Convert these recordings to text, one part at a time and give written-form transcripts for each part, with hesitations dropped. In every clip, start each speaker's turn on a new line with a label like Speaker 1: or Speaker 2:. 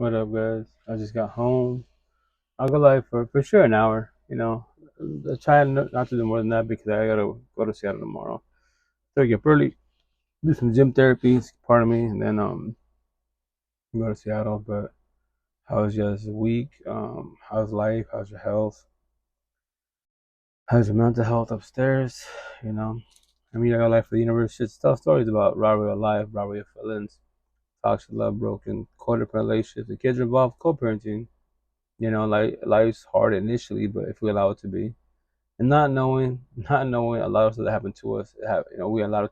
Speaker 1: What up, guys? I just got home. I'll go live for sure an hour. I try not to do more than that because I gotta go to Seattle tomorrow. So I get up early, do some gym therapy, pardon me, and then go to Seattle. But how's your week? How's life? How's your health? How's your mental health upstairs? You know, I got life for the universe. Shit, tell stories about robbery of life, robbery of feelings, toxic love, broken, codependent relationships. The kids are involved, co-parenting. Like life's hard initially, but if we allow it to be, and not knowing a lot of stuff that happened to us, we allow it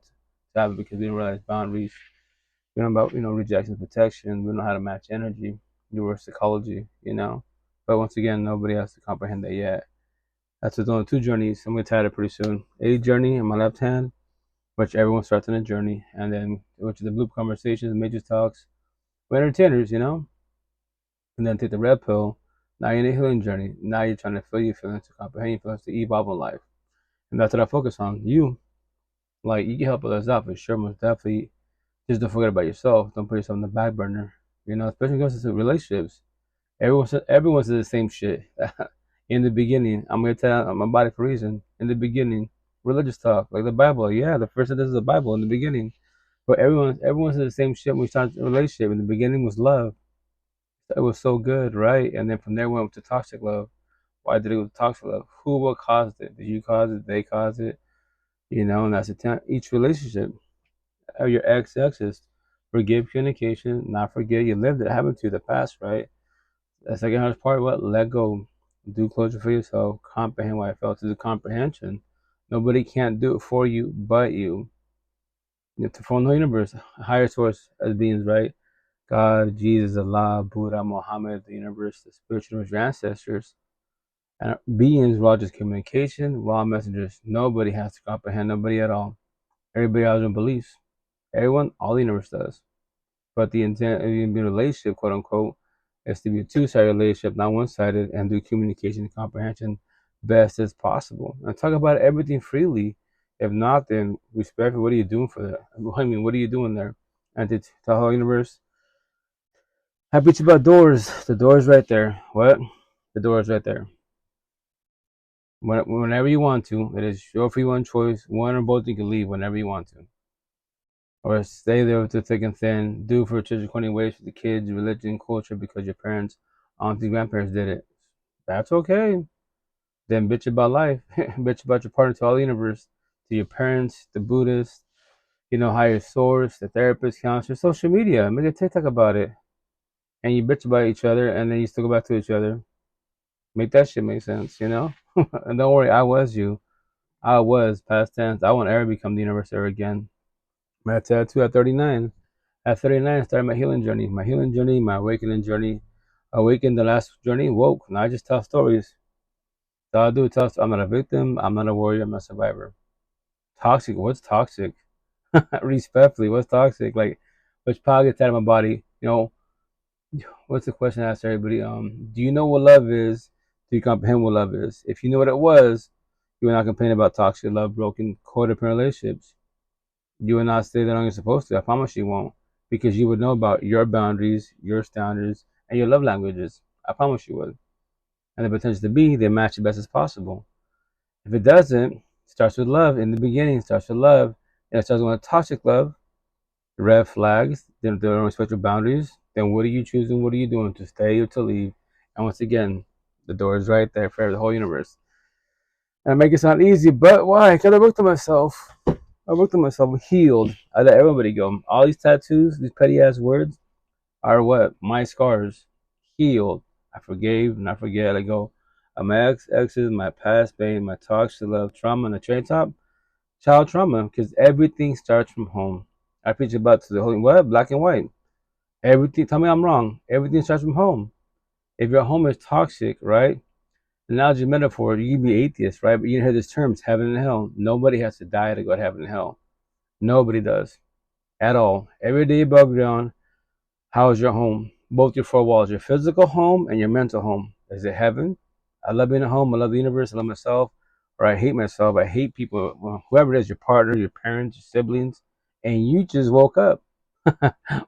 Speaker 1: to happen because we didn't realize boundaries. We don't know about rejection, protection. We don't know how to match energy, reverse psychology. But once again, nobody has to comprehend that yet. That's what's only two journeys. I'm gonna tie it pretty soon. A journey in my left hand, which everyone starts on a journey, and then which is the blue conversations, major talks, with entertainers, and then take the red pill. Now you're in a healing journey. Now you're trying to feel your feelings, to comprehend your feelings, to evolve in life. And that's what I focus on. You can help others out for sure, most definitely. Just don't forget about yourself. Don't put yourself in the back burner. Especially when it comes to relationships. Everyone says the same shit. In the beginning, I'm gonna tell my body for a reason. In the beginning, religious talk, like the Bible. Yeah, the first sentence is the Bible in the beginning. But everyone says the same shit when we start a relationship. In the beginning was love. It was so good, right? And then from there went to toxic love. Why did it go to toxic love? What caused it? Did you cause it? Did they cause it? And that's the time. Each relationship, your exes, forgive communication, not forget you lived it, happened to you, the past, right? The second hardest part, what? Let go. Do closure for yourself. Comprehend why I felt. To the comprehension. Nobody can't do it for you but you. You have to phone the universe, higher source as beings, right? God, Jesus, Allah, Buddha, Muhammad, the universe, the spiritual universe, your ancestors, and beings, raw just communication, raw messengers. Nobody has to comprehend, nobody at all. Everybody has their own beliefs. Everyone, all the universe does. But the intent of the relationship, quote unquote, is to be a two-sided relationship, not one-sided, and do communication and comprehension best as possible. And talk about everything freely. If not, then respectfully, what are you doing for that? What are you doing there? And to tell the whole universe, I beat you about doors. The door's right there. What? The door's right there. Whenever you want to, it is your free one choice. One or both you can leave whenever you want to. Or stay there with the thick and thin. Do for church according ways for the kids, religion, culture, because your parents, aunties, grandparents did it. That's okay. Then bitch about life. Bitch about your partner to all the universe. To your parents, the Buddhists, higher source, the therapist, counselor, social media. Make a TikTok about it. And you bitch about each other and then you still go back to each other. Make that shit make sense? And don't worry, I was you. I was past tense. I won't ever become the universe ever again. My tattoo at 39. At 39, I started my healing journey. My healing journey, my awakening journey. Awakened the last journey, woke. Now I just tell stories. So I do tell. I'm not a victim. I'm not a warrior. I'm a survivor. Toxic. What's toxic? Respectfully, what's toxic? Like, which part gets out of my body? What's the question I asked everybody? Do you know what love is? Do you comprehend what love is? If you know what it was, you will not complain about toxic love, broken, codependent relationships. You will not stay there long as you're supposed to. I promise you won't. Because you would know about your boundaries, your standards, and your love languages. I promise you would. And the potential to be, they match the best as possible. If it doesn't, it starts with love. In the beginning, it starts with love. And it starts with toxic love, red flags, they don't respect your boundaries. Then what are you choosing? What are you doing to stay or to leave? And once again, the door is right there for the whole universe. And I make it sound easy, but why? Because I worked on myself. I worked on myself. I'm healed. I let everybody go. All these tattoos, these petty ass words, are what? My scars. Healed. I forgave and I forget. I let go of my exes, my past pain, my toxic love, trauma, and the train top. Child trauma, because everything starts from home. I preach about to the holy what? Black and white. Everything. Tell me I'm wrong. Everything starts from home. If your home is toxic, right? Analogy metaphor, you can be atheist, right? But you hear these terms, heaven and hell. Nobody has to die to go to heaven and hell. Nobody does. At all. Every day above ground, how is your home? Both your four walls, your physical home and your mental home. Is it heaven? I love being at home. I love the universe. I love myself. Or I hate myself. I hate people. Well, whoever it is, your partner, your parents, your siblings. And you just woke up.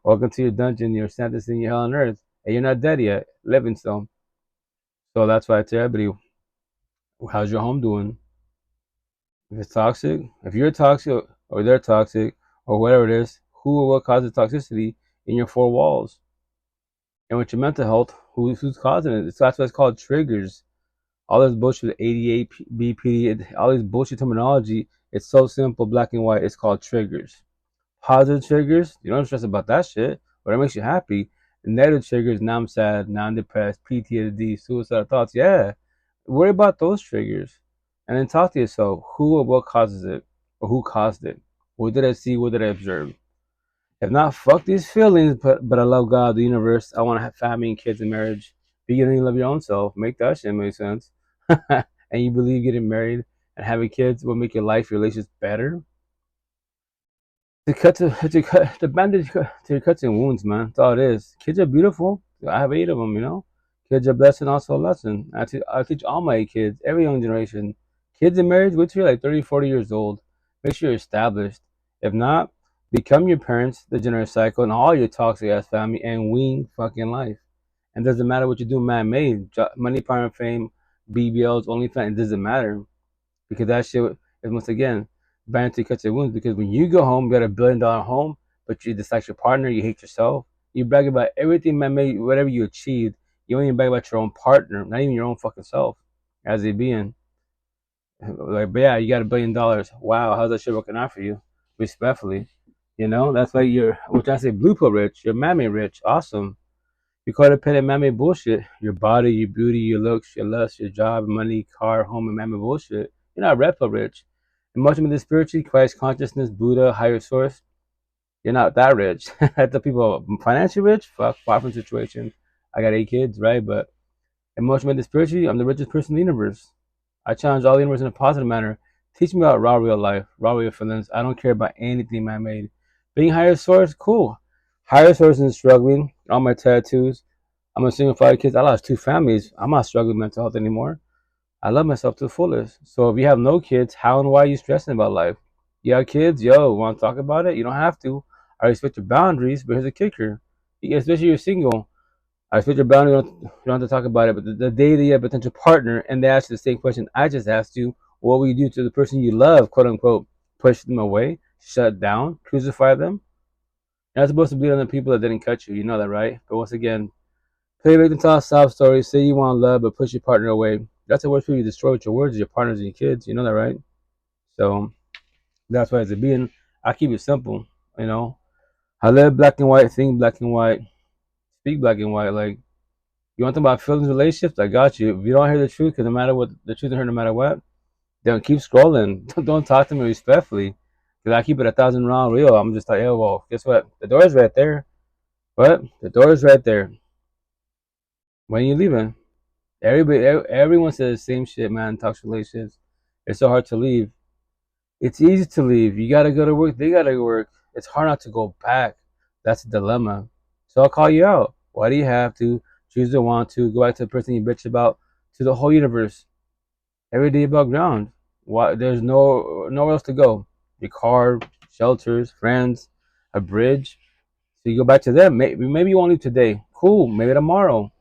Speaker 1: Welcome to your dungeon, your sentence in your hell on earth. and you're not dead yet, living still. So that's why I tell everybody, how's your home doing? If it's toxic, if you're toxic or they're toxic or whatever it is, who or what causes toxicity in your four walls? And with your mental health, who's causing it? That's why it's called triggers. All this bullshit, ADA, BPD, all this bullshit terminology, it's so simple, black and white. It's called triggers. Positive triggers, you don't stress about that shit, but it makes you happy. The negative triggers, now I'm sad, now I'm depressed, PTSD, suicidal thoughts, yeah. Worry about those triggers. And then talk to yourself, who or what causes it? Or who caused it? What did I see? What did I observe? If not, fuck these feelings, but I love God, the universe. I want to have family and kids and marriage. But you don't love your own self. Make that shit make sense. And you believe getting married and having kids will make your life, your relationships better. To cut the bandage to cuts and wounds, man. That's all it is. Kids are beautiful. I have 8 of them, you know. Kids are blessed and also a lesson. I teach all my kids, every young generation. Kids in marriage, wait till you're like 30, 40 years old. Make sure you're established. If not, become your parents, the generous cycle, and all your toxic ass family, and wing fucking life. And doesn't matter what you do, man made. Money, power, and fame, BBLs, OnlyFans, it doesn't matter. Because that shit is, once again, vanity cuts your wounds. Because when you go home, you got $1 billion home, but you dislike your partner, you hate yourself. You brag about everything, man, made whatever you achieved. You don't even brag about your own partner, not even your own fucking self, as a being. Like, but yeah, you got $1 billion. Wow, how's that shit working out for you? Respectfully, you know, that's why you're, which I say, blue pill rich. You're mammy rich. Awesome. You codependent mammy bullshit. Your body, your beauty, your looks, your lust, your job, money, car, home, and mammy bullshit. You're not red pill rich. Emotionally, spiritually, Christ consciousness, Buddha, higher source. You're not that rich. I tell people financially rich, fuck, far from situation. I got 8 kids, right? But emotionally, spiritually, I'm the richest person in the universe. I challenge all the universe in a positive manner. Teach me about raw real life, raw real feelings. I don't care about anything man made. Being higher source, cool. Higher source is struggling. All my tattoos. I'm a single father of kids. I lost 2 families. I'm not struggling with mental health anymore. I love myself to the fullest. So if you have no kids, how and why are you stressing about life? You have kids, yo, want to talk about it? You don't have to. I respect your boundaries, but here's a kicker. Especially if you're single. I respect your boundaries, you don't have to talk about it, but the day that you have a potential partner and they ask you the same question I just asked you, what will you do to the person you love, quote unquote, push them away, shut down, crucify them? You're not supposed to bleed on the people that didn't cut you. You know that, right? But once again, play victim, tell a sob story, say you want love, but push your partner away. That's the worst people you destroy with your words, your partners and your kids. You know that, right? So that's why as a being, I keep it simple. You know, I live black and white, think black and white, speak black and white. Like, you want to talk about feelings, relationships? I got you. If you don't hear the truth, because no matter what, the truth is heard no matter what, then keep scrolling. Don't talk to me respectfully. Because I keep it 1,000 round real. I'm just like, yeah, well, guess what? The door is right there. What? The door is right there. When are you leaving? Everyone says the same shit, man. Talks relationships. It's so hard to leave. It's easy to leave. You gotta go to work. They gotta go work. It's hard not to go back. That's a dilemma. So I'll call you out. Why do you have to choose to want to go back to the person you bitch about, to the whole universe? Every day above ground. Why? There's nowhere else to go. Your car, shelters, friends, a bridge. So you go back to them. Maybe you won't leave today. Cool. Maybe tomorrow.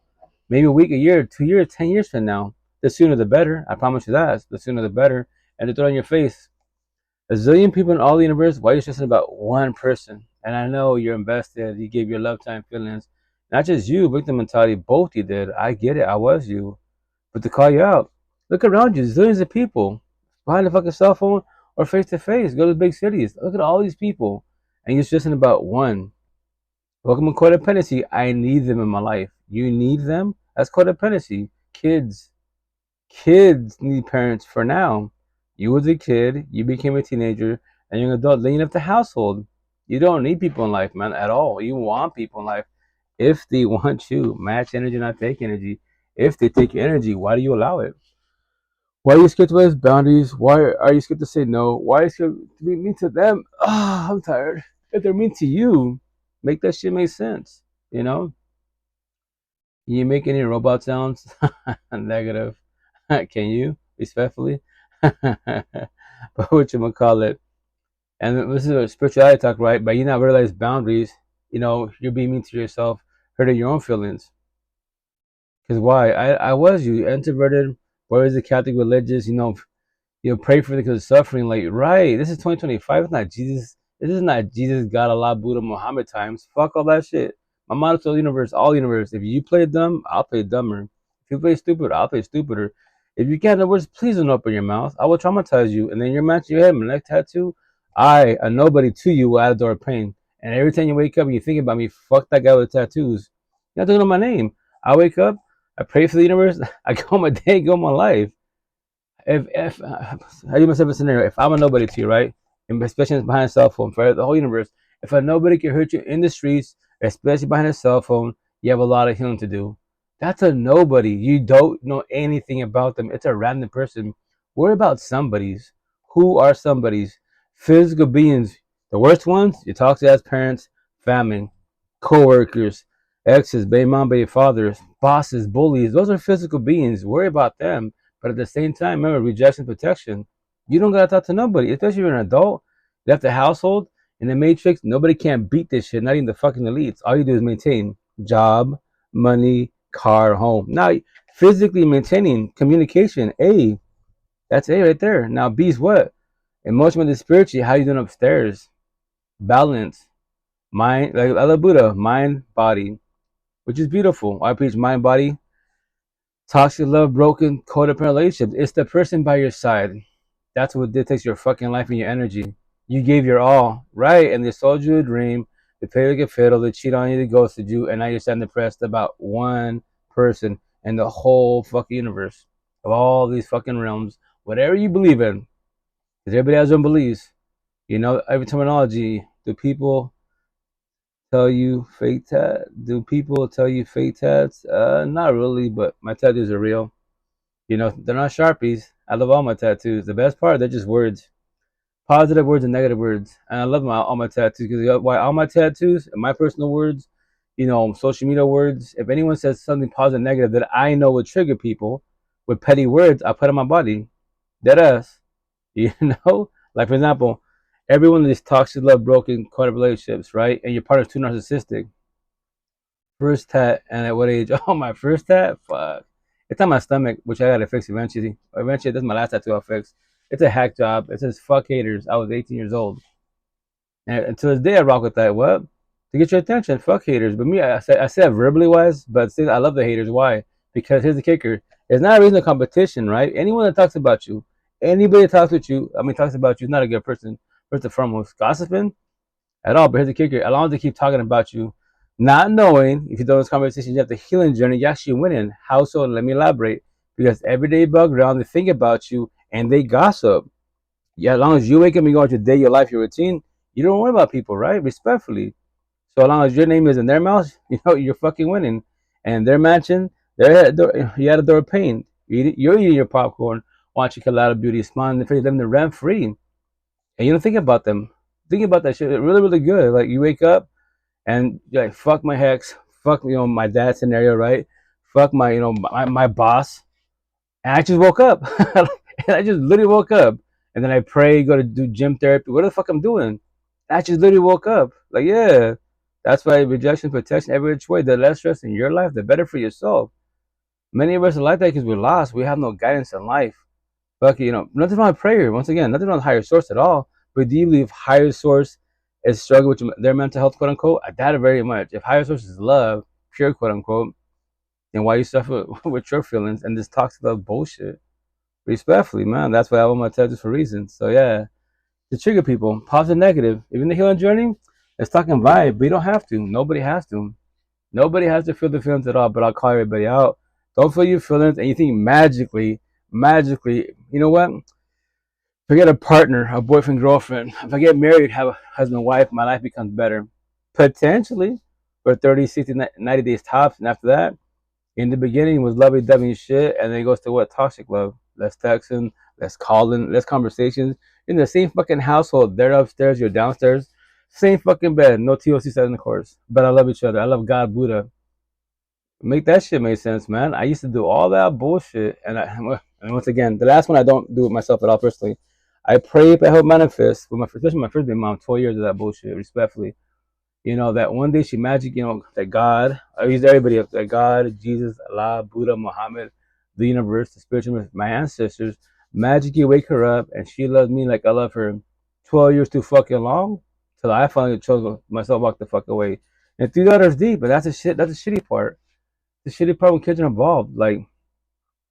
Speaker 1: Maybe a week, a year, 2 years, 10 years from now. The sooner the better. I promise you that. The sooner the better. And to throw it in your face. A zillion people in all the universe. Why are you stressing about one person? And I know you're invested. You gave your love time feelings. Not just you, victim mentality. Both you did. I get it. I was you. But to call you out, look around you. Zillions of people behind the fucking cell phone or face to face. Go to the big cities. Look at all these people. And you're stressing about one. Welcome to codependency. I need them in my life. You need them? That's codependency. Kids need parents for now. You was a kid, you became a teenager, and you're an adult, then you left the household. You don't need people in life, man, at all. You want people in life if they want you. Match energy, not take energy. If they take your energy, why do you allow it? Why are you scared to raise boundaries? Why are you scared to say no? Why are you scared to be mean to them? Ah, I'm tired. If they're mean to you, make that shit make sense. You know? Can you make any robot sounds? Negative. Can you? Respectfully? But what you call it? And this is a spirituality talk, right? But you not realize boundaries, you know, you're being mean to yourself, hurting your own feelings. Because why? I was you introverted, whereas the Catholic religious, pray for the because of suffering. Like, right, this is 2025. It's not Jesus. This is not Jesus, God, Allah, Buddha, Muhammad times. Fuck all that shit. My motto to the universe, all universe. If you play dumb, I'll play dumber. If you play stupid, I'll play stupider. If you can't know words, please don't open your mouth. I will traumatize you. And then you're matching your head, my neck tattoo. I, a nobody to you, will add a door of pain. And every time you wake up and you think about me, fuck that guy with the tattoos. You have to know my name. I wake up, I pray for the universe, I go my day, go my life. If I do myself a scenario, if I'm a nobody to you, right, and especially behind a cell phone for the whole universe, if a nobody can hurt you in the streets, especially behind a cell phone, you have a lot of healing to do. That's a nobody. You don't know anything about them. It's a random person. Worry about somebody's. Who are somebody's? Physical beings. The worst ones, you talk to as parents, family, co-workers, exes, baby mom, baby fathers, bosses, bullies. Those are physical beings. Worry about them. But at the same time, remember, rejection protection. You don't gotta talk to nobody, especially if you're an adult. You left the household in the matrix. Nobody can beat this shit. Not even the fucking elites. All you do is maintain job, money, car, home. Now, physically maintaining communication. A, that's A right there. Now, B is what? Emotionally, spiritually. How you doing upstairs? Balance, mind. Like I love Buddha, mind, body, which is beautiful. I preach mind, body. Toxic love, broken, codependent relationships. It's the person by your side. That's what dictates your fucking life and your energy. You gave your all, right? And they sold you a dream. They paid you like a fiddle. They cheat on you. They ghosted you. And now you're standing depressed about one person in the whole fucking universe of all these fucking realms. Whatever you believe in, because everybody has their own beliefs. Every terminology. Do people tell you fake tat? Do people tell you fake tats? Not really, but my tattoos are real. They're not Sharpies. I love all my tattoos. The best part, they're just words. Positive words and negative words. And I love all my tattoos because why all my tattoos and my personal words, social media words, if anyone says something positive, negative that I know would trigger people with petty words, I put on my body. Dead ass. Like for example, everyone of these toxic love, broken, coded relationships, right? And your partner's too narcissistic. First tat, and at what age? Oh, my first tat? Fuck. It's on my stomach, which I gotta fix eventually. Eventually, this is my last tattoo I'll fix. It's a hack job. It says fuck haters. I was 18 years old. And to this day, I rock with that. What? To get your attention, fuck haters. But me, I said verbally wise, but still, I love the haters. Why? Because here's the kicker. It's not a reason of competition, right? Anyone that talks about you, anybody that talks talks about you is not a good person. First and foremost, gossiping at all. But here's the kicker: as long as they keep talking about you, not knowing if you do this conversation, you have the healing journey. You actually winning. How so? Let me elaborate. Because every day bug around, they think about you and they gossip. Yeah, as long as you wake up and go out your day, your life, your routine, you don't worry about people, right? Respectfully. So as long as your name is in their mouth, you're fucking winning. And their mansion, you had a door of pain. You're eating your popcorn, watching a lot of beauty, smiling in the face, living the rent free, and you don't think about them. Think about that shit. Really, really good. Like you wake up and you're like, fuck my ex, fuck my dad scenario, right? Fuck my my boss. And I just woke up. And I just literally woke up. And then I pray, go to do gym therapy. What the fuck I'm doing? I just literally woke up. Like, yeah. That's why rejection, protection, every which way. The less stress in your life, the better for yourself. Many of us are like that because we're lost. We have no guidance in life. But, nothing wrong with prayer. Once again, nothing wrong with higher source at all. But do you believe higher source is struggling with their mental health, quote unquote? I doubt it very much. If higher source is love, pure, quote unquote, then why you suffer with your feelings and this toxic love bullshit? Respectfully, man. That's why I want my tattoos for reasons. So yeah, to trigger people, positive, negative. Even the healing journey, it's talking vibe, but you don't have to. Nobody has to. Nobody has to feel the feelings at all. But I'll call everybody out. Don't feel your feelings, and you think magically, you know what? Forget a partner, a boyfriend, girlfriend. If I get married, have a husband, wife, my life becomes better. Potentially for 30, 60, 90 days tops. And after that, in the beginning, it was lovey-dovey shit. And then it goes to what? Toxic love. Less texting, less calling, less conversations. In the same fucking household. They're upstairs, you're downstairs. Same fucking bed. No TOC set in the course. But I love each other. I love God, Buddha. Make that shit make sense, man. I used to do all that bullshit. And once again, the last one I don't do it myself at all personally. I pray, but I hope manifest with especially my first baby mom, 12 years of that bullshit, respectfully. You know, that one day she magic, you know, that God, I use everybody up, that God, Jesus, Allah, Buddha, Muhammad, the universe, the spiritual, my ancestors, magically wake her up and she loves me like I love her 12 years too fucking long till I finally chose myself walk the fuck away. And 3 daughters deep, but that's the shitty part. The shitty part when kids are involved. Like,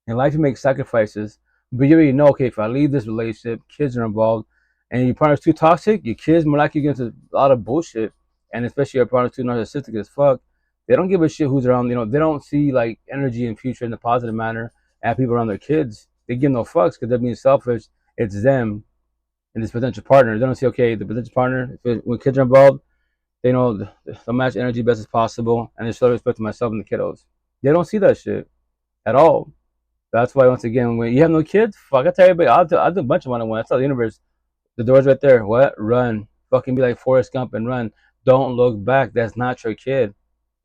Speaker 1: in life, you make sacrifices, but you already know, okay, if I leave this relationship, kids are involved, and your partner's too toxic, your kids more likely get into a lot of bullshit, and especially your partner's too narcissistic as fuck. They don't give a shit who's around. You know, they don't see like energy and future in a positive manner and people around their kids. They give no fucks because they're being selfish. It's them and this potential partner. They don't see, okay, the potential partner. When kids are involved, they know they'll match energy best as possible, and they show respect to myself and the kiddos. They don't see that shit at all. That's why, once again, when you have no kids, fuck, I tell everybody, I'll do a bunch of one-on-one. I tell the universe, the door's right there. What? Run. Fucking be like Forrest Gump and run. Don't look back. That's not your kid.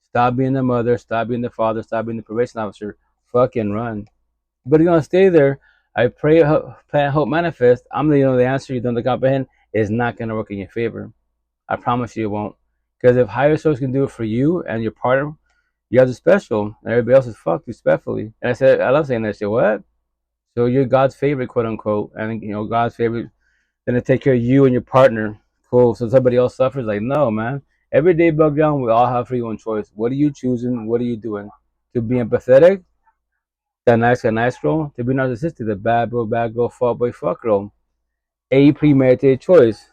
Speaker 1: Stop being the mother. Stop being the father. Stop being the probation officer. Fucking run. But you're gonna stay there. I pray, plan, hope, manifest. I'm the, you know, the answer you don't comprehend is not gonna work in your favor. I promise you it won't. Because if higher source can do it for you and your partner, you guys are special, and everybody else is fucked respectfully. And I said, I love saying that shit. What? So you're God's favorite, quote unquote, and you know God's favorite. Then to take care of you and your partner. Cool. So somebody else suffers. Like, no, man. Every day, bug down. We all have free will and choice. What are you choosing? What are you doing? To be empathetic, that nice girl. To be narcissistic, the bad girl, fuck boy, fuck girl. A premeditated choice.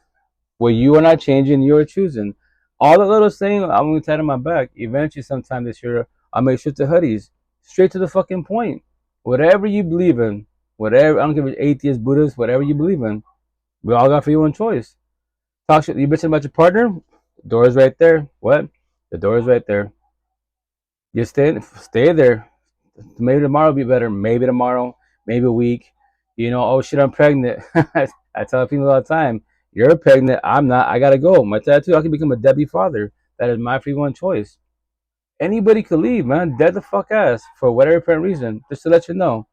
Speaker 1: What you are not changing, you are choosing. All the little saying, I'm going to tie to my back. Eventually, sometime this year, I'll make sure to hoodies. Straight to the fucking point. Whatever you believe in, whatever, I don't give a atheist, Buddhist, whatever you believe in, we all got free will and choice. Talk shit, you bitching about your partner? The door is right there. What? The door is right there. You stay there. Maybe tomorrow will be better. Maybe tomorrow, maybe a week. You know, oh shit, I'm pregnant. I tell people all the time, you're pregnant. I'm not. I gotta go. My tattoo. I can become a deadbeat father. That is my free one choice. Anybody could leave, man. Dead the fuck ass for whatever apparent reason. Just to let you know,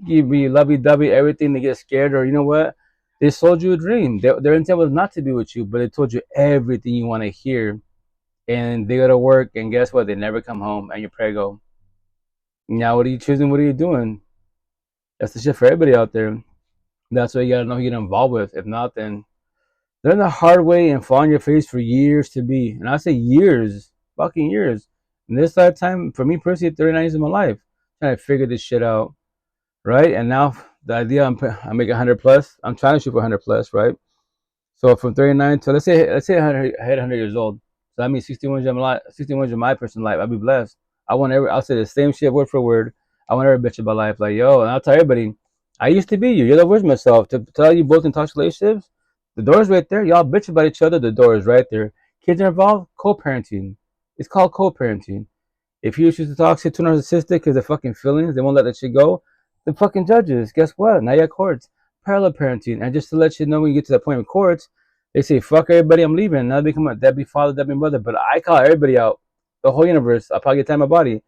Speaker 1: you be lovey-dovey, everything. They get scared, or you know what? They sold you a dream. Their intent was not to be with you, but they told you everything you want to hear, and they go to work, and guess what? They never come home, and you're prego. Now, what are you choosing? What are you doing? That's the shit for everybody out there. That's what you gotta know who you get involved with. If not, then learn the hard way and fall on your face for years to be. And I say years, fucking years. And this lifetime, for me personally, 39 years of my life, trying to figure this shit out, right? And now the idea I'm making 100 plus. I'm trying to shoot for 100 plus, right? So from 39 to let's say I hit 100 years old. So that means 61 years of my life, 61 years of my personal life. I'll be blessed. I'll say the same shit word for word. I want every bitch about life. Like, yo, and I'll tell everybody, I used to be you. You're the worst myself. To tell you both in toxic relationships, the door is right there. Y'all bitch about each other. The door is right there. Kids are involved. Co-parenting. It's called co-parenting. If you choose to talk shit to narcissistic because of fucking feelings, they won't let that shit go. The fucking judges, guess what? Now you have courts. Parallel parenting. And just to let you know, when you get to that point with courts, they say, fuck everybody, I'm leaving. Now they become a deadbeat father, deadbeat mother. But I call everybody out. The whole universe. I'll probably get time in my body.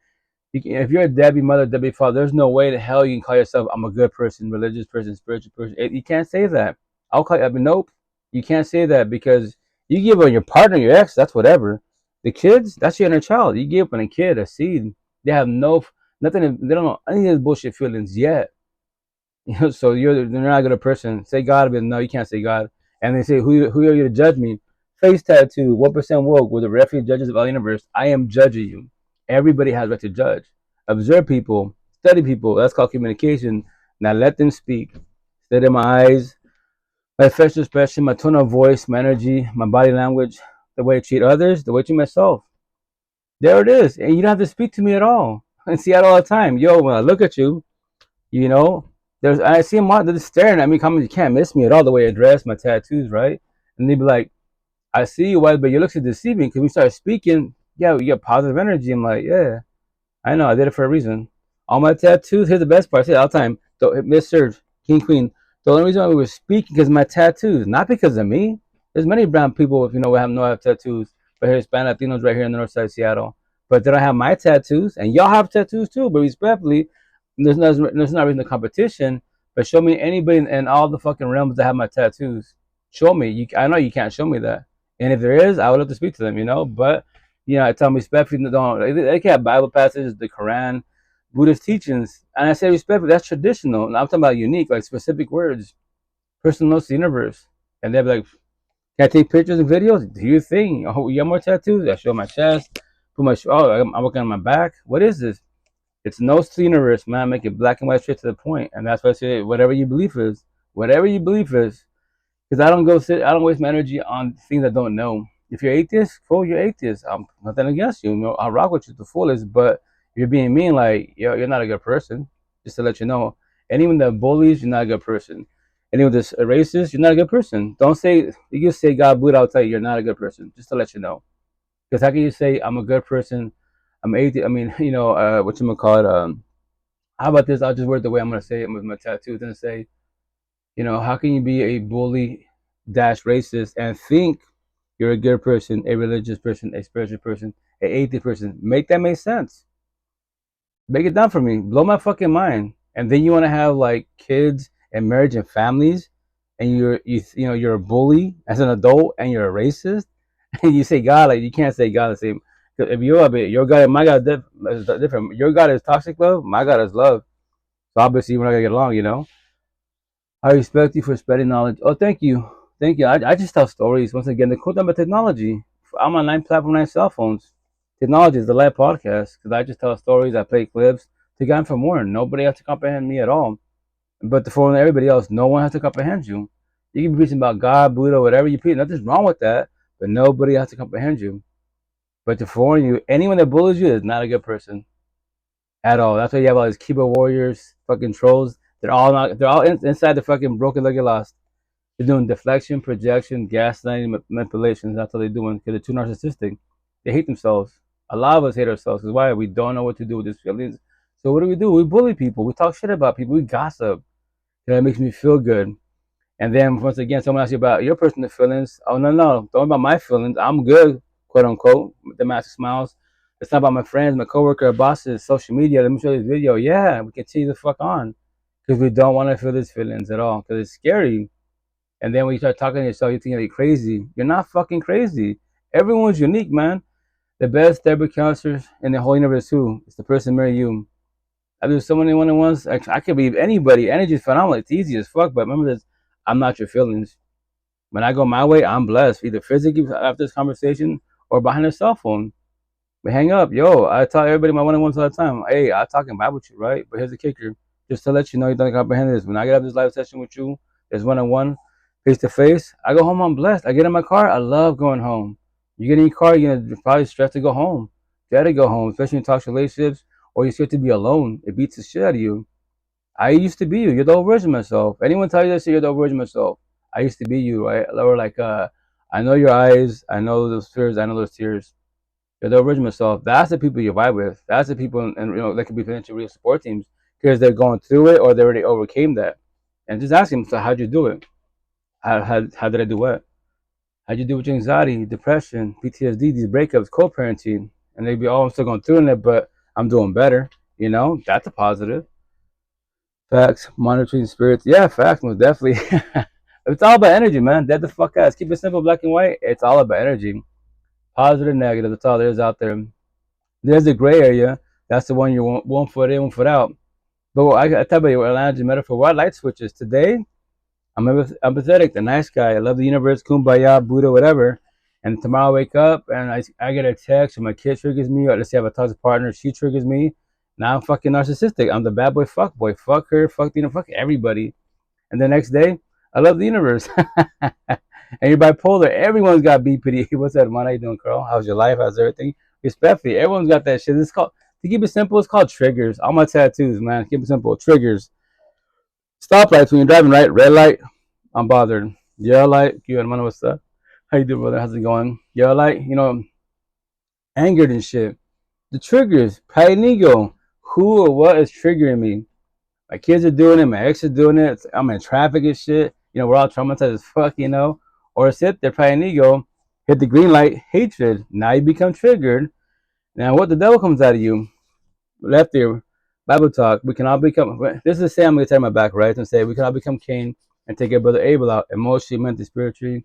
Speaker 1: If you're a deadbeat mother, deadbeat father, there's no way to hell you can call yourself, I'm a good person, religious person, spiritual person. You can't say that. I'll call you, I mean, nope. You can't say that because you give on your partner, your ex, that's whatever. The kids, that's your inner child. You give up on a kid, a seed. They have nothing, they don't know any of those bullshit feelings yet. You know, so they're not a good person. Say God, but no, you can't say God. And they say, who are you to judge me? Face tattoo, 1% woke, with the refuge judges of all the universe. I am judging you. Everybody has right to judge. Observe people, study people. That's called communication. Now let them speak. Study my eyes, my facial expression, my tone of voice, my energy, my body language, the way I treat others, the way I treat myself. There it is. And you don't have to speak to me at all. I see that all the time. Yo, when I look at you, you know, I see them all, they're just staring at me, coming, you can't miss me at all, the way I dress, my tattoos, right? And they be like, I see you, but your looks are deceiving because we start speaking, yeah, we get positive energy. I'm like, yeah, I know, I did it for a reason. All my tattoos, here's the best part, I say it all the time, Mr. King Queen, the only reason why we were speaking because of my tattoos, not because of me. There's many brown people, if you know, have tattoos, but here's Hispanic Latinos right here in the north side of Seattle. But they don't have my tattoos, and y'all have tattoos too, but respectfully, there's not reason to competition, but show me anybody in all the fucking realms that have my tattoos. Show me. I know you can't show me that. And if there is, I would love to speak to them, But I tell them respectfully, don't they can have Bible passages, the Quran, Buddhist teachings, and I say respectfully. That's traditional. And I'm talking about unique, like specific words, personal notes to the universe. And they'll be like, "Can I take pictures and videos? Do your thing. Oh, you got more tattoos? I show my chest, put my I'm working on my back. What is this? It's notes to the universe, man. Make it black and white, straight to the point. And that's why I say whatever you believe is. Because I don't waste my energy on things I don't know. If you're atheist, cool, you're atheist. I'm nothing against you. I'll rock with you to the fullest. But if you're being mean, like, yo, you're not a good person. Just to let you know. Anyone that bullies, you're not a good person. Anyone that's a racist, you're not a good person. Don't say, you can say God, Buddha, I'll tell you, you're not a good person. Just to let you know. Because how can you say, I'm a good person? I'm atheist. I mean, what you call it? How about this? I'll just word the way I'm going to say it with my tattoos and say, how can you be a bully dash racist and think you're a good person, a religious person, a spiritual person, a atheist person? Make that make sense. Break it down for me. Blow my fucking mind. And then you want to have like kids and marriage and families, and you're a bully as an adult, and you're a racist, and you say God, like you can't say God the same. If you're a bit, your God and my God is different. Your God is toxic love. My God is love. So obviously we're not gonna get along. I respect you for spreading knowledge. Oh, thank you. Thank you. I just tell stories. Once again, the cool thing about technology, I'm on 9 platform, 9 cell phones. Technology is the live podcast because I just tell stories, I play clips to get from more. Nobody has to comprehend me at all. But for everybody else, no one has to comprehend you. You can be preaching about God, Buddha, whatever you preach. Nothing's wrong with that, but nobody has to comprehend you. But to forewarn you, anyone that bullies you is not a good person at all. That's why you have all these keyboard warriors, fucking trolls. They're all inside the fucking broken leg lost. They're doing deflection, projection, gaslighting, manipulations. That's what they're doing because they're too narcissistic. They hate themselves. A lot of us hate ourselves because why? We don't know what to do with these feelings. So what do? We bully people. We talk shit about people. We gossip. That makes me feel good. And then once again, someone asks you about your personal feelings. Oh no, no, don't about my feelings. I'm good, quote unquote. The mask smiles. It's not about my friends, my coworker, bosses, social media. Let me show you this video. Yeah, we continue to fuck on because we don't want to feel these feelings at all because it's scary. And then when you start talking to yourself, you think you're crazy. You're not fucking crazy. Everyone's unique, man. The best therapy counselors in the whole universe too. It's the person marry you. I do so many one-on-ones. I could be anybody. Energy is phenomenal. It's easy as fuck. But remember this: I'm not your feelings. When I go my way, I'm blessed. Either physically after this conversation or behind a cell phone. We hang up. Yo, I tell everybody my one-on-ones all the time. Hey, I talk about with you, right? But here's the kicker. Just to let you know you don't comprehend this. When I get up this live session with you, there's one-on-one, face-to-face. I go home, I'm blessed. I get in my car. I love going home. You get in your car, you're going to probably stress to go home. You got to go home, especially in toxic relationships or you're scared to be alone. It beats the shit out of you. I used to be you. You're the old version of myself. Anyone tell you that shit, you're the old version of myself. I used to be you, right? Or like, I know your eyes. I know those fears. I know those tears. You're the original self. That's the people you vibe with. That's the people, and that could be potential real support teams because they're going through it or they already overcame that. And just ask them, so how'd you do it? How did I do what? How'd you do with your anxiety, depression, PTSD, these breakups, co-parenting? And they'd be, oh, I'm still going through it, but I'm doing better. That's a positive. Facts, monitoring spirits. Yeah, facts, most definitely. It's all about energy, man. Dead the fuck out. Keep it simple, black and white. It's all about energy. Positive, negative. That's all there is out there. There's the gray area. That's the one you want one foot in, one foot out. But I tell you, analogy metaphor. What light switches today? I'm empathetic, the nice guy. I love the universe, kumbaya, Buddha, whatever. And tomorrow I wake up and I get a text, or my kid triggers me, or let's say I have a toxic partner, she triggers me. Now I'm fucking narcissistic. I'm the bad boy, fuck boy, fuck her, fuck everybody. And the next day, I love the universe. And you're bipolar. Everyone's got BPD. What's that, man? How you doing, Carl? How's your life? How's everything? Respectfully, everyone's got that shit. It's called, to keep it simple, it's called triggers. All my tattoos, man. Keep it simple. Triggers. Stoplights when you're driving, right? Red light, I'm bothered. Yellow light, you hermano, what's up? How you doing, brother? How's it going? Yellow light, angered and shit. The triggers, pride and ego. Who or what is triggering me? My kids are doing it. My ex is doing it. I'm in traffic and shit. We're all traumatized as fuck. Or sit there, pride and ego. Hit the green light, hatred. Now you become triggered. Now what the devil comes out of you? Left ear, Bible talk. We can all become. This is the same. I'm gonna turn my back, right, and say we can all become Cain and take our brother Abel out, emotionally, mentally, spiritually.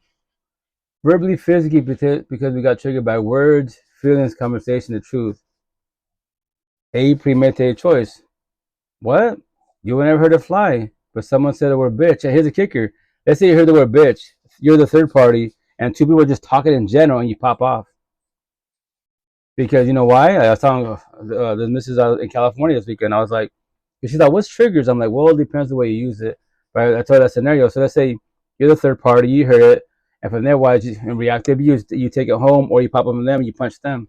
Speaker 1: Verbally, physically, because we got triggered by words, feelings, conversation, the truth. A, premeditated choice. What? You would never heard of fly, but someone said the word bitch. And here's the kicker. Let's say you heard the word bitch. You're the third party, and two people are just talking in general, and you pop off. Because you know why? I was telling the missus out in California this weekend. I was like, she's like, what's triggers? I'm like, well, it depends the way you use it. Right? I told her that scenario. So let's say you're the third party, you heard it, and from there, why in reactive use, you take it home or you pop up on them and you punch them.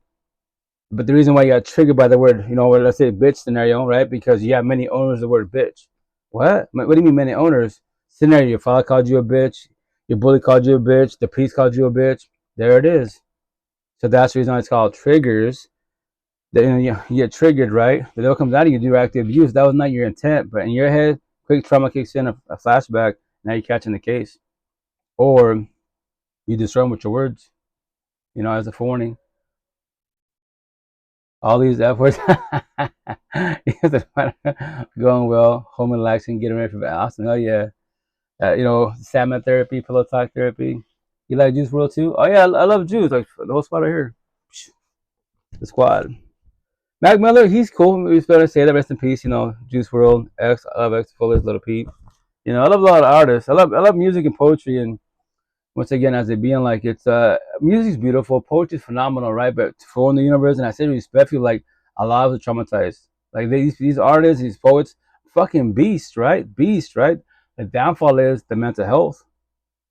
Speaker 1: But the reason why you got triggered by the word, let's say bitch scenario, right? Because you have many owners of the word bitch. What do you mean many owners? Scenario, your father called you a bitch, your bully called you a bitch, the priest called you a bitch. There it is. So that's the reason why it's called triggers. That you get triggered, right? But they'll come out of you do active abuse. That was not your intent, but in your head, quick trauma kicks in, a flashback. Now you're catching the case, or you destroy them with your words. As a forewarning. All these efforts going well, home relaxing, getting ready for awesome. Oh yeah, salmon therapy, pillow talk therapy. You like Juice World too? Oh yeah, I love Juice. Like the whole squad right here, the squad. Mac Miller, he's cool. We better say that. Rest in peace. Juice World, X. I love X. Fuller's Little Peep. I love a lot of artists. I love music and poetry, and once again, as it being like it's music's beautiful, poetry's phenomenal, right? But for in the universe, and I say respectfully, like a lot of the traumatized, like these artists, these poets, fucking beasts, right? Beasts, right? The downfall is the mental health.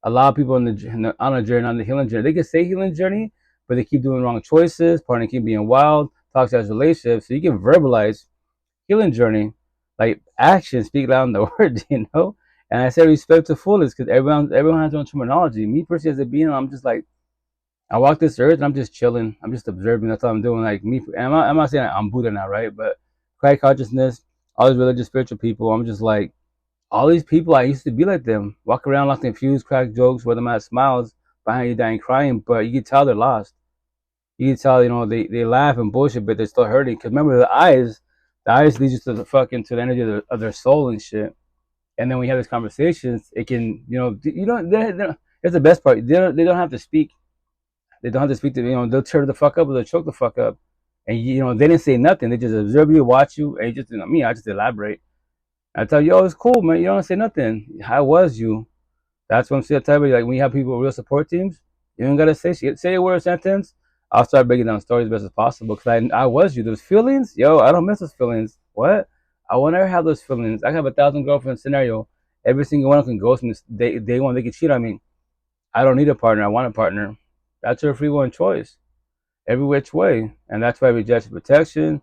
Speaker 1: A lot of people on a journey, on the healing journey, they can say healing journey, but they keep doing wrong choices. Partner keep being wild, toxic relationships. So you can verbalize healing journey, like action, speak loud in the words. And I say respect to fullest because everyone has their own terminology. Me personally, as a being, I'm just like I walk this earth and I'm just chilling. I'm just observing. That's all I'm doing. Like me, and I'm not saying I'm Buddha now, right? But Christ consciousness, all these religious spiritual people, I'm just like all these people. I used to be like them. Walk around lost confused, crack jokes, wear them out smiles behind you, dying crying. But you can tell they're lost. You can tell, they laugh and bullshit, but they're still hurting. Because remember, the eyes lead you to to the energy of their soul and shit. And then when you have these conversations, it can, it's the best part. They don't have to speak. They don't have to speak to, they'll tear the fuck up or they'll choke the fuck up. And, they didn't say nothing. They just observe you, watch you, and you just, me, I just elaborate. I tell you, oh, it's cool, man. You don't say nothing. How was you? That's what I'm saying. I tell you, like, when you have people, real support teams, you don't got to say a word or sentence. I'll start breaking down stories as best as possible because I was you. Those feelings, yo, I don't miss those feelings. What? I will never have those feelings. I have 1,000 girlfriends scenario. Every single one of them can ghost me. They want they can cheat on me. I don't need a partner. I want a partner. That's your free will and choice, every which way. And that's why we judge protection.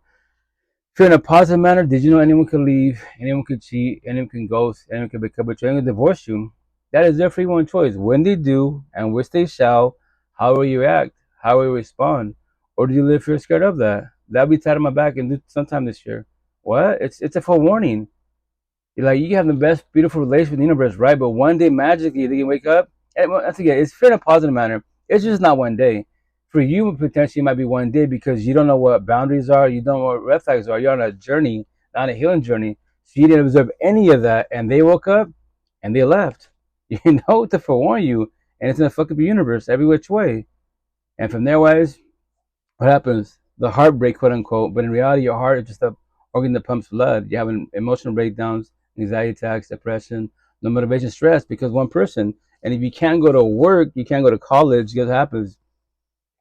Speaker 1: If you're in a positive manner, did you know anyone could leave, anyone could cheat, anyone can ghost, anyone can become betrayed, anyone can divorce you? That is their free will and choice. When they do, and which they shall, how will you act? How will you respond? Or do you live fear scared of that? That'll be tied on my back and do sometime this year. What? It's a forewarning. Like you can have the best, beautiful relationship with the universe, right? But one day magically they can wake up. And once again, it's fair in a positive manner. It's just not one day. For you, potentially, it might be one day because you don't know what boundaries are. You don't know what red flags are. You're on a journey, not a healing journey. So you didn't observe any of that, and they woke up and they left. To forewarn you, and it's in the fucking universe every which way. And from there, wise, what happens? The heartbreak, quote unquote. But in reality, your heart is just a organ that pumps blood. You have emotional breakdowns, anxiety attacks, depression, no motivation, stress because one person. And if you can't go to work, you can't go to college, guess what happens?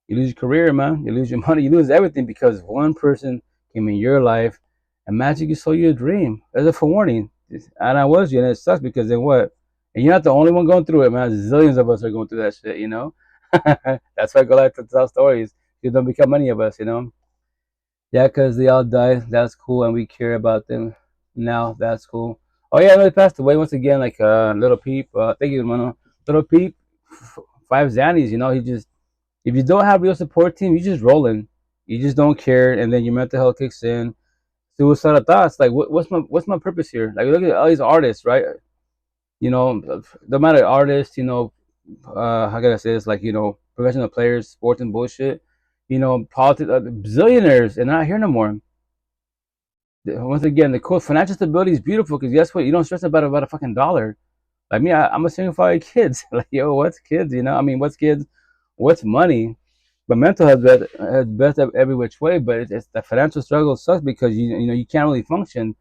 Speaker 1: You lose your career, man. You lose your money. You lose everything because one person came in your life and magically sold you a dream. As a forewarning. And I was you, and it sucks because then what? And you're not the only one going through it, man. Zillions of us are going through that shit. That's why I go like to tell stories. You don't become many of us. Yeah, because they all died. That's cool, and we care about them now. That's cool. Oh yeah, I know they passed away once again. Like Little Peep. Thank you, Mano. Little Peep, 5 Xannies. He just if you don't have a real support team, you just rolling. You just don't care, and then your mental health kicks in. Suicidal thoughts. Like, what's my purpose here? Like, look at all these artists, right? No matter artists. How can I say this? Like, professional players, sports and bullshit. Politics, billionaires, and they're not here no more. Once again, the quote, financial stability is beautiful because guess what? You don't stress about a fucking dollar. Like me, I'm a single father of kids. Like, yo, what's kids? What's kids? What's money? But mental health has best of every which way. But it's the financial struggle sucks because you can't really function.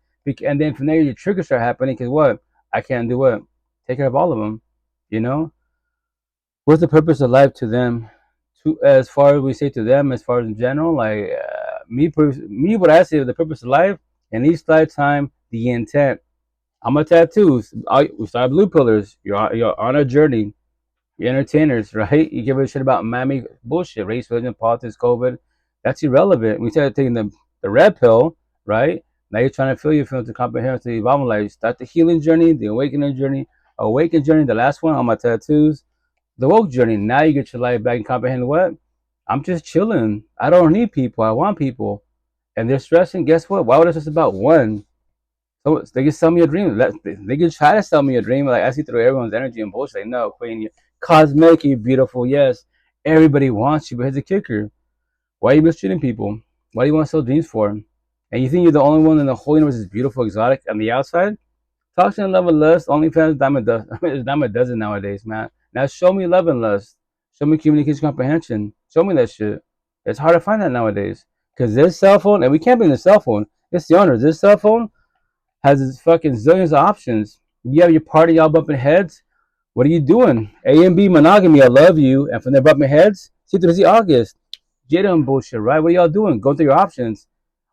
Speaker 1: And then from there your triggers start happening because what I can't do what take care of all of them. You know what's the purpose of life to them? To as far as we say to them, as far as in general, like me, what I say the purpose of life in each lifetime, the intent. I'm a tattoos. We start blue pillars. You're on a journey. You're entertainers, right? You give a shit about Miami bullshit, race, religion, politics, COVID. That's irrelevant. We started taking the red pill, right? Now you're trying to fill your feelings to comprehend to evolve in life. Start the healing journey, the awakening journey, the last one on my tattoos, the woke journey. Now you get your life back and comprehend what? I'm just chilling. I don't need people. I want people. And they're stressing. Guess what? Why would I stress about one? So they can sell me a dream. They can try to sell me a dream. Like I see through everyone's energy and bullshit. Like, no, Queen, you're cosmetic, you're beautiful. Yes, everybody wants you, but here's the kicker: why are you mistreating people? Why do you want to sell dreams for them? And you think you're the only one in the whole universe is beautiful, exotic on the outside? Talk to love and lust. OnlyFans, dime a dozen. I mean, it's dime a dozen nowadays, man. Now show me love and lust. Show me communication comprehension. Show me that shit. It's hard to find that nowadays because this cell phone, and we can't be in the cell phone. It's the owners. This cell phone has its fucking zillions of options. You have your party all bumping heads. What are you doing? A and B monogamy, I love you. And from there bumping heads, see through the August. Jada and bullshit, right? What are y'all doing? Go through your options.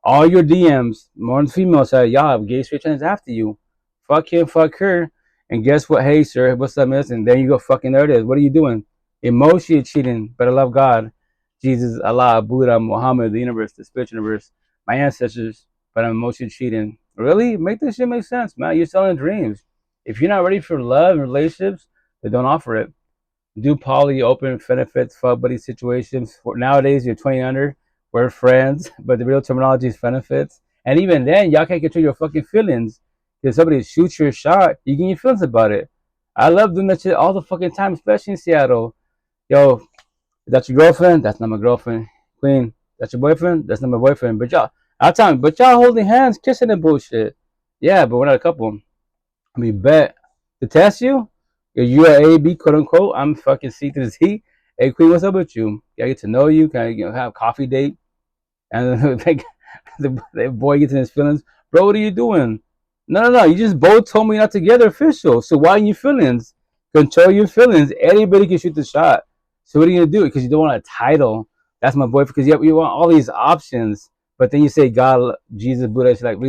Speaker 1: All your DMs, more than female side, y'all have gay straight trans after you. Fuck him, fuck her. And guess what? Hey, sir, what's up, miss? And there you go, fucking there it is. What are you doing? Emotionally cheating, but I love God. Jesus, Allah, Buddha, Muhammad, the universe, the spiritual universe, my ancestors, but I'm emotionally cheating. Really? Make this shit make sense, man. You're selling dreams. If you're not ready for love and relationships, then don't offer it. Do poly, open, benefits, fuck buddy situations. Nowadays, you're 20 under. We're friends, but the real terminology is benefits. And even then, y'all can't control your fucking feelings. If somebody shoots your shot, you get your feelings about it. I love doing that shit all the fucking time, especially in Seattle. Yo, is that your girlfriend? That's not my girlfriend. Queen, that's your boyfriend? That's not my boyfriend. But y'all holding hands, kissing and bullshit. Yeah, but we're not a couple. I mean, bet to test you, you're A, B, quote unquote. I'm fucking C to Z. Hey, Queen, what's up with you? Can I get to know you? Can I have a coffee date? And then like, the boy gets in his feelings. Bro, what are you doing? No. You just both told me not to get official. So why in your feelings? Control your feelings. Anybody can shoot the shot. So what are you gonna do? Because you don't want a title. That's my boyfriend. Because you want all these options. But then you say God, Jesus, Buddha. It's like you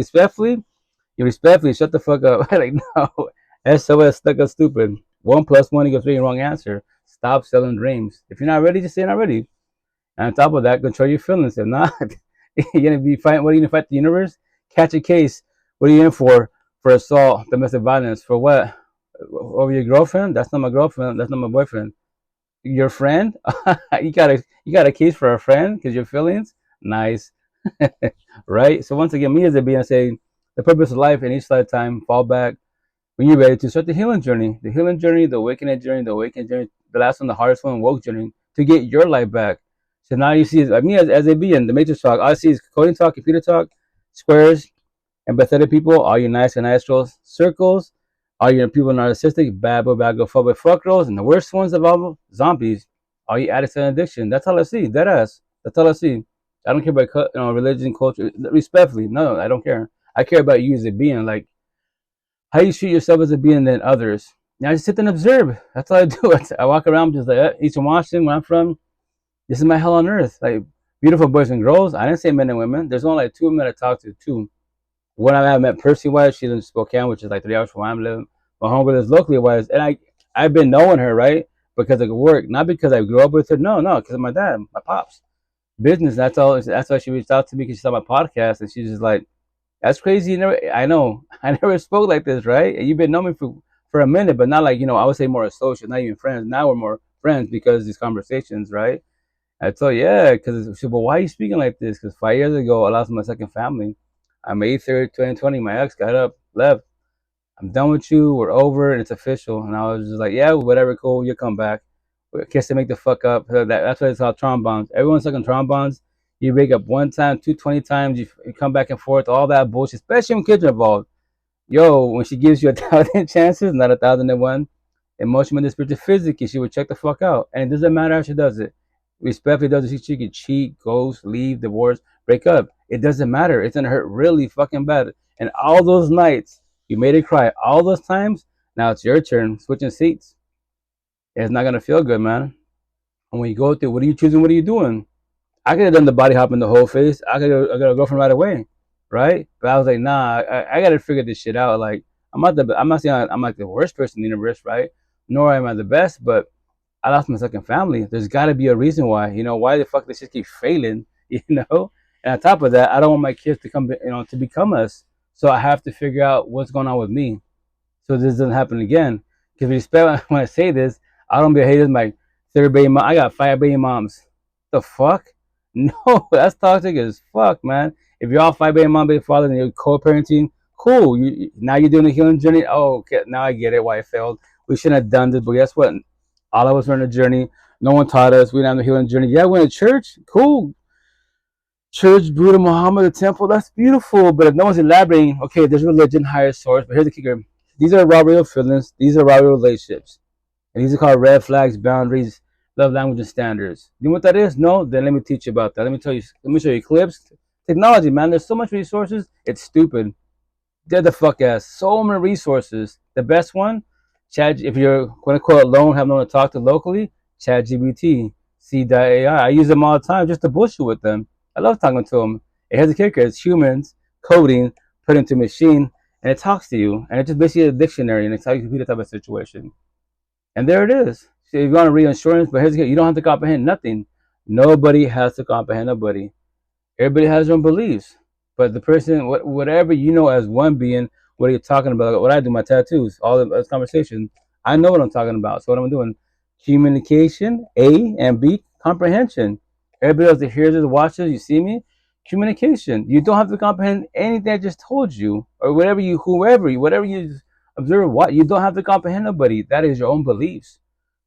Speaker 1: respectfully shut the fuck up. Like no, SOS stuck up stupid. 1+1 = 3. Wrong answer. Stop selling dreams. If you're not ready, just say you're not ready. And on top of that, control your feelings. If not, you're gonna be fighting. What are you gonna fight the universe? Catch a case. What are you in for? For assault, domestic violence. For what? Over your girlfriend? That's not my girlfriend. That's not my boyfriend. Your friend? you got a case for a friend because your feelings? Nice. Right? So once again, me as a being saying the purpose of life in each lifetime, fall back when you're ready to start the healing journey. The healing journey, the awakening journey, the last one, the hardest one, woke journey, to get your life back. So now you see like me as a being, the matrix talk, all I see is coding talk, computer talk, squares, empathetic people, all you nice and astrals, circles, all you people narcissistic, bad boy, bad girl, fuck girls, and the worst ones of all, zombies, all you addicts and addiction. That's all I see. Dead ass. That's all I see. I don't care about religion, culture, respectfully. No, I don't care. I care about you as a being, like how you treat yourself as a being than others. Now I just sit there and observe. That's all I do. I walk around just like Eastern Washington, where I'm from. This is my hell on earth. Like beautiful boys and girls. I didn't say men and women. There's only like 2 women I talk to. Two. One I met personally wise, she's in Spokane, which is like 3 hours from where I'm living. My homegirl is locally wise, and I've been knowing her, right, because of work, not because I grew up with her. No, because of my dad, my pops, business. That's all. That's why she reached out to me because she saw my podcast, and she's just like, "That's crazy." I know, I never spoke like this, right? And you've been knowing me for a minute, but not like I would say more associates, not even friends. Now we're more friends because of these conversations, right? I told yeah, because she said, well, why are you speaking like this? Because 5 years ago, I lost my second family. On May 3rd, 2020, my ex got up, left. I'm done with you. We're over, and it's official. And I was just like, yeah, whatever, cool. You come back. Kiss to make the fuck up. That's why it's called trombones. Everyone's sucking trombones. You wake up one time, 20 times. You come back and forth, all that bullshit, especially when kids are involved. Yo, when she gives you 1,000 chances, not 1,001, Emotionally, mental, spiritually, physically, she would check the fuck out. And it doesn't matter how she does it. Respectfully does it. She could cheat, ghost, leave, divorce, break up. It doesn't matter. It's gonna hurt really fucking bad. And all those nights, you made her cry. All those times, now it's your turn. Switching seats. It's not gonna feel good, man. And when you go through, what are you choosing? What are you doing? I could have done the body hop in the whole face. I got a girlfriend right away, right? But I was like, nah, I got to figure this shit out. Like, I'm not saying I'm like the worst person in the universe, right? Nor am I the best, but I lost my second family. There's got to be a reason why. Why the fuck this shit keep failing? You know. And on top of that, I don't want my kids to come, to become us. So I have to figure out what's going on with me, so this doesn't happen again. Because respect, when I say this, I don't be hey, this is my third baby mom. I got 5 baby moms. The fuck? No, that's toxic as fuck, man. If you're all 5 baby mom, baby father, and you're co-parenting, cool. Now you're doing a healing journey. Oh, okay, now I get it why it failed. We shouldn't have done this, but guess what? All of us were on a journey. No one taught us. We didn't have a healing journey. Yeah, we went to church. Cool. Church, Buddha, Muhammad, the temple, that's beautiful. But if no one's elaborating, okay, there's religion, higher source. But here's the kicker. These are raw real feelings. These are raw real relationships. And these are called red flags, boundaries, love language, and standards. You know what that is? No? Then let me teach you about that. Let me show you clips. Technology, man. There's so much resources. It's stupid. Dead the fuck ass. So many resources. The best one, Chat. If you're quote unquote alone, have no one to talk to locally, ChatGPT, C.AI. I use them all the time just to bullshit with them. I love talking to them. It has a kicker. It's humans coding put into a machine, and it talks to you, and it's just basically a dictionary, and it's how you complete that type of situation. And there it is. So if you want to read insurance, but here's the kicker. You don't have to comprehend nothing. Nobody has to comprehend nobody. Everybody has their own beliefs. But the person, whatever you know as one being, what are you talking about? What I do, my tattoos, all of this conversation, I know what I'm talking about. So what I'm doing, communication, A, and B, comprehension. Everybody else that hears this, watches, you see me, communication. You don't have to comprehend anything I just told you, or whatever you observe. What you don't have to comprehend nobody. That is your own beliefs.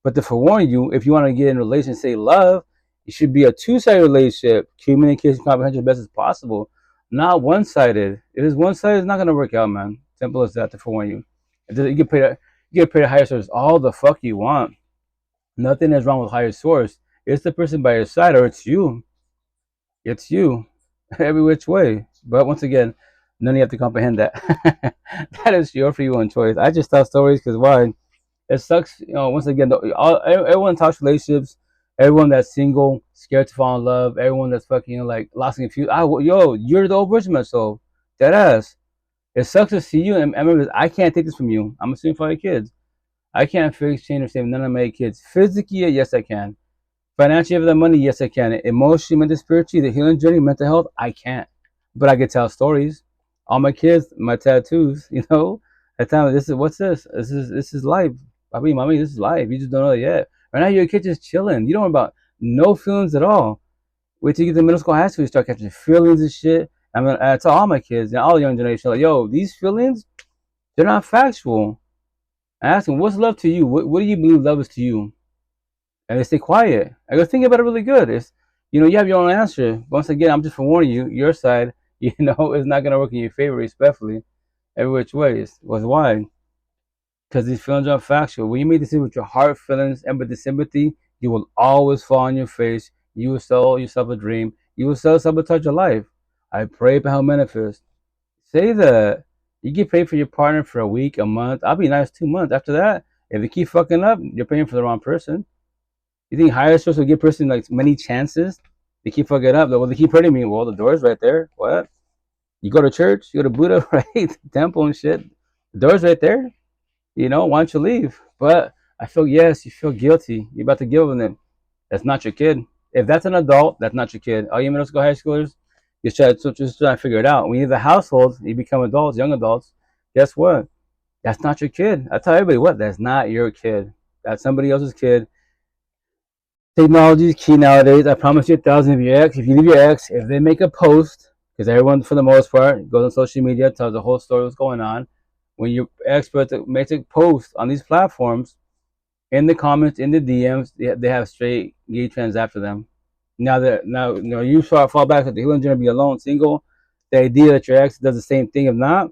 Speaker 1: But to forewarn you, if you want to get in a relationship, say love, it should be a two-sided relationship. Communication, comprehension, best as possible. Not one-sided. If it's one-sided, it's not gonna work out, man. Simple as that. To forewarn you. You get paid a higher source all the fuck you want. Nothing is wrong with higher source. It's the person by your side, or it's you. It's you, every which way. But once again, none of you have to comprehend that. That is your free will and choice. I just tell stories because why? It sucks. Once again, everyone talks relationships. Everyone that's single, scared to fall in love. Everyone that's fucking like lost in confused. Yo, you're the old version of myself. Dead ass. It sucks to see you, and remember, I can't take this from you. I'm assuming for your kids. I can't fix, change, or save none of my kids. Physically, yes, I can. Financially, the money, yes, I can. Emotionally, mentally, spiritually, the healing journey, mental health, I can't. But I can tell stories. All my kids, my tattoos, I tell them, what's this? This is life. Papi, mommy, this is life. You just don't know it yet. Right now, your kid's just chilling. You don't know about no feelings at all. Wait till you get to middle school, high school, you start catching feelings and shit. I tell all my kids and all the young generation, like, yo, these feelings, they're not factual. I ask them, what's love to you? What do you believe love is to you? And they stay quiet. I go, think about it really good. You have your own answer. Once again, I'm just forewarning you, your side, is not going to work in your favor, respectfully, every which way. Was why? Because these feelings are factual. When you make decisions with your heart, feelings, empathy, sympathy, you will always fall on your face. You will sell yourself a dream. You will sabotage your life. I pray for how manifest. Say that. You get paid for your partner for a week, a month. I'll be nice 2 months. After that, if you keep fucking up, you're paying for the wrong person. You think higher source will give person like many chances? They keep fucking up. Well, they keep hurting me. Well, the door's right there. What? You go to church, you go to Buddha, right? Temple and shit. The door's right there. Why don't you leave? But I feel, yes, you feel guilty. You're about to give them. That's not your kid. If that's an adult, that's not your kid. All you middle school, high schoolers, just trying to figure it out. When you have a household, you become adults, young adults. Guess what? That's not your kid. I tell everybody what? That's not your kid. That's somebody else's kid. Technology is key nowadays. I promise you, 1,000 of your ex. If you leave your ex, if they make a post, because everyone, for the most part, goes on social media, tells the whole story what's going on. When your expert makes a post on these platforms, in the comments, in the DMs, they have straight gay trends after them. Now you fall back to the healing journey, be alone, single. The idea that your ex does the same thing. If not,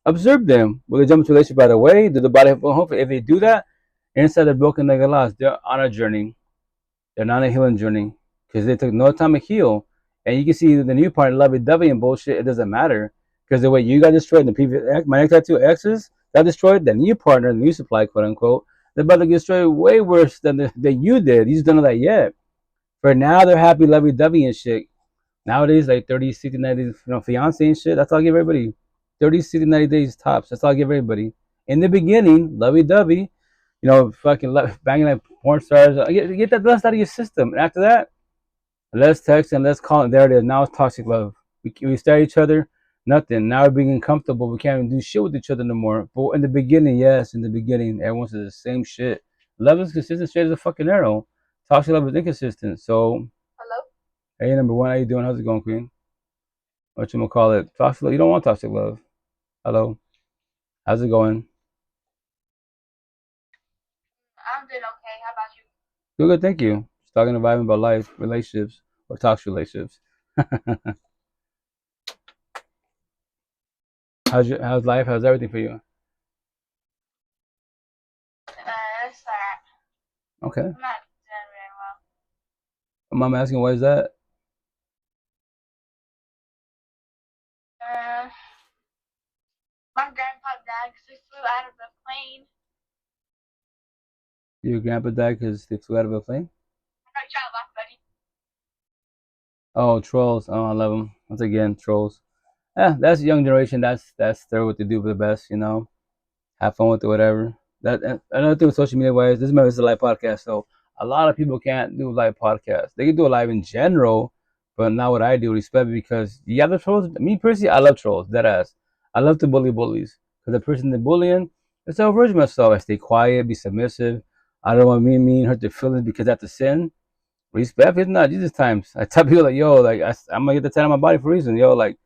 Speaker 1: observe them. Will they jump into a relationship right away? Do the body have hope? If they do that, Inside the broken nigga lost, they're on a journey. They're not on a healing journey because they took no time to heal. And you can see the new part, lovey-dovey and bullshit. It doesn't matter because the way you got destroyed, the previous my next tattoo exes got destroyed. The new partner, the new supply, quote unquote, they're about to get destroyed way worse than you did. You just don't know that yet. For now, they're happy, lovey-dovey and shit. Nowadays, like 30, 60, 90 days, fiance and shit. That's all I give everybody. 30, 60, 90 days tops. That's all I give everybody. In the beginning, lovey-dovey, fucking banging like porn stars. Get that lust out of your system. And after that, let's text and let's call it. There it is. Now it's toxic love. We stare at each other, nothing. Now we're being uncomfortable. We can't even do shit with each other no more. But in the beginning, yes, in the beginning, everyone says the same shit. Love is consistent, straight as a fucking arrow. Toxic love is inconsistent. So, hello. Hey, number one, how you doing? How's it going, Queen? What you gonna call it? Toxic love. You don't want toxic love. Hello. How's it going? I'm doing okay. How about you? Good, thank you. Just talking about vibing about life, relationships, or toxic relationships. How's life? How's everything for you? It's sad. Okay. I'm not doing very well. Mom asking why is that? Uh, my grandpa died because he flew out of the plane. Your grandpa died because they flew out of a plane? Right, child lock, buddy. Oh, trolls. Oh, I love them. Once again, trolls. Yeah, that's the young generation. That's their what they do for the best, Have fun with it, whatever. Another thing with social media wise, this is a live podcast, so a lot of people can't do live podcasts. They can do a live in general, but not what I do, respect me, because the other trolls, me personally, I love trolls, dead ass. I love to bully bullies. Because the person they're bullying, it's a version of myself. I stay quiet, be submissive. I don't want to mean hurt their feelings because that's a sin. Respect is not Jesus times. I tell people like, yo, like I'm gonna get the tat on my body for a reason. Yo, like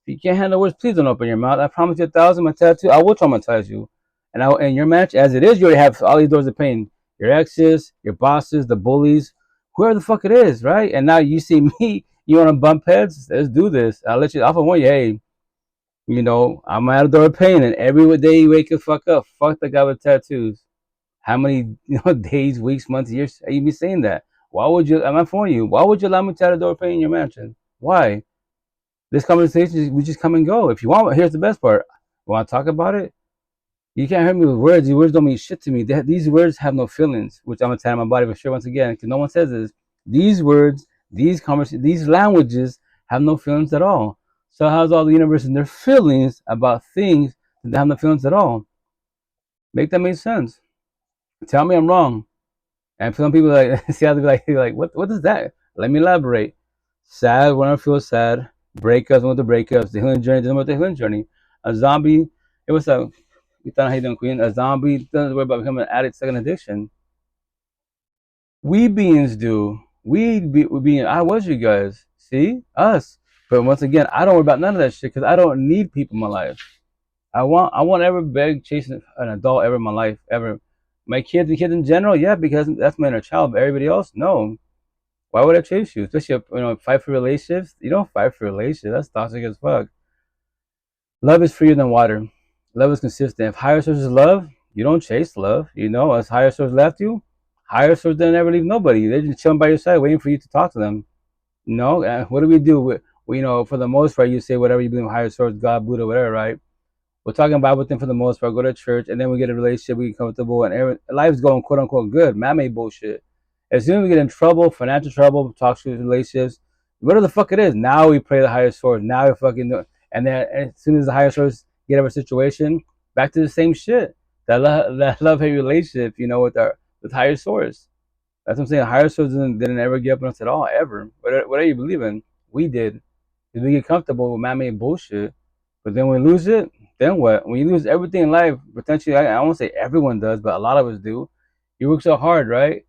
Speaker 1: if you can't handle words, please don't open your mouth. I promise you 1,000, my tattoo, I will traumatize you. And in your match, as it is, you already have all these doors of pain. Your exes, your bosses, the bullies, whoever the fuck it is, right? And now you see me, you wanna bump heads? Let's do this. I'll let you off of one, hey, I'm at a door of pain, and every day you wake the fuck up. Fuck the guy with tattoos. How many days, weeks, months, years are you be saying that? Why would you? I'm not for you. Why would you allow me to have a door pain in your mansion? Why? This conversation, we just come and go. If you want, here's the best part. You want to talk about it? You can't hurt me with words. These words don't mean shit to me. These words have no feelings, which I'm gonna tell my body for sure once again, because no one says this. These words, these conversations, these languages have no feelings at all. So how's all the universe and their feelings about things that have no feelings at all? Make that make sense. Tell me I'm wrong. And some people like see how they be like, what is that? Let me elaborate. Sad when I feel sad. Breakups with the breakups. The healing journey doesn't with the healing journey. A zombie. It was a you thought how you doing, Queen? A zombie doesn't worry about becoming an addict, second addiction. We beings do. We being I was you guys. See? Us. But once again, I don't worry about none of that shit because I don't need people in my life. I won't ever beg chasing an adult ever in my life ever. My kids and kids in general, yeah, because that's my inner child. But everybody else, no. Why would I chase you? Especially fight for relationships. You don't fight for relationships. That's toxic as fuck. Love is freer than water. Love is consistent. If higher source is love, you don't chase love. As higher source left you, higher source didn't ever leave nobody. They're just chilling by your side, waiting for you to talk to them. What do we do? For the most part, you say whatever you believe in higher source, God, Buddha, whatever, right? We're talking Bible thing for the most part. Go to church, and then we get a relationship, we get comfortable, and life's going quote unquote good. Man-made bullshit. As soon as we get in trouble, financial trouble, toxic relationships, whatever the fuck it is, now we pray the higher source. Now we fucking know. And then as soon as the higher source get out of a situation, back to the same shit. That love hate relationship, with higher source. That's what I'm saying. Higher source didn't ever give up on us at all, ever. Whatever you believe in, we did. Because we get comfortable with man-made bullshit. But then when we lose it, then what? When you lose everything in life, potentially, I won't say everyone does, but a lot of us do. You work so hard, right?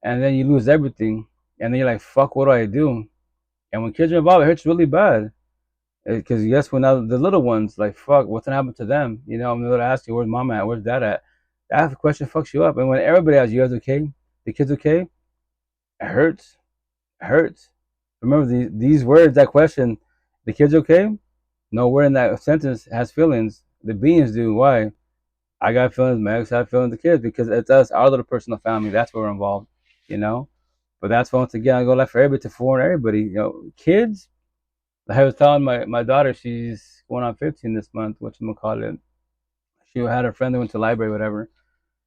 Speaker 1: And then you lose everything. And then you're like, fuck, what do I do? And when kids are involved, it hurts really bad. Because yes, when the little ones, like, fuck, what's going to happen to them? I'm going to ask you, where's mom at? Where's dad at? That question fucks you up. And when everybody asks, you guys okay? The kids okay? It hurts. It hurts. Remember, these words, that question, the kids okay? No word in that sentence has feelings. The beings do. Why? I got feelings, my ex had feelings, the kids, because it's us, our little personal family. That's where we're involved, you know. But that's once again, I go like for everybody to foreign everybody, you know, kids. I was telling my daughter, she's going on 15 this month. What you call it? She had a friend that went to the library, whatever.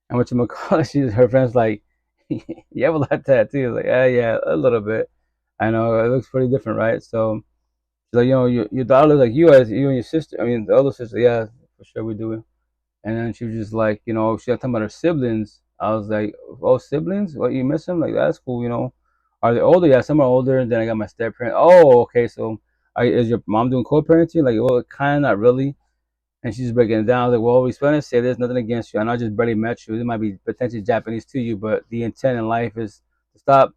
Speaker 1: And what you call it? She's her friend's like, you have a lot of tattoos. Like, yeah, a little bit. I know it looks pretty different, right? So she's like, you know, your daughter looks like you, as you and your sister. I mean, the older sister. Yeah, for sure we do. And then she was just like, you know, she was talking about her siblings. I was like, oh, siblings? What, you miss them? Like, that's cool, you know. Are they older? Yeah, some are older. And then I got my step parent. Oh, okay. So is your mom doing co-parenting? Like, well, kind of, not really. And she's breaking it down. I was like, well, we supposed to say there's nothing against you. I know I just barely met you. It might be potentially Japanese to you, but the intent in life is to stop,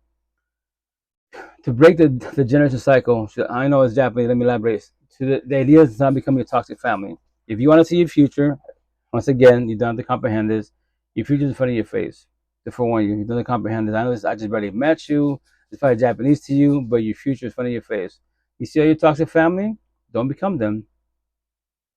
Speaker 1: to break the generation cycle. I know it's Japanese. Let me elaborate. So the idea is not becoming a toxic family. If you want to see your future, once again, you don't have to comprehend this. Your future's in front of your face. To forewarn you, you don't have to comprehend this. I know this, I just barely met you. It's probably Japanese to you, but your future is in front of your face. You see all your toxic family? Don't become them.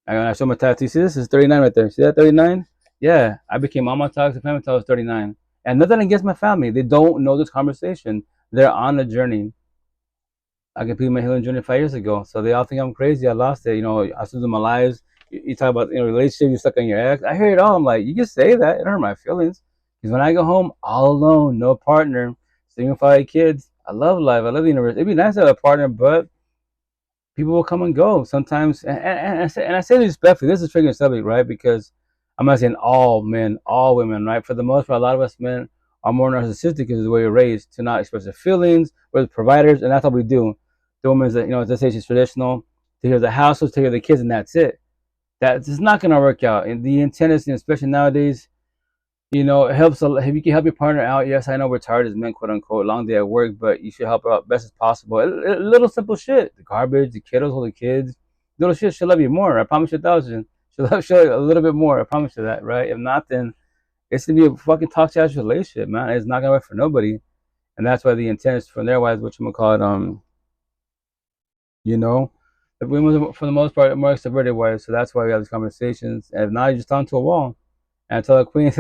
Speaker 1: I show my tattoo. See, this is 39 right there. See that 39? Yeah, I became all my toxic family until I was 39. And nothing against my family. They don't know this conversation. They're on a journey. I completed my healing journey 5 years ago. So they all think I'm crazy. I lost it. You know, I still do my lives. You talk about, you know, relationship, you're stuck on your ex. I hear it all. I'm like, you can say that. It don't hurt my feelings. Because when I go home, all alone, no partner, single 5 kids, I love life. I love the universe. It'd be nice to have a partner, but people will come and go sometimes. And I say this respectfully. This is a triggering subject, right? Because I'm not saying all men, all women, right? For the most part, a lot of us men are more narcissistic because of the way we're raised to not express their feelings. We're the providers, and that's what we do. The woman's, you know, let's say she's traditional, take care of the household, take care of the kids, and that's it. That's just not going to work out. And the intent is, especially nowadays, you know, it helps if you can help your partner out. Yes, I know we're tired as men, quote unquote, long day at work, but you should help her out best as possible. Little simple shit, the garbage, the kiddos, all the kids, little shit. She'll love you more. I promise you 1,000. She'll love you a little bit more. I promise you that, right? If not, then it's gonna be a fucking toxic ass relationship, man. It's not gonna work for nobody, and that's why the intent is from their wives, what you gonna call it, you know, the women for the most part are more extroverted wives, so that's why we have these conversations. And if not, you just talk to a wall. And I tell the queen,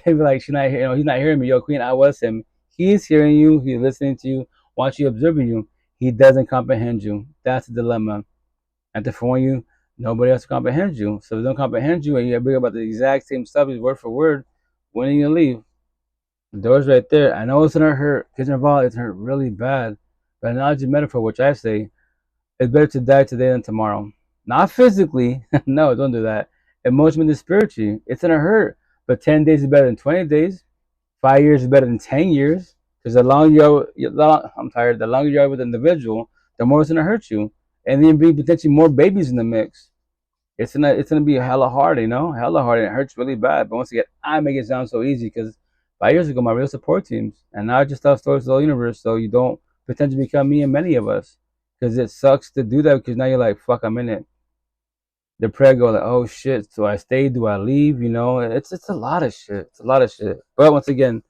Speaker 1: they be like, she's not, you know, he's not hearing me. Yo, queen, I was him. He's hearing you. He's listening to you. Watch you, observing you. He doesn't comprehend you. That's the dilemma. And to warn you, nobody else comprehends you. So if they don't comprehend you, and you bring about the exact same subject, word for word, when are you gonna leave? The door's right there. I know it's gonna hurt. Kids are involved. It's gonna hurt really bad. But analogy metaphor, which I say, it's better to die today than tomorrow. Not physically. No, don't do that. Emotionally and spiritually. It's gonna hurt. But 10 days is better than 20 days. 5 years is better than 10 years. Because the longer I'm tired, the longer you are with an individual, the more it's gonna hurt you. And then bring potentially more babies in the mix. It's gonna be hella hard, you know? Hella hard, and it hurts really bad. But once again, I make it sound so easy because 5 years ago my real support teams. And now I just tell stories to the whole universe so you don't potentially become me and many of us. Because it sucks to do that because now you're like, fuck, I'm in it. The prayer go like, oh shit, do I stay? Do I leave? You know, it's a lot of shit. It's a lot of shit. But once again,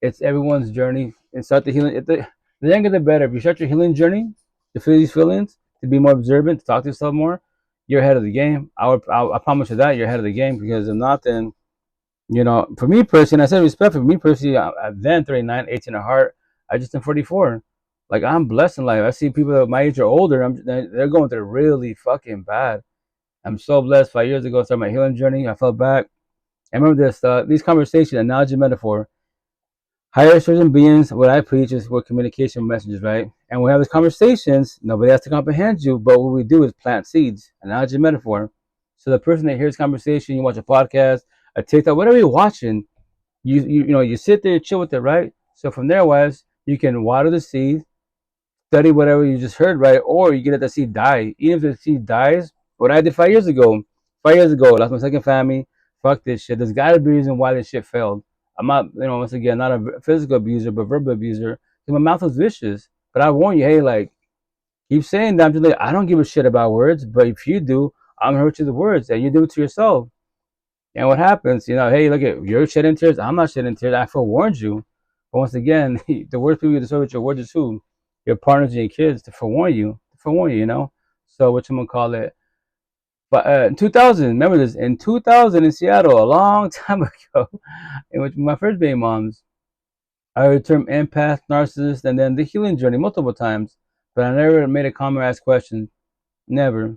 Speaker 1: it's everyone's journey. And start the healing. The younger the better. If you start your healing journey to feel these feelings, to be more observant, to talk to yourself more, you're ahead of the game. I promise you that you're ahead of the game because if not, then you know, for me personally, I said respect for me personally. I'm then 39, 18 at heart. I just turned 44. Like I'm blessed in life. I see people that my age are older. They're going through really fucking bad. I'm so blessed. 5 years ago, I started my healing journey. I fell back. I remember this. These conversations, analogy, metaphor. Higher certain beings, what I preach is we're communication messengers, right? And we have these conversations. Nobody has to comprehend you, but what we do is plant seeds. Analogy, metaphor. So the person that hears conversation, you watch a podcast, a TikTok, whatever you're watching, you sit there, chill with it, right? So from there, wise, you can water the seed, study whatever you just heard, right? Or you get let the seed die. Even if the seed dies, what I did 5 years ago. 5 years ago, lost my second family. Fuck this shit. There's gotta be a reason why this shit failed. I'm not, once again, not a physical abuser, but verbal abuser. My mouth was vicious. But I warn you, hey, like, keep saying that. I'm just like, I don't give a shit about words, but if you do, I'm gonna hurt you with the words, and you do it to yourself. And what happens, hey, look at you're shedding tears. I'm not shedding tears. I forewarned you. But once again, the worst people you deserve with your words is who? Your partners and your kids to forewarn you, you know. So what you gonna call it? But in 2000, remember this, in 2000 in Seattle, a long time ago, in which my first baby moms, I heard the term empath, narcissist, and then the healing journey multiple times, but I never made a comment or asked questions. Never.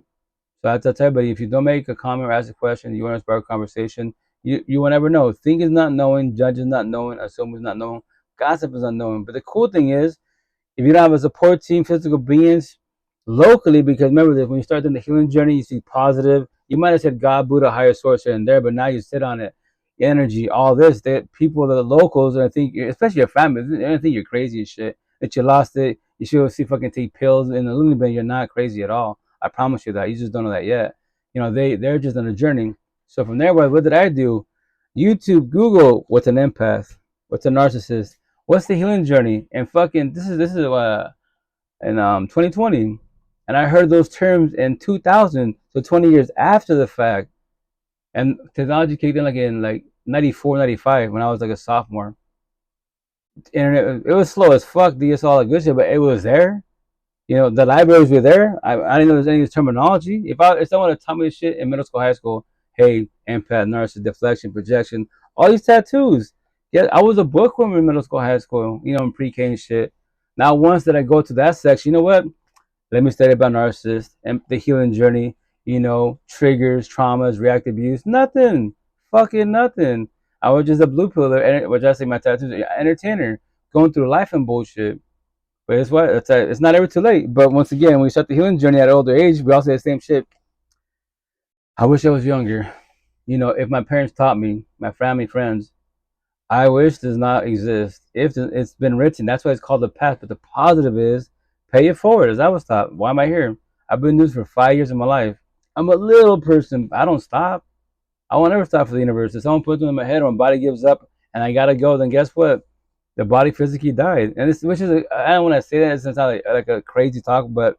Speaker 1: So I tell everybody, if you don't make a comment or ask a question, you want to spark a conversation, you will never know. Think is not knowing, judge is not knowing, assume is not knowing, gossip is not knowing. But the cool thing is, if you don't have a support team, physical beings locally, because remember that when you start doing the healing journey, you see positive. You might have said God, Buddha, higher source here and there, but now you sit on it, energy, all this. That people, the locals, and I think, especially your family, they're gonna think you're crazy and shit. That you lost it. You should see fucking take pills in the loony bin. You're not crazy at all. I promise you that. You just don't know that yet. You know, they're just on a journey. So from there, what did I do? YouTube, Google, what's an empath? What's a narcissist? What's the healing journey? And fucking this is in 2020, and I heard those terms in 2000, so 20 years after the fact. And technology kicked in like in like 94, 95 when I was like a sophomore. Internet, it was slow as fuck, DSL, like good shit, but it was there. You know, the libraries were there. I didn't know there was any terminology. If someone had taught me this shit in middle school, high school, hey, empath, narcissist, deflection, projection, all these tattoos. Yeah, I was a bookworm in middle school, high school, you know, in pre-K and shit. Now, once that I go to that section, you know what? Let me study about narcissists and the healing journey, you know, triggers, traumas, reactive abuse. Nothing. Fucking nothing. I was just a blue piller, which I say my tattoos, entertainer, going through life and bullshit. But it's what it's not ever too late. But once again, when we start the healing journey at an older age, we all say the same shit. I wish I was younger. You know, if my parents taught me, my family, friends, I wish does not exist. If it's been written, that's why it's called the past. But the positive is pay it forward, as I was taught. Why am I here? I've been doing this for 5 years of my life. I'm a little person. I don't stop. I won't ever stop for the universe. If someone puts it in my head or my body gives up and I gotta go, then guess what? The body physically died. And this, which is, I don't want to say that. It's not like a crazy talk, but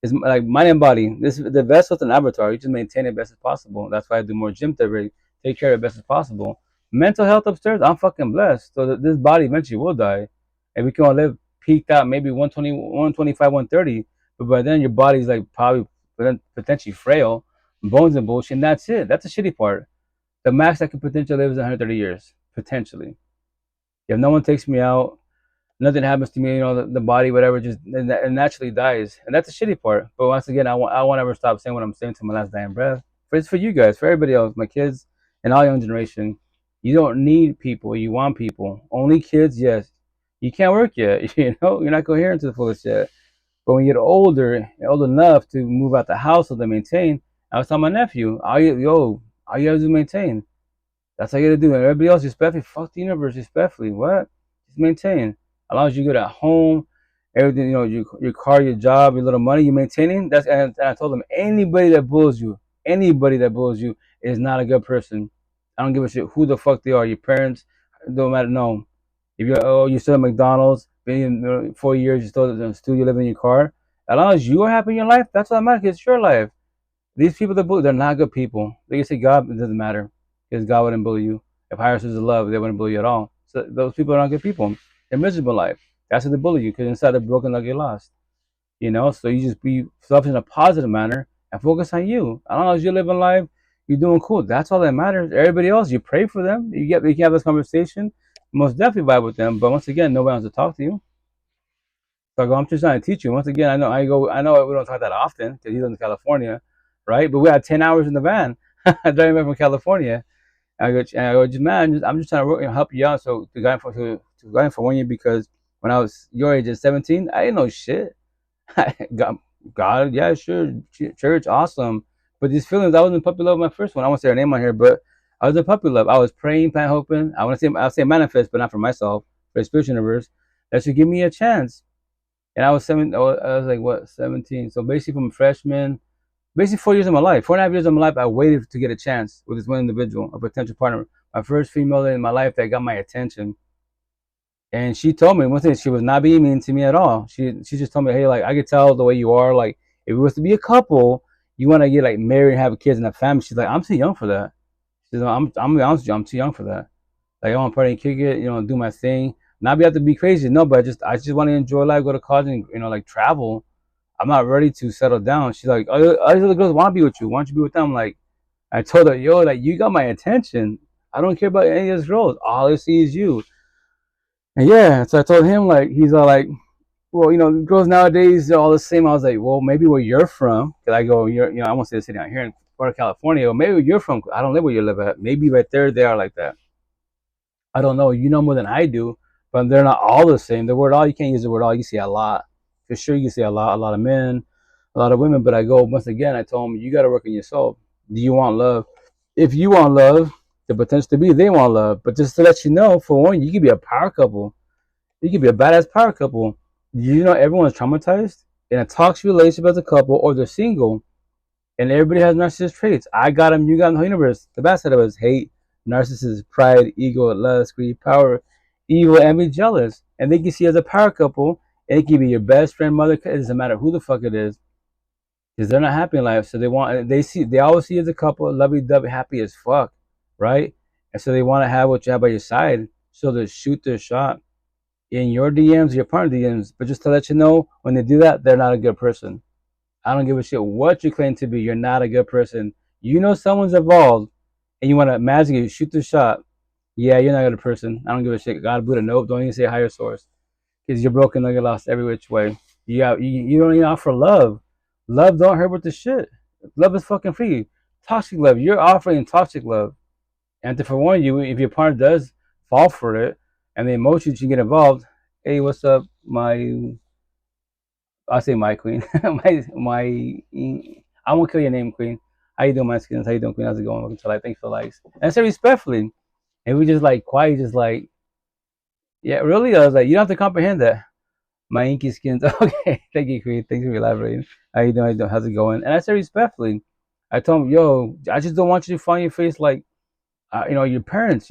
Speaker 1: it's like mind and body. This the vessel's an avatar. You just maintain it best as possible. That's why I do more gym therapy. Take care of it best as possible. Mental health upstairs, I'm fucking blessed. So that this body eventually will die. And we can all live peaked out maybe 120, 125, 130. But by then your body's like probably potentially frail, bones and bullshit. And that's it. That's the shitty part. The max I could potentially live is 130 years. Potentially. If no one takes me out, nothing happens to me, you know, the body, whatever, just it naturally dies. And that's the shitty part. But once again, I won't ever stop saying what I'm saying to my last dying breath. But it's for you guys, for everybody else, my kids, and all young generation. You don't need people. You want people. Only kids, yes. You can't work yet. You know, you're not coherent to the fullest yet. But when you get older, old enough to move out the house or to maintain, I was telling my nephew, all you gotta do is maintain. That's how you gotta do it. Everybody else respectfully, fuck the universe respectfully. What? Just maintain. As long as you good at home, everything, you know, your car, your job, your little money, you maintaining. And I told them anybody that bullies you is not a good person. I don't give a shit who the fuck they are. Your parents, don't matter. No, if you're still at McDonald's, been in 4 years, you still you live in your car. As long as you are happy in your life, that's what matters. It's your life. These people that bully, they're not good people. They can say God, it doesn't matter because God wouldn't bully you. If higher sources of love, they wouldn't bully you at all. So those people are not good people. They're miserable in life. That's what they bully you because inside they're broken like you're lost. You know, so you just be selfish in a positive manner and focus on you. As long as you're living life, you're doing cool. That's all that matters. Everybody else, you pray for them. You can have this conversation. Most definitely vibe with them. But once again, nobody wants to talk to you. So I go, I'm just trying to teach you. Once again, I know we don't talk that often because he's in California, right? But we had 10 hours in the van driving back from California. Man, I'm just trying to work and help you out. So to guide for 1 year because when I was your age at 17, I didn't know shit. God, yeah, sure, church, awesome. But these feelings, I was in puppy love my first one. I won't say her name on here, but I was in puppy love. I was praying, plan, hoping. I'll say manifest, but not for myself, for the spiritual universe, that should give me a chance. And I was like what, 17. So basically from a freshman, basically 4 years of my life, 4.5 years of my life, I waited to get a chance with this one individual, a potential partner. My first female in my life that got my attention. And she told me one thing, she was not being mean to me at all. She just told me, hey, like I could tell the way you are, like if it was to be a couple, you want to get like married and have kids and a family. She's like, I'm too young for that. She's like, I'm honest with you, I'm too young for that. Like I want to party and kick it, you know, do my thing. Not be have to be crazy, no, but I just want to enjoy life, go to college and, you know, like travel. I'm not ready to settle down. She's like, oh, these other girls want to be with you. Why don't you be with them? Like, I told her, yo, like, you got my attention. I don't care about any of those girls. All I see is you. And yeah, so I told him, like, he's all like, well, girls nowadays, they're all the same. I was like, well, maybe where you're from, because I go, I won't say the city out here in Florida, California, or maybe where you're from, I don't live where you live at. Maybe right there, they are like that. I don't know. You know more than I do, but they're not all the same. The word all, you can't use the word all. You see a lot. For sure, you can see a lot of men, a lot of women. But I go, once again, I told them, you got to work on yourself. Do you want love? If you want love, the potential to be, they want love. But just to let you know, for one, you could be a power couple. You could be a badass power couple. You know, everyone's traumatized in a toxic relationship as a couple, or they're single, and everybody has narcissist traits. I got them, you got them, the whole universe. The bad side of it is hate, narcissism, pride, ego, lust, greed, power, evil, envy, jealous. And they can see as a power couple, and it can be your best friend, mother. It doesn't matter who the fuck it is, because they're not happy in life. So they always see as a couple, lovey-dovey, happy as fuck, right? And so they want to have what you have by your side. So they shoot their shot in your DMs, your partner DMs. But just to let you know, when they do that, they're not a good person. I don't give a shit what you claim to be. You're not a good person. You know someone's involved, and you want to magically shoot the shot. Yeah, you're not a good person. I don't give a shit. God, Buddha, nope. Don't even say higher source, because you're broken. You're lost every which way. You don't even offer love. Love don't hurt with the shit. Love is fucking free. Toxic love. You're offering toxic love. And to forewarn you, if your partner does fall for it, and the emotions you get involved, hey, what's up, I say my queen, I won't kill your name, queen. How you doing, my skins? How you doing, queen? How's it going? Welcome to life. Thanks for likes. And I say respectfully, and we just like quiet, just like, yeah, really. I was like, you don't have to comprehend that. My inky skins. Okay, thank you, queen. Thanks for elaborating. How you doing? How you doing? How's it going? And I said respectfully, I told him, yo, I just don't want you to find your face like, your parents,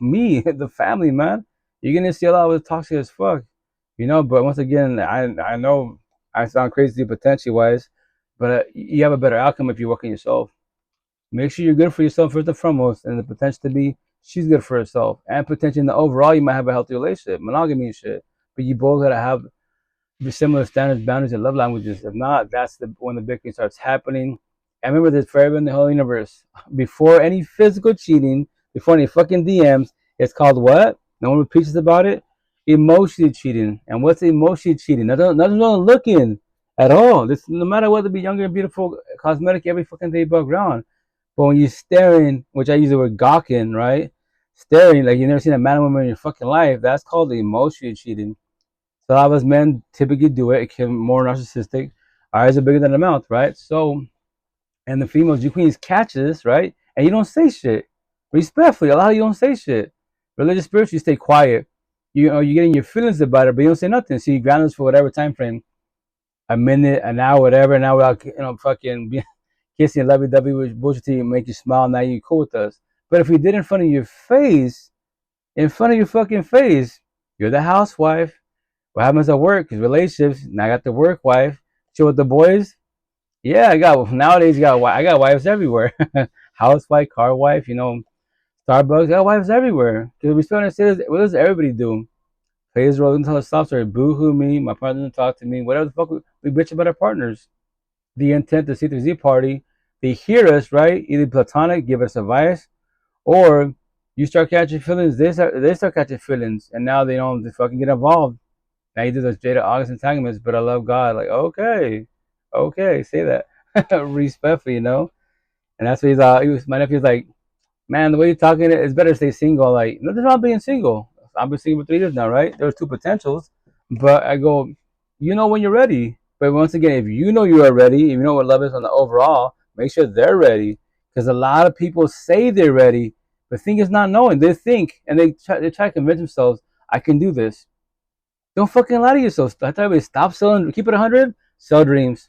Speaker 1: me, the family, man. You're gonna see a lot of toxic as fuck, But once again, I know I sound crazy potentially wise, but you have a better outcome if you work on yourself. Make sure you're good for yourself first and foremost, and the potential to be she's good for herself, and potentially in the overall you might have a healthy relationship, monogamy and shit. But you both gotta have similar standards, boundaries, and love languages. If not, that's when the big thing starts happening. And remember this for everyone in the whole universe. Before any physical cheating, before any fucking DMs, it's called what? No one preaches about it. Emotionally cheating. And what's emotionally cheating? Nothing's wrong looking at all. This, no matter whether it be younger and beautiful, cosmetic every fucking day above ground. But when you're staring, which I use the word gawking, right? Staring like you've never seen a man or woman in your fucking life, that's called emotionally cheating. So a lot of us men typically do it. It can be more narcissistic. Our eyes are bigger than the mouth, right? So, and the females, you queens catch this, right? And you don't say shit. Respectfully, a lot of you don't say shit. Religious, spiritual, you stay quiet. You're getting your feelings about it, but you don't say nothing. So you ground us for whatever time frame, a minute, an hour, whatever. Now without fucking kissing, lovey-dovey with bullshit to make you smile. Now you cool with us. But if we did in front of your face, in front of your fucking face, you're the housewife. What happens at work is relationships. Now I got the work wife. Chill with the boys. Yeah, nowadays I got wives everywhere. Housewife, car wife, Starbucks. I got wives everywhere. Because we still understand what does everybody do? Play his role until it stops. Or boo hoo me. My partner doesn't talk to me. Whatever the fuck we bitch about our partners. The intent, the C3Z party. They hear us, right? Either platonic, give us advice, or you start catching feelings. They start catching feelings, and now they don't fucking get involved. Now you do those Jada August antagonists, but I love God. Like, okay, say that respectfully, And that's what my nephew's like, man, the way you're talking, it's better to stay single. Like, nothing wrong being single. I've been single for 3 years now, right? There was two potentials, but I go, when you're ready. But once again, if you know you are ready, if you know what love is on the overall, make sure they're ready. Because a lot of people say they're ready, but think is not knowing. They think, and they try to convince themselves, I can do this. Don't fucking lie to yourself. I tell you, stop selling. Keep it 100. Sell dreams.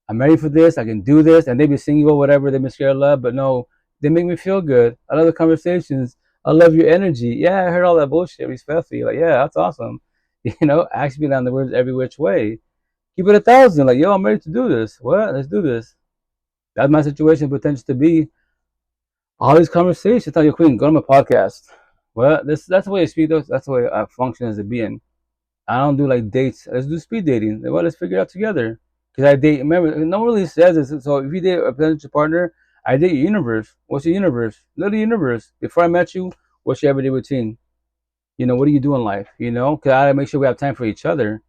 Speaker 1: I'm ready for this. I can do this. And they be single, whatever. They be scared of love, but no, they make me feel good. I love the conversations. I love your energy. Yeah, I heard all that bullshit. Respectfully, like, yeah, that's awesome. Actually, down the words every which way. Keep it 1,000. Like, yo, I'm ready to do this. What? Let's do this. That's my situation. Potential to be all these conversations. Tell your queen, go to my podcast. Well, that's the way I speak. That's the way I function as a being. I don't do like dates. Let's do speed dating. Well, let's figure it out together. Because I date. Remember, no one really says this. So if you date a potential partner, I date your universe. What's your universe? Little universe. Before I met you, what's your everyday routine? You know, what do you do in life? You know, because I gotta make sure we have time for each other.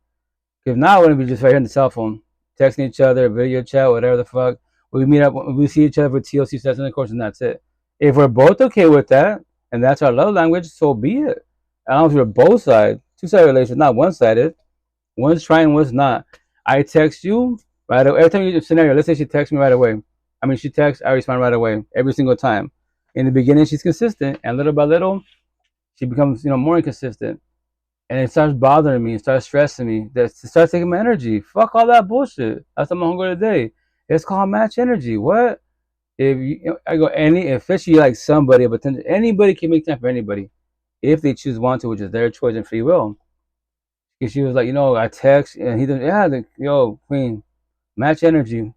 Speaker 1: If not, we're gonna be just right here on the cell phone, texting each other, video chat, whatever the fuck. We meet up, we see each other for TLC sessions, of course, and that's it. If we're both okay with that, and that's our love language, so be it. As long as we're both sides, two-sided relationship, not one-sided. One's trying, one's not. I text you right away. Every time you do a scenario, let's say she texts me right away. I mean, she texts, I respond right away, every single time. In the beginning, she's consistent, and little by little, she becomes, more inconsistent. And it starts bothering me, it starts stressing me. It starts taking my energy. Fuck all that bullshit. That's what I'm hungry today. It's called match energy. What? If you, I go especially like somebody, but anybody can make time for anybody if they choose want to, which is their choice and free will. Because she was like, I text and he did, yeah, queen, match energy.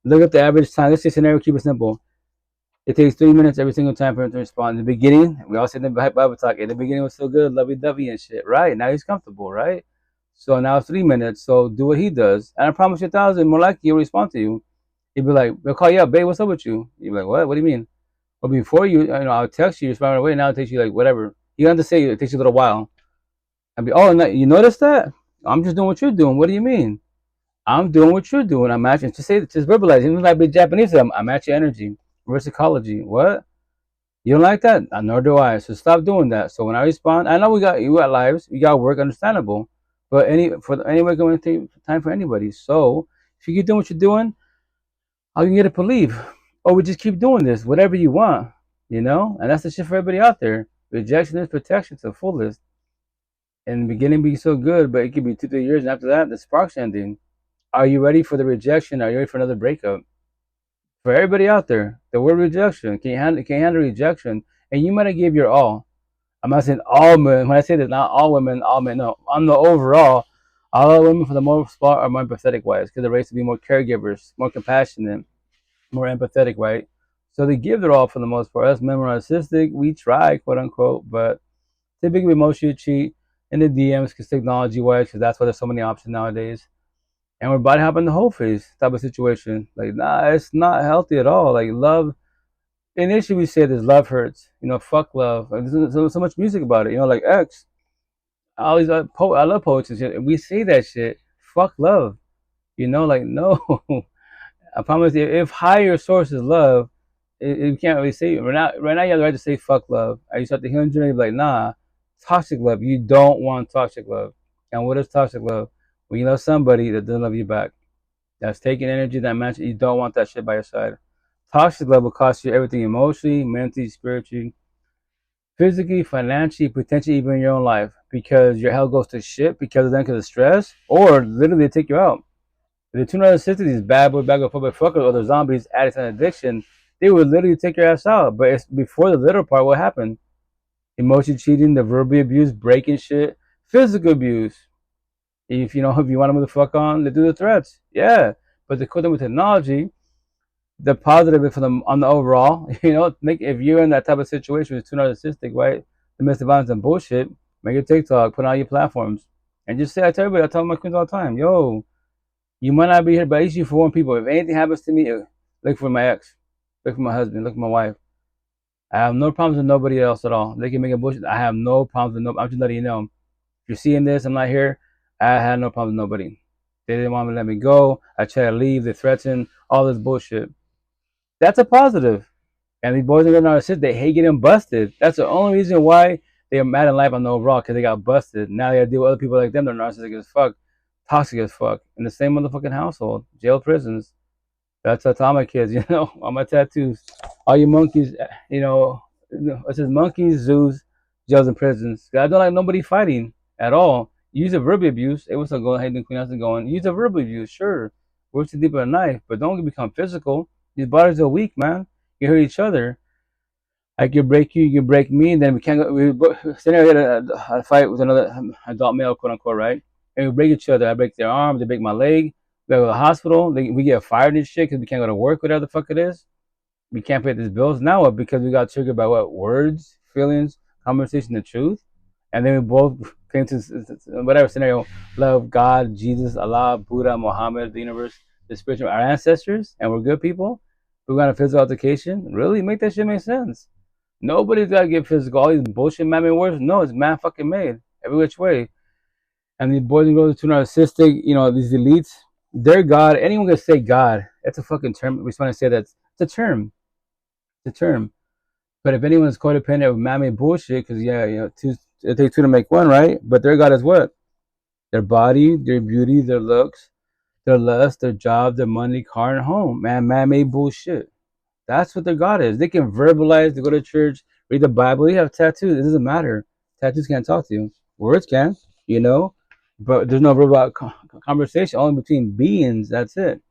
Speaker 1: Look at the average time. Let's say scenario, keep it simple. It takes 3 minutes every single time for him to respond. In the beginning, we all said in the Bible talk. In the beginning, it was so good, lovey-dovey and shit, right? Now he's comfortable, right? So now it's 3 minutes. So do what he does, and I promise you, 1,000 more likely he'll respond to you. He'll be like, "We'll call you up, babe. What's up with you?" You'll be like, "What? What do you mean?" Well, before I'll text you, respond right away. Now it takes you like whatever. You have to say it takes you a little while. I'll be, oh, no, you notice that? I'm just doing what you're doing. What do you mean? I'm doing what you're doing. I'm matching. Just verbalize. Even if I be Japanese, I'm matching energy. Reverse psychology. What? You don't like that? Nor do I. So stop doing that. So when I respond, I know you got lives, you got work, understandable. But anybody going to take time for anybody. So if you keep doing what you're doing, how can you get it to believe? Or we just keep doing this, whatever you want, And that's the shit for everybody out there. Rejection is protection to the fullest. In the beginning, be so good, but it could be 2, 3 years, and after that, the spark's ending. Are you ready for the rejection? Are you ready for another breakup? For everybody out there, the word rejection, can you handle rejection? And you might have gave your all. I'm not saying all men. When I say this, not all women, all men. No, on the overall, all women for the most part are more empathetic wise because they're raised to be more caregivers, more compassionate, more empathetic, right? So they give their all for the most part. Us men are narcissistic. We try, quote unquote, but typically most you cheat in the DMs because technology wise, because that's why there's so many options nowadays. And we're body hopping the whole face type of situation. Like, nah, it's not healthy at all. Like, love, initially we said this, love hurts. Fuck love. Like, there's so much music about it. Like X. All these I love poets and shit. And we say that shit. Fuck love. Like, no. I promise you, if higher source is love, you can't really say it. Right now, you have the right to say fuck love. I used to have the healing journey, be like, nah, toxic love. You don't want toxic love. And what is toxic love? When you love somebody that doesn't love you back, that's taking energy that matches, you don't want that shit by your side. Toxic love will cost you everything emotionally, mentally, spiritually, physically, financially, potentially even in your own life because your health goes to shit because of them, because of stress, or literally they take you out. The two narcissists, these bad boy, fuckers, or the zombies, addicts, and addiction, they would literally take your ass out. But it's before the little part, what happened? Emotion cheating, the verbal abuse, breaking shit, physical abuse. If you want to move the fuck on, they do the threats. Yeah. But the cool thing with technology, the positive for them on the overall, if you're in that type of situation with too narcissistic, right? Domestic violence and bullshit, make a TikTok, put it on your platforms. And just say, I tell everybody, I tell my queens all the time, yo, you might not be here, but at least you for one people. If anything happens to me, look for my ex, look for my husband, look for my wife. I have no problems with nobody else at all. They can make a bullshit. I have no problems with nobody. I'm just letting you know. If you're seeing this, I'm not here. I had no problem with nobody. They didn't want me to let me go. I tried to leave. They threatened. All this bullshit. That's a positive. And these boys are narcissists. They hate getting busted. That's the only reason why they are mad in life on the overall, because they got busted. Now they got to deal with other people like them. They're narcissistic as fuck. Toxic as fuck. In the same motherfucking household. Jail, prisons. That's all my kids, all my tattoos. All you monkeys, it says monkeys, zoos, jails, and prisons. I don't like nobody fighting at all. Use a verbal abuse. It was still going, hey, the Queen House is going. Use a verbal abuse, sure. Works too deep with a knife, but don't become physical. These bodies are weak, man. You hurt each other. I can break you, you break me, and then we can't go. Sitting here at a fight with another adult male, quote unquote, right? And we break each other. I break their arm, they break my leg. We go to the hospital. We get fired and shit because we can't go to work, whatever the fuck it is. We can't pay these bills. Now what? Because we got triggered by what? Words, feelings, conversation, the truth. And then we both came to whatever scenario, love God, Jesus, Allah, Buddha, Muhammad, the universe. the spiritual, our ancestors, and we're good people. We got a physical altercation. Really, make that shit make sense. Nobody's gotta get physical. All these bullshit man-made words. No, it's man fucking made every which way. And these boys and girls are too narcissistic. You know, these elites, they're God. Anyone can say God. That's a fucking term. We just want to say that it's a term. It's a term. But if anyone's codependent of man-made bullshit, because yeah, you know, it takes two to make one, right? But their God is what? Their body, their beauty, their looks, their lust, their job, their money, car, and home. Man-made bullshit. That's what their God is. They can verbalize, they go to church, read the Bible. They have tattoos. It doesn't matter. Tattoos can't talk to you. Words can, you know, but there's no robot conversation. Only between beings. That's it.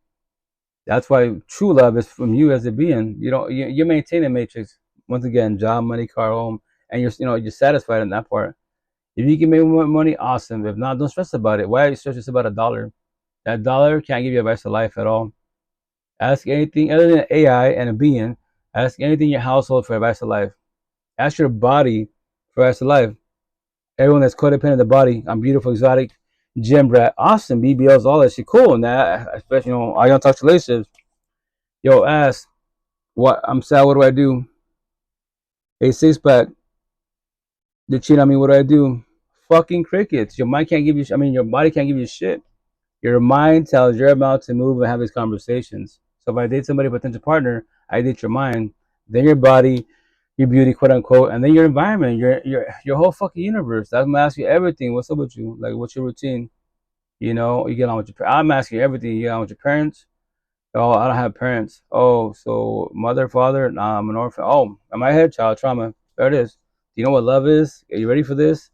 Speaker 1: That's why true love is from you as a being. You don't. You maintain a matrix. Once again, job, money, car, home, and you're satisfied in that part. If you can make more money, awesome. If not, don't stress about it. Why are you stressing about a dollar? That dollar can't give you advice of life at all. Ask anything other than AI and a being. Ask anything in your household for advice of life. Ask your body for advice of life. Everyone that's codependent of the body, I'm beautiful, exotic, gym brat, awesome, BBLs, all that shit, cool. And that, especially, I don't talk to relationships. Yo, ask, what? I'm sad, what do I do? A six pack, they cheat on me, what do I do? Fucking crickets. Your mind can't give you, your body can't give you shit. Your mind tells your mouth to move and have these conversations. So if I date somebody, potential partner, I date your mind, then your body, your beauty, quote unquote, and then your environment, your whole fucking universe. That's gonna ask you everything. What's up with you? Like, what's your routine? You know, you get on with your. I'm asking you everything. You get on with your parents. Oh, I don't have parents. Oh, so mother, father? Nah, I'm an orphan. Oh, am I head child trauma? There it is. Do you know what love is? Are you ready for this?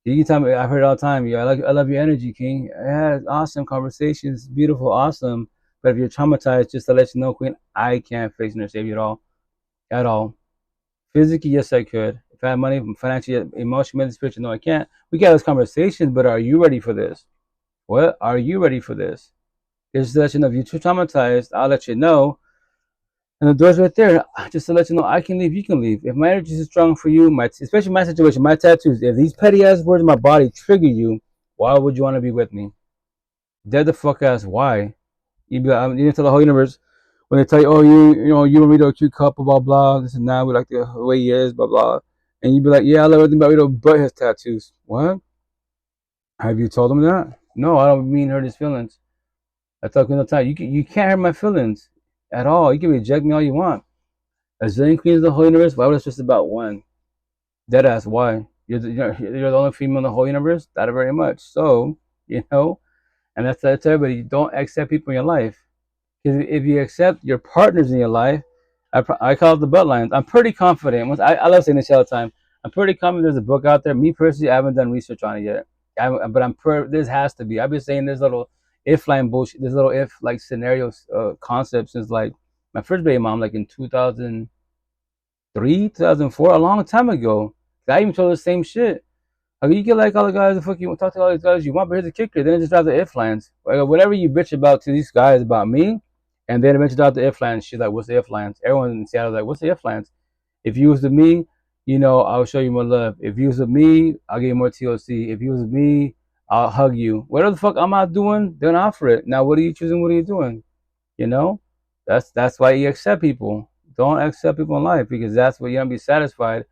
Speaker 1: You can tell me. I've heard it all the time. Yeah, I love your energy, King. Yeah, awesome conversations, beautiful, awesome. But if you're traumatized, just to let you know, Queen, I can't fix nor save you at all. Physically, yes, I could. If I had money, financially, emotionally, spiritually, no, I can't. We got those conversations, but are you ready for this? What? Are you ready for this? Just to let you know, if you're too traumatized, I'll let you know. And the door's right there. Just to let you know, I can leave, you can leave. If my energy is strong for you, especially my situation, my tattoos, if these petty ass words in my body trigger you, why would you want to be with me? Dead the fuck ass, why? You be like, you tell the whole universe when they tell you, oh, you and Rito are a cute couple, blah blah, this and that, we like the way he is, blah blah, and you be like, yeah, I love everything about Rito, but his tattoos. What? Have you told him that? No, I don't mean hurt his feelings. I talk all the time. You can't hurt my feelings at all. You can reject me all you want. A zillion queens of the whole universe. Why would it just about one? Dead ass. Why? You're the only female in the whole universe. Not very much. So and that's everybody. Don't accept people in your life. Because if you accept your partners in your life, I call it the bloodlines. I'm pretty confident. I love saying this all the time. I'm pretty confident there's a book out there. Me personally, I haven't done research on it yet. But this has to be. I've been saying this little if line bullshit, this little if like scenarios concept since like my first baby mom, like in 2003, 2004, a long time ago. I even told her the same shit. Like, you get like all the guys that fuck you talk to all these guys you want, but here's the kicker. Then it just drops the if lines. Like, whatever you bitch about to these guys about me, and then eventually drop the if lines. She's like, what's the if lines? Everyone in Seattle like, what's the if lines? If you was with me, I'll show you more love. If you was with me, I'll give you more TLC. If you was with me, I'll hug you. Whatever the fuck I'm not doing, then offer it. Now, what are you choosing? What are you doing? You know, that's why you accept people. Don't accept people in life because that's what you're gonna be satisfied.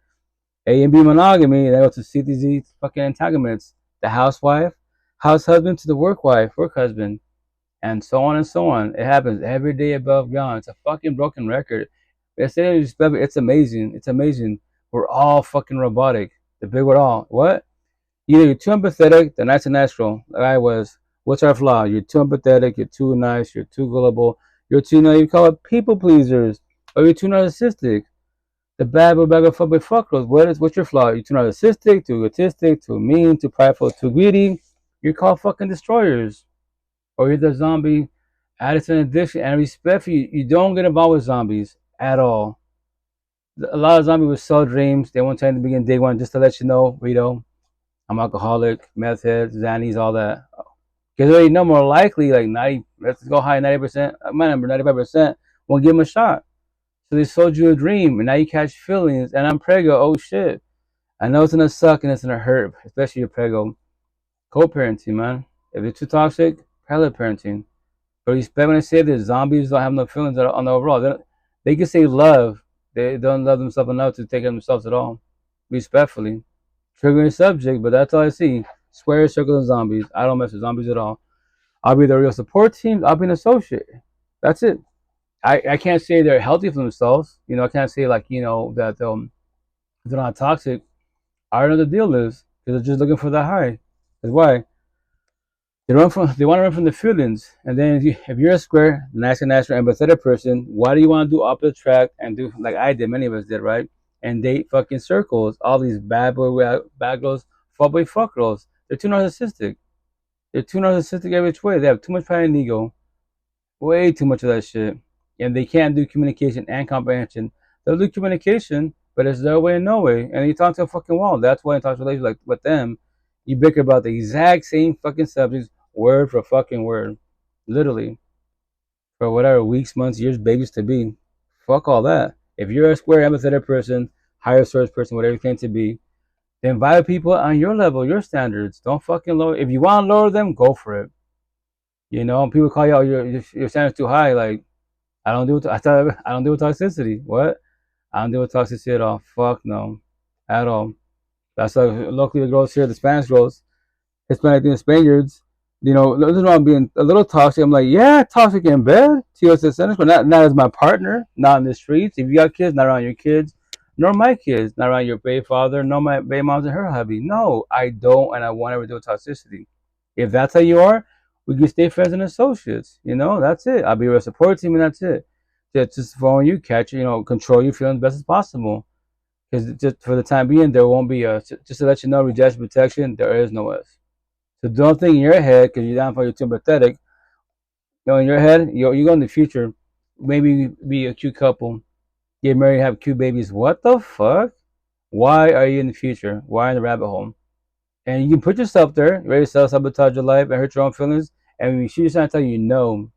Speaker 1: A and B monogamy, they go to C to Z fucking antagonists. The housewife, house husband to the work wife, work husband, and so on and so on. It happens every day above ground. It's a fucking broken record. It's amazing. It's amazing. We're all fucking robotic. The big word all. What? Either you're too empathetic, the nice and natural. Like I was. What's our flaw? You're too empathetic, you're too nice, you're too gullible, you're too you call it people pleasers, or you're too narcissistic. The bad boy bag of fuckers. What's your flaw? You're too narcissistic, too egotistic, too mean, too prideful, too greedy. You're called fucking destroyers. Or you're the zombie addiction, addiction, and respect for you. You don't get involved with zombies at all. A lot of zombies will sell dreams. They won't tell you in the beginning, day one, just to let you know, Rito, I'm alcoholic, meth head, Xannies, all that. Because they already know more likely, like 90, let's go high 90%, my number, 95%, won't give them a shot. So they sold you a dream, and now you catch feelings, and I'm prego, oh shit. I know it's gonna suck and it's gonna hurt, especially your prego. Co-parenting, man. If it's too toxic, parallel parenting. But respect when I say this, zombies don't have no feelings on the overall. They can say love. They don't love themselves enough to take care of themselves at all. Respectfully. Triggering subject, but that's all I see. Squares, circles, and zombies. I don't mess with zombies at all. I'll be the real support team. I'll be an associate. That's it. I can't say they're healthy for themselves. I can't say like, that they're not toxic. I don't know the deal is because they're just looking for that high. That's why they want to run from the feelings. And then if you're a square, nice and natural, empathetic person, why do you want to do opposite track and do like I did, many of us did, right? And date fucking circles, all these bad girls, fuck girls. They're too narcissistic. They're too narcissistic every which way. They have too much pride and ego, way too much of that shit, and they can't do communication and comprehension. They'll do communication, but it's their way and no way. And you talk to a fucking wall. That's why in talk relations like with them, you bicker about the exact same fucking subjects, word for fucking word, literally, for whatever weeks, months, years, babies to be. Fuck all that. If you're a square, empathetic person, higher source person, whatever you claim to be, then vibe people on your level, your standards. Don't fucking lower. If you want to lower them, go for it. People call you out, your standards too high. Like I don't deal with toxicity. What? I don't deal with toxicity at all. Fuck no, at all. That's like locally the girls here, the Spanish girls, Hispanic and Spaniards. This is why I'm being a little toxic. I'm like, yeah, toxic in bed, TOS centers, but not as my partner, not in the streets. If you got kids, not around your kids, nor my kids, not around your baby father, nor my baby mom's and her hubby. No, I don't, and I won't ever deal with toxicity. If that's how you are, we can stay friends and associates. That's it. I'll be your support team, and that's it. Just phone you, catch you, control your feelings best as possible. Because just for the time being, there won't be just to let you know, rejection protection. There is no S. So don't think in your head because you're down for you're too pathetic. In your head, you go in the future, maybe be a cute couple, get married, have cute babies. What the fuck? Why are you in the future? Why in the rabbit hole? And you can put yourself there, ready to self-sabotage your life and hurt your own feelings. And when she's trying to tell you no,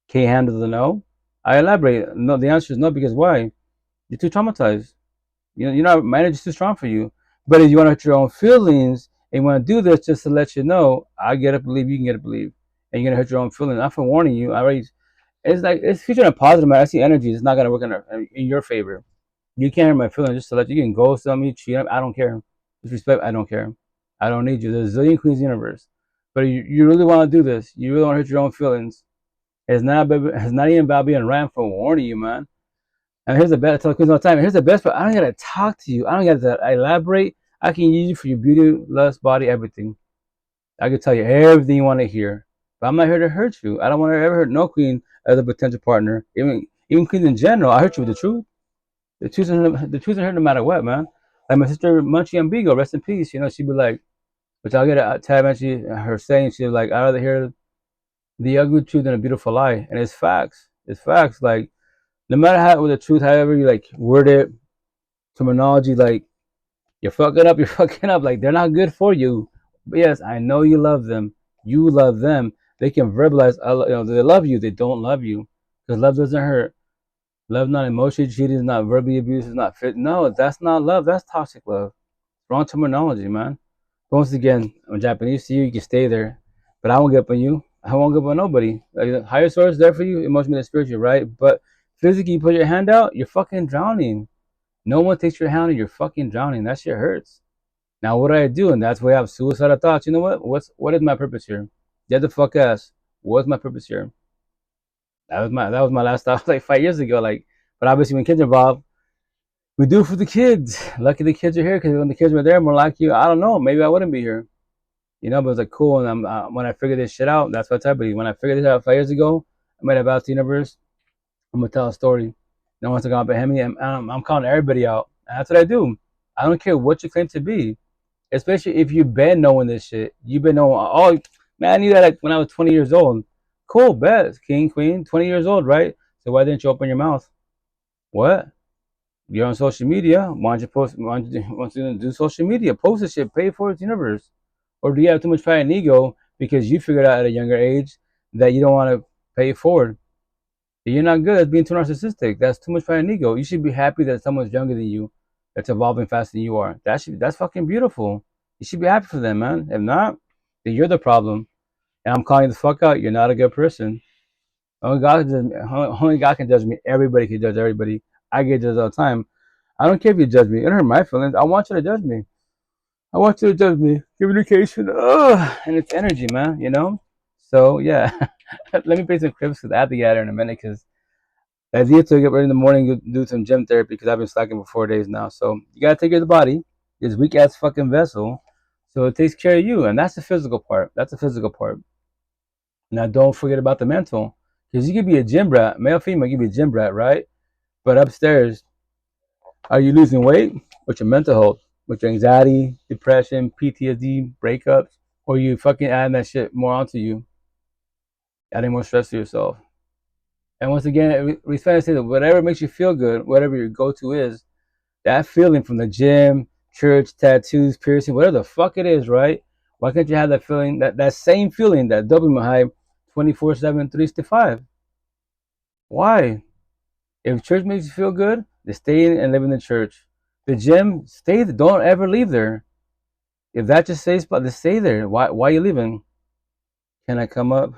Speaker 1: can't handle the no. I elaborate. No, the answer is no because why? You're too traumatized. My energy's too strong for you. But if you want to hurt your own feelings and you want to do this just to let you know, I get to believe you can get to believe. And you're gonna hurt your own feelings. I'm for warning you. It's like it's featuring a positive man. I see energy. It's not gonna work in your favor. You can't hurt my feelings just to let you can ghost on me, cheat on me. I don't care. Disrespect, I don't care. I don't need you. There's a zillion queens in the universe. But you really want to do this. You really want to hurt your own feelings. It's not even about being right for warning you, man. And here's the best. I tell queens all the time. Here's the best part. I don't gotta talk to you. I don't gotta elaborate. I can use you for your beauty, lust, body, everything. I can tell you everything you want to hear. But I'm not here to hurt you. I don't want to ever hurt no queen as a potential partner. Even queens in general. I hurt you with the truth. The truth is hurt no matter what, man. Like my sister Munchie Ambigo, rest in peace. She'd be like, which I'll get a tab at her saying, she'd be like, I'd rather hear the ugly truth than a beautiful lie. And it's facts. It's facts. Like, no matter how with the truth, however you like word it, terminology, like you're fucking up, like they're not good for you. But yes, I know you love them. You love them. They can verbalize, they love you. They don't love you because love doesn't hurt. Love not emotionally cheating, is not verbally abuse, is not fit. No, that's not love. That's toxic love. Wrong terminology, man. Once again, I'm Japanese to you. You can stay there, but I won't get up on you. I won't get up on nobody. Like, higher source there for you, emotionally and spiritually, right? But physically, you put your hand out, you're fucking drowning. No one takes your hand, and you're fucking drowning. That shit hurts. Now, what do I do? And that's why I have suicidal thoughts. You know what? What is my purpose here? Dead the fuck ass. What's my purpose here? That was my last thought like 5 years ago. Like, but obviously when kids are involved, we do it for the kids. Lucky the kids are here because when the kids were there, more like you, I don't know, maybe I wouldn't be here. But it's like cool. And when I figured this shit out, that's what I tell you. When I figured this out 5 years ago, I made about the universe. I'm gonna tell a story. No one's talking about me. I'm calling everybody out. And that's what I do. I don't care what you claim to be, especially if you've been knowing this shit. You've been knowing. Oh man, I knew that like when I was 20 years old. Cool, bet. King, queen, 20 years old, right? So why didn't you open your mouth? What? You're on social media. Why don't you post? Why don't you do social media? Post this shit. Pay for its universe. Or do you have too much pride and ego because you figured out at a younger age that you don't want to pay it forward? You're not good at being too narcissistic. That's too much pride and ego. You should be happy that someone's younger than you, that's evolving faster than you are. That's fucking beautiful. You should be happy for them, man. If not, then you're the problem. And I'm calling you the fuck out. You're not a good person. Only God can judge me. Everybody can judge everybody. I get judged all the time. I don't care if you judge me. It hurt my feelings. I want you to judge me. I want you to judge me. Communication. Ugh. And it's energy, man. You know. So yeah. Let me pay some clips because I have to get out there in a minute because I need to get ready in the morning and do some gym therapy because I've been slacking for 4 days now. So you gotta take care of the body, this weak ass fucking vessel, so it takes care of you, and that's the physical part. That's the physical part. Now don't forget about the mental, because you could be a gym rat, male, female, you could be a gym rat, right? But upstairs, are you losing weight with your mental health, with your anxiety, depression, PTSD, breakups, or you fucking adding that shit more onto you, adding more stress to yourself? And once again, we try to say that whatever makes you feel good, whatever your go-to is, that feeling from the gym, church, tattoos, piercing, whatever the fuck it is, right? Why can't you have that feeling, that same feeling, that dopamine high 24/7, 365? Why? If church makes you feel good, then stay in and live in the church. The gym, stay there. Don't ever leave there. If that's your safe spot, then stay there. Why are you leaving? Can I come up,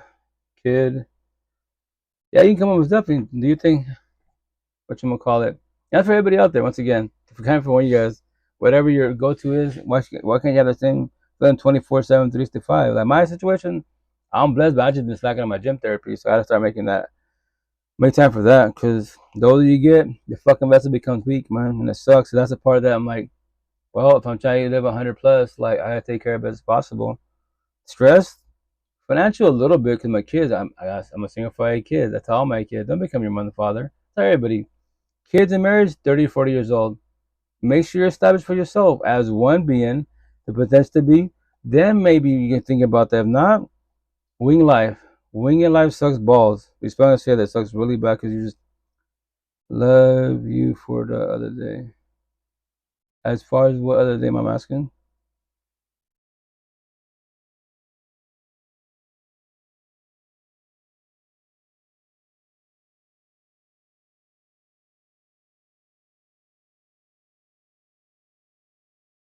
Speaker 1: kid? Yeah, you can come up with nothing. Do you think, what you gonna call it? That's for everybody out there. Once again, kind of for one of you guys, whatever your go-to is, why can't you have the same feeling 24/7, 365? Like my situation, I'm blessed, but I just been slacking on my gym therapy, so I gotta start make time for that. Because the older you get, the fucking vessel becomes weak, man, and it sucks. So that's a part of that I'm like, well, if I'm trying to live 100 plus, like I gotta take care of it as possible. Stress, financial a little bit, because my kids, I'm a single father of kids. That's all my kids. Don't become your mother and father. Tell everybody. Kids in marriage, 30, 40 years old. Make sure you're established for yourself as one being, the potential to be. Then maybe you can think about that. If not, wing life. Winging life sucks balls. We spell and say that sucks really bad because you just love you for the other day. As far as what other day I'm asking?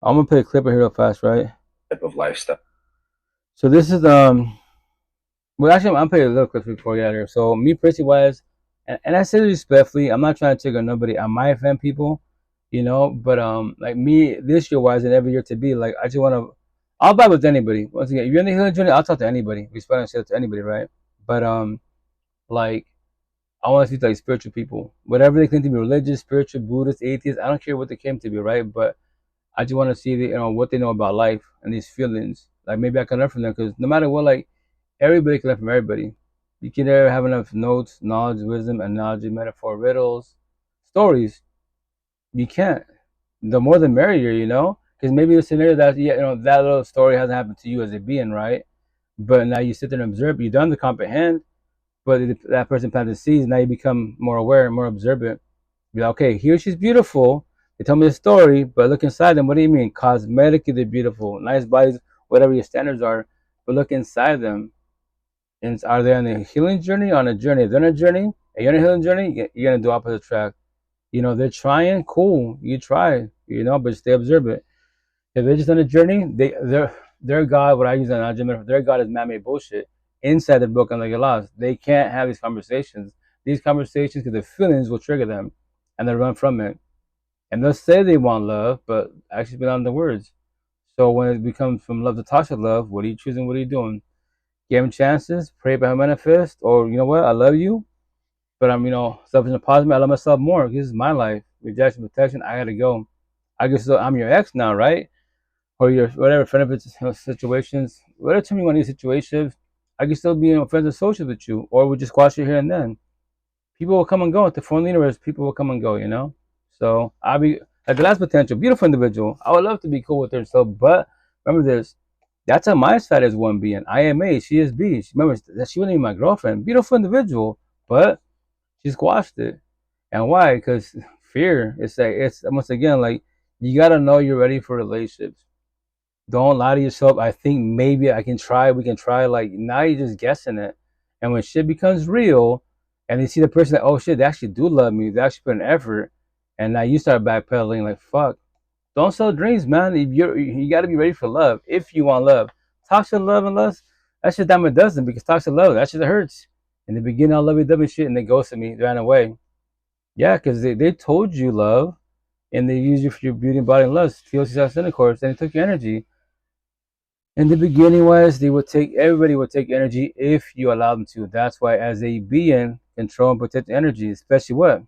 Speaker 1: I'm gonna play a clip here real fast, right? Type of lifestyle. So this is well, actually, I'm playing a little clip before we get out of here. So me personally wise, and I say this respectfully, I'm not trying to take on nobody. I might offend people, you know, but like me this year wise and every year to be like, I just want to. I'll vibe with anybody. Once again, if you're in the healing journey, I'll talk to anybody. Respect and shit to anybody, right? But like I want to speak to like spiritual people, whatever they claim to be, religious, spiritual, Buddhist, atheist. I don't care what they claim to be, right? But I just want to see the, what they know about life and these feelings. Like maybe I can learn from them because no matter what, like everybody can learn from everybody. You can never have enough notes, knowledge, wisdom, analogy, metaphor, riddles, stories. You can't. The more the merrier, you know? Because maybe the scenario that, yeah, that little story hasn't happened to you as a being, right? But now you sit there and observe. You don't comprehend, but that person planted seeds. Now you become more aware and more observant. Be like, okay, here she's beautiful. They tell me the story, but look inside them. What do you mean? Cosmetically, they're beautiful. Nice bodies, whatever your standards are. But look inside them. And are they on a healing journey or on a journey? If they're on a journey and you're on a healing journey, you're gonna do opposite track. They're trying, cool, you try, but stay observant. If they're just on a journey, their God, what I use an analogy, their God is man-made bullshit. Inside the book, unlike laws, they can't have these conversations. These conversations, because the feelings will trigger them, and they run from it. And they'll say they want love, but actually beyond the words. So when it becomes from love to toxic love, what are you choosing? What are you doing? Give him chances, pray by him manifest, or you know what, I love you, but I'm, selfish and positive, I love myself more. This is my life. Rejection, protection, I gotta go. I guess I'm your ex now, right? Or your whatever friend of situations, whatever time you want these situations, I can still be friends and associates with you, or we just squash it here and then. People will come and go. At the phone universe, people will come and go. So I'll be at the last potential, beautiful individual. I would love to be cool with her, so but remember this. That's on my side as one being. I am A, she is B. Remember that she wasn't even my girlfriend. Beautiful individual, but she squashed it. And why? Because fear. It's once again like you gotta know you're ready for relationships. Don't lie to yourself. I think maybe I can try. We can try. Like now you're just guessing it. And when shit becomes real, and you see the person that, oh shit, they actually do love me. They actually put an effort, and now you start backpedaling. Like fuck. Don't sell dreams, man. If you got to be ready for love. If you want love, toxic love and lust, that shit damn it doesn't, because toxic love, that shit hurts. In the beginning, all lovey-dovey shit, and they ghosted me, ran away. Yeah, because they told you love, and they used you for your beauty and body and lust, TLC intercourse, and they took your energy. In the beginning was they would take everybody would take energy if you allow them to. That's why as a being, control and protect energy, especially what?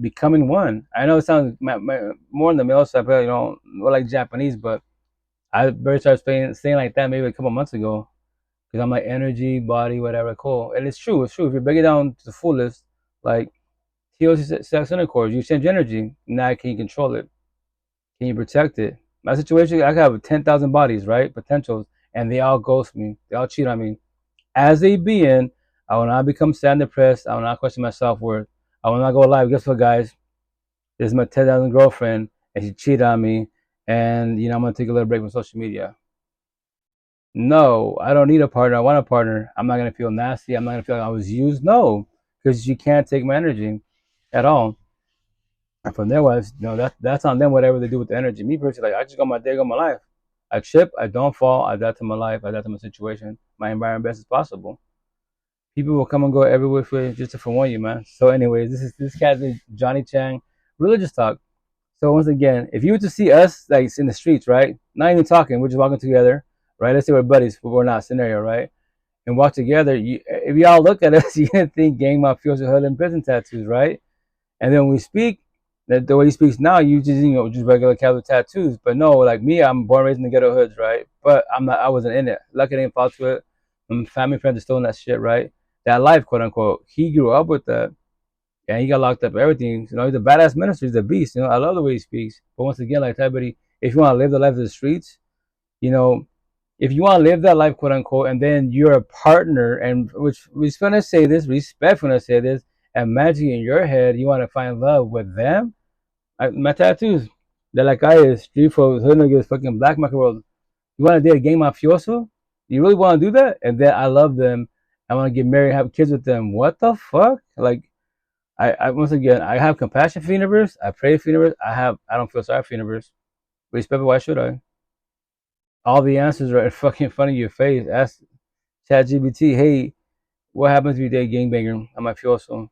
Speaker 1: Becoming one. I know it sounds more on the male side, but more like Japanese, but I better start saying like that maybe a couple months ago. Because I'm like energy, body, whatever, cool. And it's true, it's true. If you break it down to the fullest, like TLC sex intercourse, you change energy. Now can you control it? Can you protect it? My situation, I have 10,000 bodies, right? Potentials, and they all ghost me. They all cheat on me. As a being, I will not become sad and depressed. I will not question my self worth. I will not go live. Guess what, guys? This is my 10,000 girlfriend, and she cheated on me. And, I'm going to take a little break from social media. No, I don't need a partner. I want a partner. I'm not going to feel nasty. I'm not going to feel like I was used. No, because you can't take my energy at all. And from their wives, that's on them. Whatever they do with the energy. Me personally, like I just go my day, go my life. I trip, I don't fall. I adapt to my life. I adapt to my situation, my environment best as possible. People will come and go every which way just to forewarn you, man. So, anyways, this cat is Johnny Chang, religious talk. So once again, if you were to see us like in the streets, right? Not even talking, we're just walking together, right? Let's say we're buddies, but we're not. Scenario, right? And walk together. If y'all look at us, you didn't think gang mafioso hood and prison tattoos, right? And then when we speak, that the way he speaks now, you just regular casual tattoos. But no, like me, I'm born raised in the ghetto hoods, right? But I'm not. I wasn't in it. Lucky I didn't fall to it. My family friends are still in that shit, right? That life, quote unquote. He grew up with that, and he got locked up. Everything, he's a badass minister. He's a beast. I love the way he speaks. But once again, like everybody, if you want to live the life of the streets, you know, if you want to live that life, quote unquote, and then you're a partner, and which we're gonna say this, respectfully say this, and magically in your head, you want to find love with them. My tattoos, they're like I is street folks, hood niggas, fucking black market world. You want to date a gang mafioso? You really want to do that? And then I love them. I want to get married, and have kids with them. What the fuck? Like, I once again, I have compassion for the universe. I pray for the universe. I don't feel sorry for the universe. Respect, why should I? All the answers are fucking in front of your face. Ask ChatGPT, hey, what happens if you date a gangbanger? I might feel so.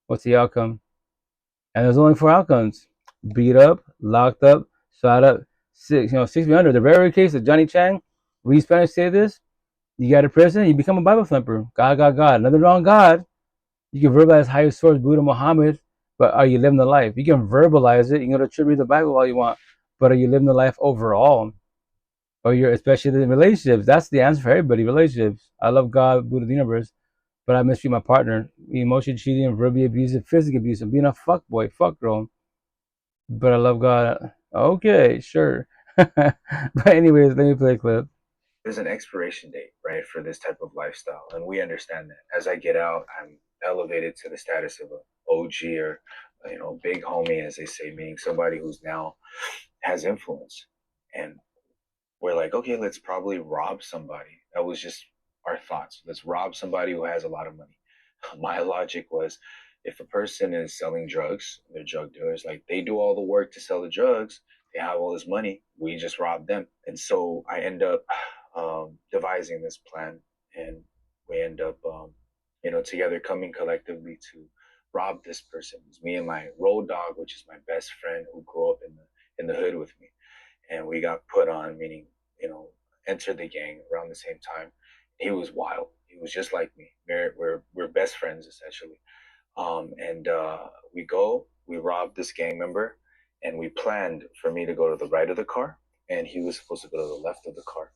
Speaker 1: What's the outcome? And there's only four outcomes: beat up, locked up, shot up, 6 under. The rare case of Johnny Chang, read Spanish, say this: you got to prison, you become a Bible thumper. God, God, God. Another wrong God. You can verbalize higher source, Buddha, Muhammad, but are you living the life? You can verbalize it. You can go to church, read the Bible all you want, but are you living the life overall? Or you're, especially in relationships. That's the answer for everybody. Relationships. I love God, Buddha, the universe, but I mistreat my partner. Emotion cheating, verbally abusive, physically abusive, being a fuck boy, fuck girl. But I love God. Okay, sure. But anyways, let me play a clip.
Speaker 2: There's an expiration date, right, for this type of lifestyle, and we understand that. As I get out, I'm elevated to the status of a OG or big homie, as they say, meaning somebody who's now has influence, and we're like, okay, let's probably rob somebody. That was just our thoughts. Let's rob somebody who has a lot of money. My logic was, if a person is selling drugs, they're drug dealers, like they do all the work to sell the drugs, they have all this money, we just rob them. And so I end up devising this plan, and we end up, together coming collectively to rob this person. It's me and my road dog, which is my best friend who grew up in the hood with me, and we got put on, meaning entered the gang around the same time. He was wild. He was just like me. We're best friends essentially. And we robbed this gang member, and we planned for me to go to the right of the car, and he was supposed to go to the left of the car.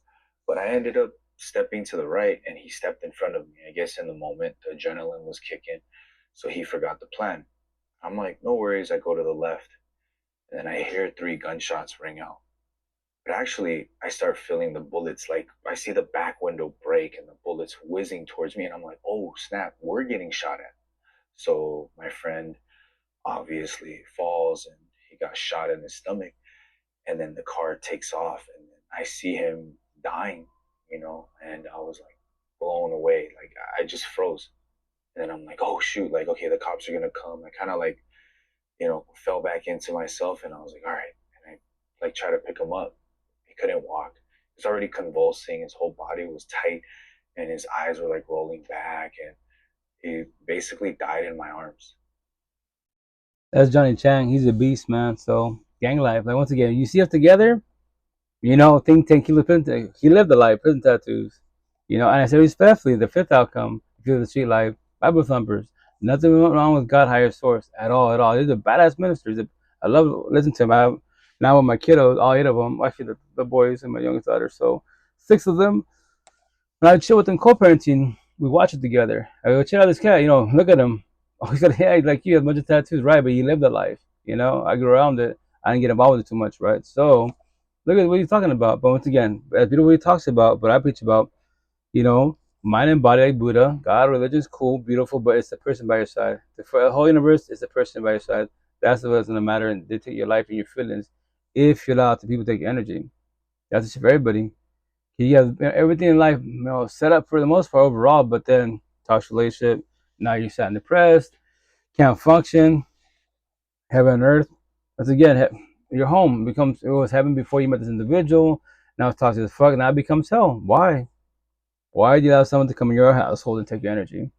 Speaker 2: But I ended up stepping to the right, and he stepped in front of me. I guess in the moment, the adrenaline was kicking, so he forgot the plan. I'm like, no worries. I go to the left, and then I hear three gunshots ring out. But actually, I start feeling the bullets. Like I see the back window break and the bullets whizzing towards me, and I'm like, "Oh snap! We're getting shot at." So my friend obviously falls, and he got shot in his stomach. And then the car takes off, and I see him dying. And I was like blown away. Like I just froze. And then I'm like, "Oh shoot! Like okay, the cops are gonna come." I kind of like fell back into myself, and I was like, "All right." And I like try to pick him up. He couldn't walk. He was already convulsing. His whole body was tight, and his eyes were like rolling back. And he basically died in my arms.
Speaker 1: That's Johnny Chang. He's a beast, man. So gang life. Like once again, you see us together. You know, think tank. He lived the life. Prison tattoos. You know, and I say respectfully, the fifth outcome. If you live the street life, Bible thumpers. Nothing wrong with God, higher source at all. At all. He's a badass minister. I love listening to him. I have now with my kiddos, all eight of them. Actually, the boys and my youngest daughter. So six of them. When I chill with them co-parenting, we watch it together. I go, check out this cat, look at him. Oh, he's got a head like you, has a bunch of tattoos, right? But he lived a life, I grew around it. I didn't get involved with it too much, right? So look at what he's talking about. But once again, as beautiful what he talks about, but I preach about, mind and body like Buddha. God, religion is cool, beautiful, but it's the person by your side. The whole universe is the person by your side. That's what's gonna matter and dictate your life and your feelings if you allow the people to take your energy. That's just for everybody. He has everything in life, set up for the most part overall, but then toxic relationship. Now you're sad and depressed, can't function, heaven and earth. Once again, your home becomes it was heaven before you met this individual. Now it's toxic as fuck. Now it becomes hell. Why? Why do you allow someone to come in your household and take your energy?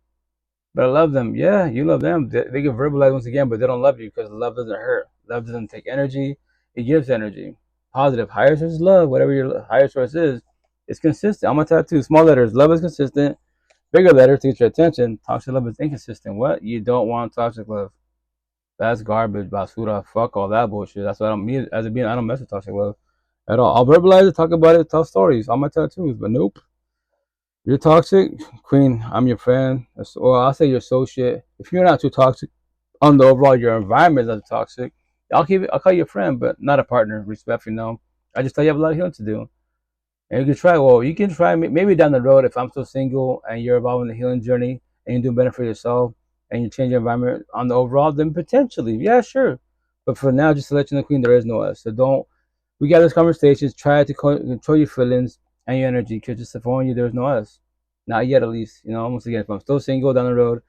Speaker 1: But I love them. Yeah, you love them. They get verbalized once again, but they don't love you because love doesn't hurt. Love doesn't take energy. It gives energy. Positive. Higher source is love. Whatever your higher source is, it's consistent. I'm a tattoo. Small letters. Love is consistent. Bigger letters to get your attention. Toxic love is inconsistent. What? You don't want toxic love. That's garbage. Basura. Fuck all that bullshit. That's what I don't mean. As a being, I don't mess with toxic love at all. I'll verbalize it, talk about it, tell stories. All my tattoos. But nope. You're toxic, Queen. I'm your friend, or I'll say your associate. If you're not too toxic, on the overall your environment is toxic. I'll call you a friend, but not a partner. Respectfully, no. I just tell you have a lot of healing to do, and you can try. Well, you can try maybe down the road if I'm still single and you're involved in the healing journey and you're doing better for yourself and you change your environment on the overall. Then potentially, yeah, sure. But for now, just to let you know, Queen, there is no us. So don't. We got those conversations. Try to control your feelings and your energy, because just to warn you, there's no us. Not yet, at least. Once again, if I'm still single down the road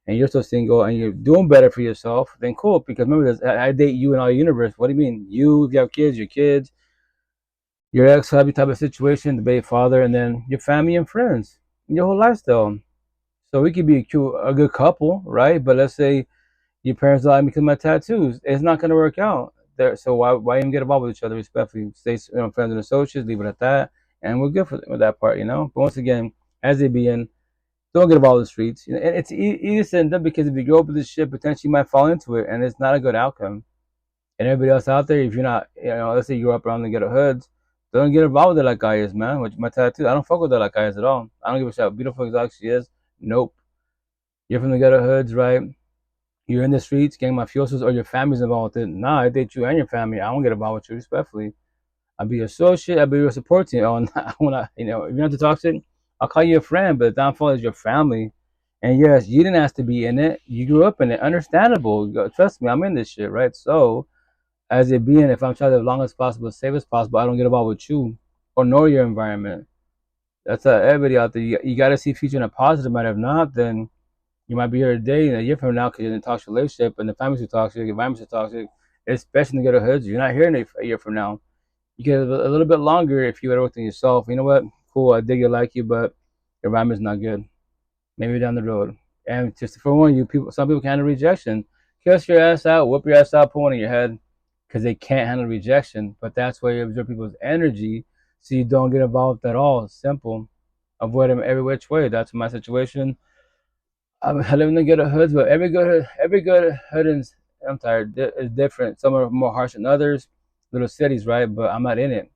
Speaker 1: and you're still single and you're doing better for yourself, then cool. Because remember, this, I date you in all universe. What do you mean? You, if you have kids, your kids, your ex-hubby type of situation, the baby father, and then your family and friends, and your whole lifestyle. So we could be a good couple, right? But let's say your parents allow me because of my tattoos. It's not going to work out. There, so why even get involved with each other respectfully? Stay friends and associates, leave it at that, and we're good with that part. But once again, as they be in, don't get involved in the streets. And it's easy said than done, because if you grow up with this shit, potentially you might fall into it, and it's not a good outcome. And everybody else out there, if you're not, let's say you grew up around the ghetto hoods, don't get involved with it like guy is, man. With my tattoo, I don't fuck with that like guy is at all. I don't give a shit how beautiful exotic she is. Nope. You're from the ghetto hoods, right? You're in the streets, gang mafiosos, or your family's involved with it. Nah, I date you and your family. I don't get involved with you respectfully. I'll be your associate. I'll be your support team. Oh, I wanna, if you're not the toxic, I'll call you a friend. But the downfall is your family. And yes, you didn't ask to be in it. You grew up in it. Understandable. Trust me, I'm in this shit, right? So, as a being, if I'm trying to live as long as possible, as safe as possible, I don't get involved with you or nor your environment. That's everybody out there. You got to see future in a positive manner. If not, then you might be here today and a year from now because you're in a toxic relationship and the family's too toxic, the environment's too toxic, especially in the ghetto hoods. You're not here in a year from now. You get a little bit longer if you would have worked on yourself. You know what? Cool, I dig it, like you, but your environment's not good. Maybe down the road. And just to forewarn you, some people can't handle rejection. Kiss your ass out, whip your ass out, pull one in your head, because they can't handle rejection. But that's why you observe people's energy, so you don't get involved at all. Simple. Avoid them every which way. That's my situation. I live in the ghetto hoods, but every good hood is, I'm tired, is different. Some are more harsh than others. Little cities, right? But I'm not in it.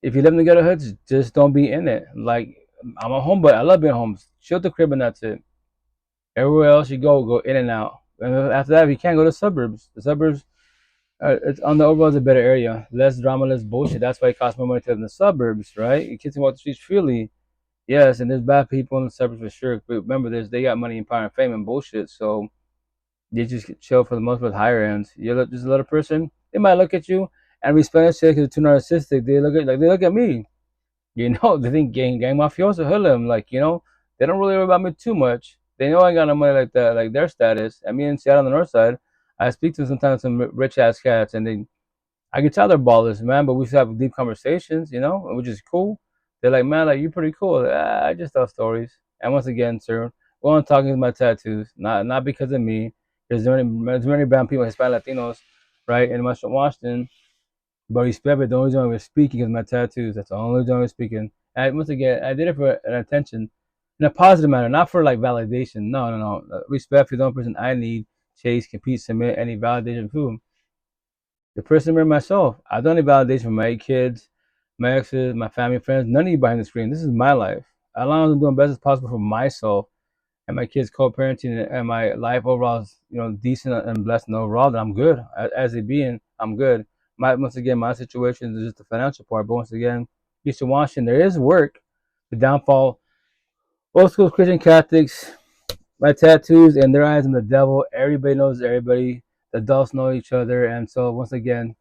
Speaker 1: If you live in the ghetto hoods, just don't be in it. Like, I'm a homeboy. I love being home. Chill the crib and that's it. Everywhere else you go in and out. And after that, if you can't, go to the suburbs. The suburbs, it's on the overall is a better area. Less drama, less bullshit. That's why it costs more money to live in the suburbs, right? You kids can walk the streets freely. Yes, and there's bad people in the suburbs for sure. But remember, they got money and power and fame and bullshit. So they just chill for the most part with higher ends. You're just a little person. They might look at you and respect shit because they're too narcissistic. They look at me. They think gang mafioso hoodlum. Like, they don't really worry about me too much. They know I got no money like that, like their status. I mean, in Seattle on the north side, I speak to sometimes some rich ass cats, and I can tell they're ballers, man. But we still have deep conversations, which is cool. They're like, man, like you pretty cool. I just tell stories. And once again, sir, Well, I'm talking about my tattoos, not because of me. There's many brown people, Hispanic Latinos, right, in Western Washington. But respect it. The only reason we're speaking is my tattoos. That's the only reason we're speaking. And once again, I did it for an attention, in a positive manner, not for like validation. No, no, no. Respect for the only person I need, chase, compete, submit any validation to. The person for myself. I don't need validation from my kids, my exes, my family, friends, none of you behind the screen. This is my life. As long as I'm doing the best as possible for myself and my kids co-parenting and my life overall is, decent and blessed and overall, then I'm good. As a being, I'm good. Once again, my situation is just the financial part. But once again, Eastern Washington, there is work. The downfall, old school Christian Catholics, my tattoos in their eyes, I'm the devil. Everybody knows everybody. The adults know each other, and so once again,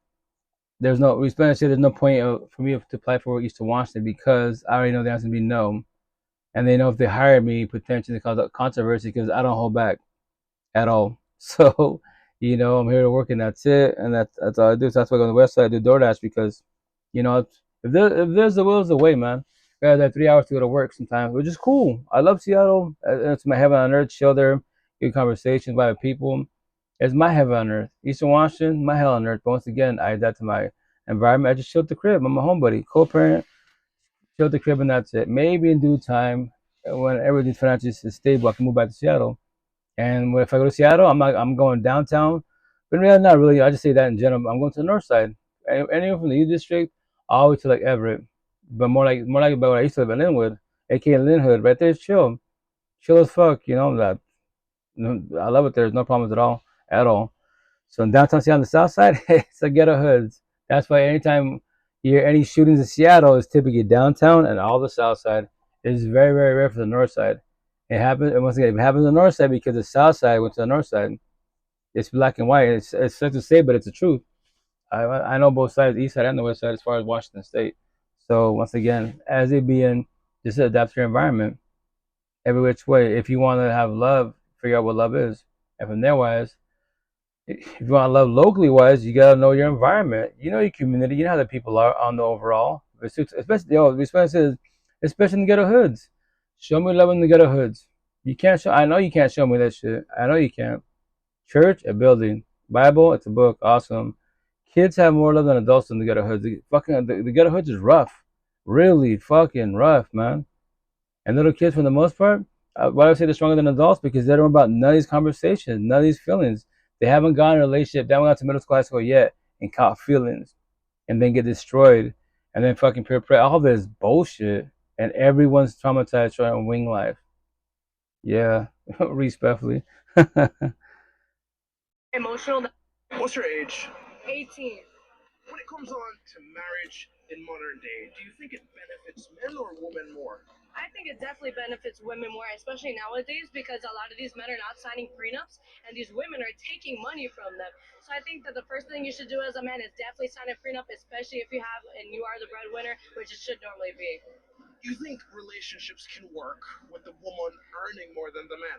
Speaker 1: there's no point for me to apply for Eastern Washington because I already know the answer to be no, and they know if they hire me, potentially cause a controversy because I don't hold back at all. So, I'm here to work and that's it. And that's all I do. So that's why I go on the website, I do DoorDash because, if there's the will, is the way, man. I got that 3 hours to go to work sometimes, which is cool. I love Seattle. It's my heaven on earth. Chill there, good conversations by the people. It's my heaven on earth. Eastern Washington, my hell on earth. But once again, I adapt to my environment. I just chill at the crib. I'm a homebody, co-parent, chill at the crib, and that's it. Maybe in due time, when everything's financially stable, I can move back to Seattle. And if I go to Seattle, I'm going downtown. But really, not really. I just say that in general. I'm going to the north side. Anywhere from the U District all the way to like Everett. But more like about where I used to live in Linwood, aka Linhood. Right there, it's chill. Chill as fuck, that I love it there. There's no problems at all. At all. So in downtown Seattle on the south side, it's a ghetto hoods. That's why anytime you hear any shootings in Seattle, it's typically downtown and all the south side. It's very, very rare for the north side. It happens, and once again, it happens on the north side because the south side went to the north side. It's black and white. It's sad to say, but it's the truth. I know both sides, east side and the west side, as far as Washington State. So once again, as it being, just adapt to your environment every which way. If you want to have love, figure out what love is. And from there wise, if you want to love locally wise, you gotta know your environment. You know your community. You know how the people are on the overall. Especially in the ghetto hoods. Show me love in the ghetto hoods. You can't show. I know you can't show me that shit. I know you can't. Church, a building. Bible, it's a book. Awesome. Kids have more love than adults in the ghetto hoods. The ghetto hoods is rough, really fucking rough, man. And little kids, for the most part, why do I say they're stronger than adults? Because they don't know about none of these conversations, none of these feelings. They haven't gone in a relationship, they haven't got to middle school, high school yet, and caught feelings, and then get destroyed, and then fucking peer pressure. All this bullshit, and everyone's traumatized trying to wing life. Yeah, respectfully.
Speaker 3: Emotional. What's your age? 18. When it comes on to marriage in modern day, do you think it benefits men or women more? I think it definitely benefits women more, especially nowadays, because a lot of these men are not signing prenups, and these women are taking money from them. So I think that the first thing you should do as a man is definitely sign a prenup, especially if you have and you are the breadwinner, which it should normally be. Do you think relationships can work with the woman earning more than the man?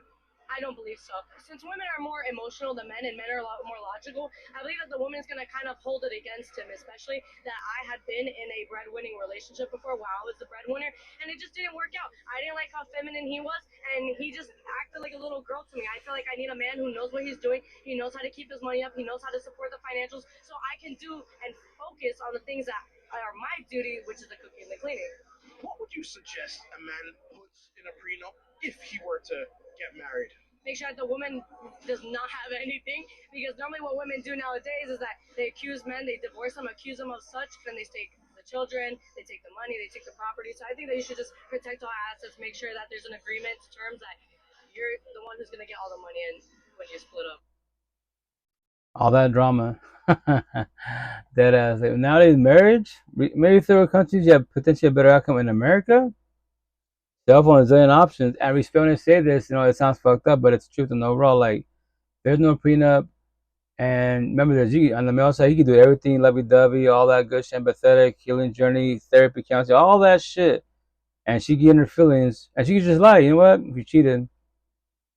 Speaker 3: I don't believe so. Since women are more emotional than men and men are a lot more logical, I believe that the woman's going to kind of hold it against him, especially that I had been in a breadwinning relationship before while I was the breadwinner, and it just didn't work out. I didn't like how feminine he was, and he just acted like a little girl to me. I feel like I need a man who knows what he's doing. He knows how to keep his money up. He knows how to support the financials, so I can do and focus on the things that are my duty, which is the cooking and the cleaning. What would you suggest a man puts in a prenup if he were to get married? Make sure that the woman does not have anything, because normally what women do nowadays is that they accuse men, they divorce them, accuse them of such, then they take the children, they take the money, they take the property. So I think that you should just protect all assets, make sure that there's an agreement terms that you're the one who's going to get all the money in when you split up.
Speaker 1: All that drama. Dead ass. Like, nowadays, marriage, maybe third countries, you have potentially a better outcome. In America, cell phone is a zillion options. And respect when I say this, it sounds fucked up, but it's truth and overall. Like, there's no prenup. And remember, on the male side, he can do everything, lovey-dovey, all that good shit, empathetic, healing journey, therapy, counseling, all that shit. And she get in her feelings, and she can just lie. You know what? If you cheated,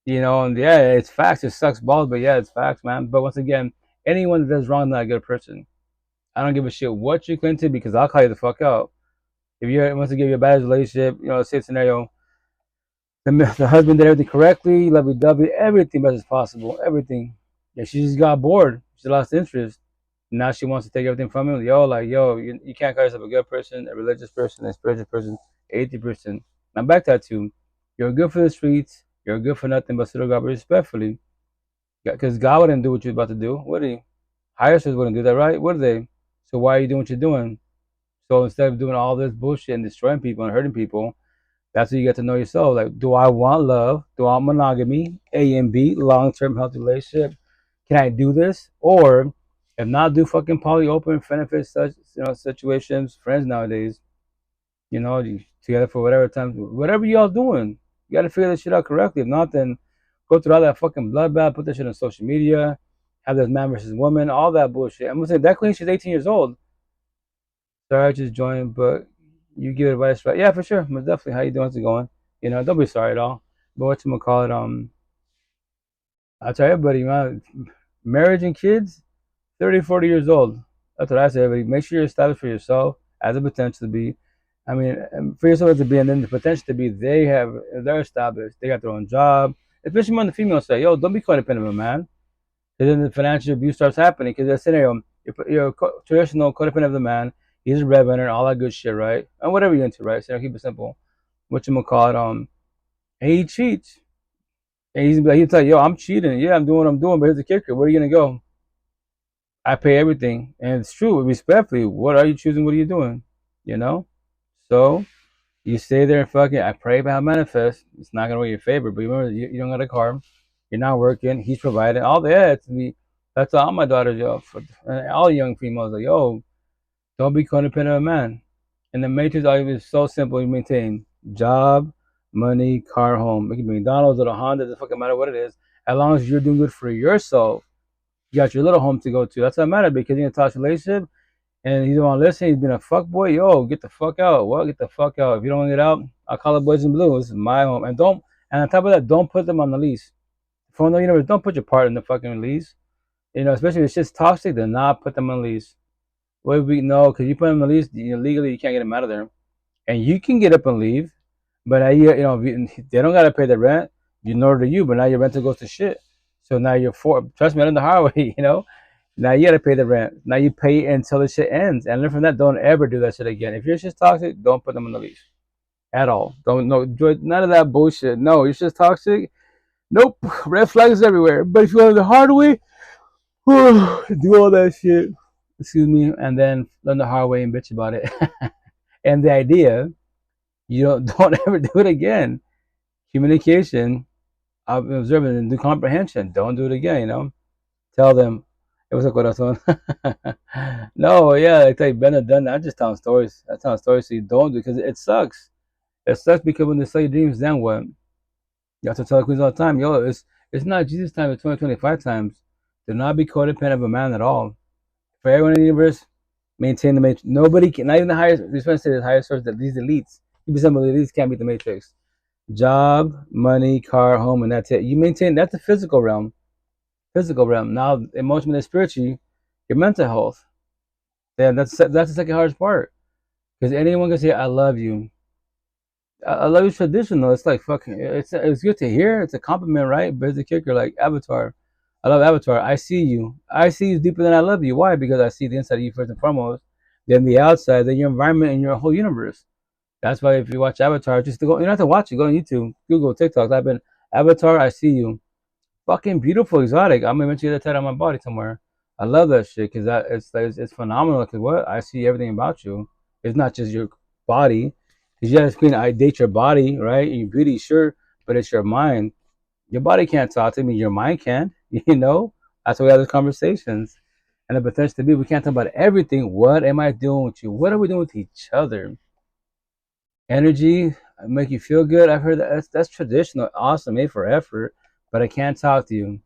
Speaker 1: and yeah, it's facts. It sucks balls, but yeah, it's facts, man. But once again, anyone that does wrong is not a good person. I don't give a shit what you claim to because I'll call you the fuck out. If you once again you're a bad relationship, say scenario, The husband did everything correctly, lovey-dovey, everything best as possible, everything. Yeah, she just got bored. She lost interest. Now she wants to take everything from him. Yo, you can't call yourself a good person, a religious person, a spiritual person, atheist person. Now back to that too. You're good for the streets. You're good for nothing but still God respectfully. Because God wouldn't do what you're about to do, would he? Higher souls wouldn't do that, right? Would they? So why are you doing what you're doing? So instead of doing all this bullshit and destroying people and hurting people, that's how you get to know yourself. Like, do I want love? Do I want monogamy? A and B, long-term healthy relationship. Can I do this? Or if not, do fucking poly open benefit such situations. Friends nowadays, together for whatever time, whatever y'all doing, you got to figure this shit out correctly. If not, then go through all that fucking bloodbath, put that shit on social media, have this man versus woman, all that bullshit. I'm gonna say that queen, she's 18 years old. Sorry, I just joined, but you give advice, right? Yeah, for sure, most definitely. How you doing? How's it going? Don't be sorry at all. But what you gonna call it? I tell everybody, man, marriage and kids, 30, 40 years old. That's what I say, everybody. Make sure you're established for yourself as a potential to be. I mean, for yourself to be, and then the potential to be, they're established. They got their own job. Especially when the female say, yo, don't be codependent of a man. Because then the financial abuse starts happening. Because that scenario, you're a traditional codependent of the man. He's a breadwinner, all that good shit, right? And whatever you're into, right? So keep it simple. What you gonna call it? And he cheats. And he'll tell you, yo, I'm cheating. Yeah, I'm doing what I'm doing, but here's the kicker. Where are you gonna go? I pay everything. And it's true, respectfully. What are you choosing? What are you doing? You know? So you stay there and fucking I pray about manifest. It's not gonna be your favor, but remember you don't got a car, you're not working, he's providing. All that to me, that's all my daughters, yo, for all young females, like, yo, don't be codependent of a man. And the matrix argument is so simple. You maintain job, money, car, home. It can be McDonald's or a Honda, it doesn't fucking matter what it is. As long as you're doing good for yourself, you got your little home to go to. That's what matters because you're in a toxic relationship and he don't want to listen. He's been a fuck boy. Yo, get the fuck out. Well, get the fuck out. If you don't want to get out, I'll call the boys in blue. This is my home. And on top of that, don't put them on the lease. For the universe, don't put your part in the fucking lease. Especially if it's just toxic, then not put them on the lease. Well, we know because you put them on the lease, legally you can't get them out of there. And you can get up and leave, but now they don't gotta pay the rent. Nor do you. But now your rental goes to shit. So now you're trust me, on the highway. Now you gotta pay the rent. Now you pay until the shit ends. And learn from that. Don't ever do that shit again. If your shit's toxic, don't put them on the lease at all. Don't none of that bullshit. No, your shit's toxic. Nope. Red flags everywhere. But if you want the hard way, do all that shit. Excuse me, and then learn the hard way and bitch about it. And the idea, you don't ever do it again. Communication, observing, and do comprehension. Don't do it again. Tell them. It was a corazón. No, yeah, I tell you, been and done that. I'm just telling stories. I'm telling stories so you don't do because it sucks. It sucks because when they sell your dreams, then what? You have to tell the queens all the time, yo, it's not Jesus time, it's 2025 times. Do not be codependent of a man at all. For everyone in the universe, maintain the matrix. Nobody can, not even the highest, this one says the highest source, that these elites, even some of the elites can't beat the matrix. Job, money, car, home, and that's it. You maintain, that's the physical realm. Physical realm. Now, emotionally and spiritually, your mental health. Yeah, that's the second hardest part. Because anyone can say, I love you. I love you traditional. It's like fucking. It's good to hear. It's a compliment, right? But it's a kicker, like Avatar. I love Avatar. I see you. I see you deeper than I love you. Why? Because I see the inside of you first and foremost, then the outside, then your environment and your whole universe. That's why if you watch Avatar, just to go. You don't have to watch it. Go on YouTube, Google, TikTok. Type in Avatar. I see you. Fucking beautiful, exotic. I'm gonna eventually get that tattoo on my body somewhere. I love that shit because it's phenomenal. Because what I see everything about you. It's not just your body. Because yes, Queen, I date your body, right? Your beauty, sure, but it's your mind. Your body can't talk to me. Your mind can. That's why we have these conversations. And the potential to be, we can't talk about everything. What am I doing with you? What are we doing with each other? Energy make you feel good. I've heard that's traditional, awesome, made for effort. But I can't talk to you.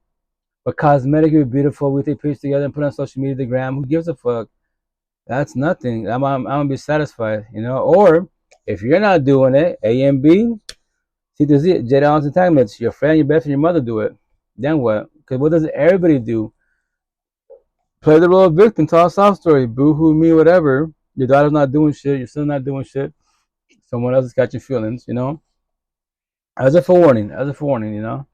Speaker 1: But cosmetically beautiful, we take pictures together and put on social media, the gram. Who gives a fuck? That's nothing. I'm gonna be satisfied, Or if you're not doing it, A and B, see to Z, Jedi on entanglements. Your friend, your best friend, your mother do it. Then what? Because what does everybody do? Play the role of victim, tell a soft story, boo hoo me, whatever. Your daughter's not doing shit, your son's not doing shit. Someone else is catching feelings, As a forewarning, as a forewarning, you know.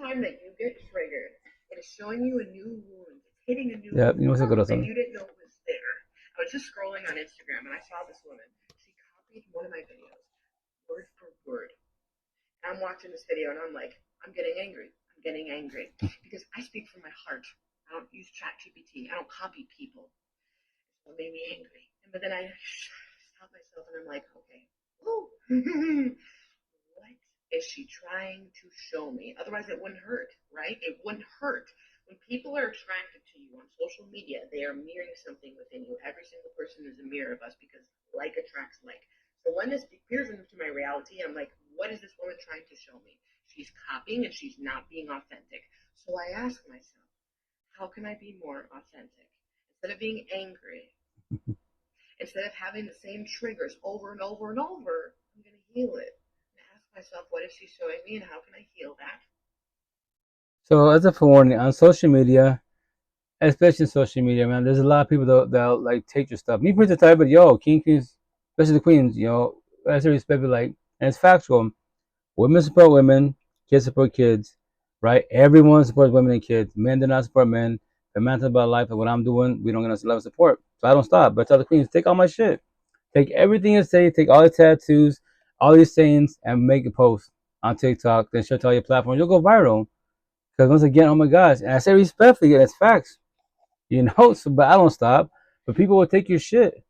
Speaker 3: Time that you get triggered, it is showing you a new wound, it's hitting a new
Speaker 1: Yeah,
Speaker 3: wound
Speaker 1: you know what's a good
Speaker 3: that
Speaker 1: son.
Speaker 3: you didn't know was there. I was just scrolling on Instagram and I saw this woman. She copied one of my videos, word for word. And I'm watching this video and I'm like, I'm getting angry. I'm getting angry because I speak from my heart. I don't use chat GPT. I don't copy people. So it made me angry. But then I stop myself and I'm like, okay, woo. What is she trying to show me? Otherwise, it wouldn't hurt, right? It wouldn't hurt. When people are attracted to you on social media, they are mirroring something within you. Every single person is a mirror of us because like attracts like. So when this peers into my reality, I'm like, what is this woman trying to show me? She's copying and she's not being authentic. So I ask myself, how can I be more authentic? Instead of being angry, instead of having the same triggers over and over and over, I'm going to heal it. And ask myself, what is she showing me and how can I heal that?
Speaker 1: So as a forewarning, on social media, especially social media, man, there's a lot of people that'll like take your stuff. Me, for the type, but yo, queens, especially the queens, you know, as a respect, like, and it's factual. Women support women, kids support kids, right? Everyone supports women and kids. Men do not support men. The man about life and what I'm doing, we don't get enough love and support. So I don't stop. But tell the queens, take all my shit. Take everything you say, take all the tattoos, all these sayings, and make a post on TikTok, then share to all your platforms. You'll go viral. Because once again, oh my gosh, and I say respectfully, it's facts. You know, so but I don't stop. But people will take your shit.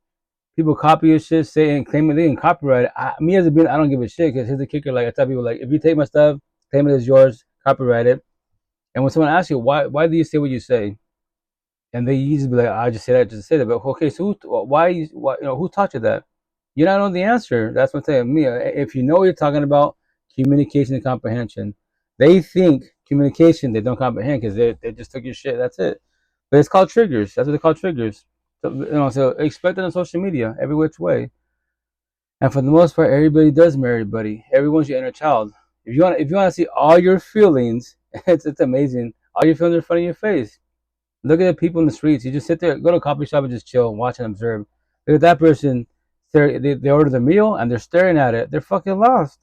Speaker 1: People copy your shit, say and claim it, they can copyright it. Me as a being, I don't give a shit because here's the kicker. Like I tell people, like if you take my stuff, claim it as yours, copyright it. And when someone asks you why do you say what you say, and they usually be like, I just say that just to say that. But okay, so why who taught you that? You don't know the answer. That's what I'm saying. Me, if you know what you're talking about, communication and comprehension. They think communication, they don't comprehend because they just took your shit. That's it. But it's called triggers. That's what they call triggers. So, so expect it on social media, every which way. And for the most part, everybody does marry everybody. Everyone's your inner child. If you want to see all your feelings, it's amazing. All your feelings are in front of your face. Look at the people in the streets. You just sit there, go to a coffee shop and just chill, watch and observe. Look at that person. They order the meal and they're staring at it. They're fucking lost.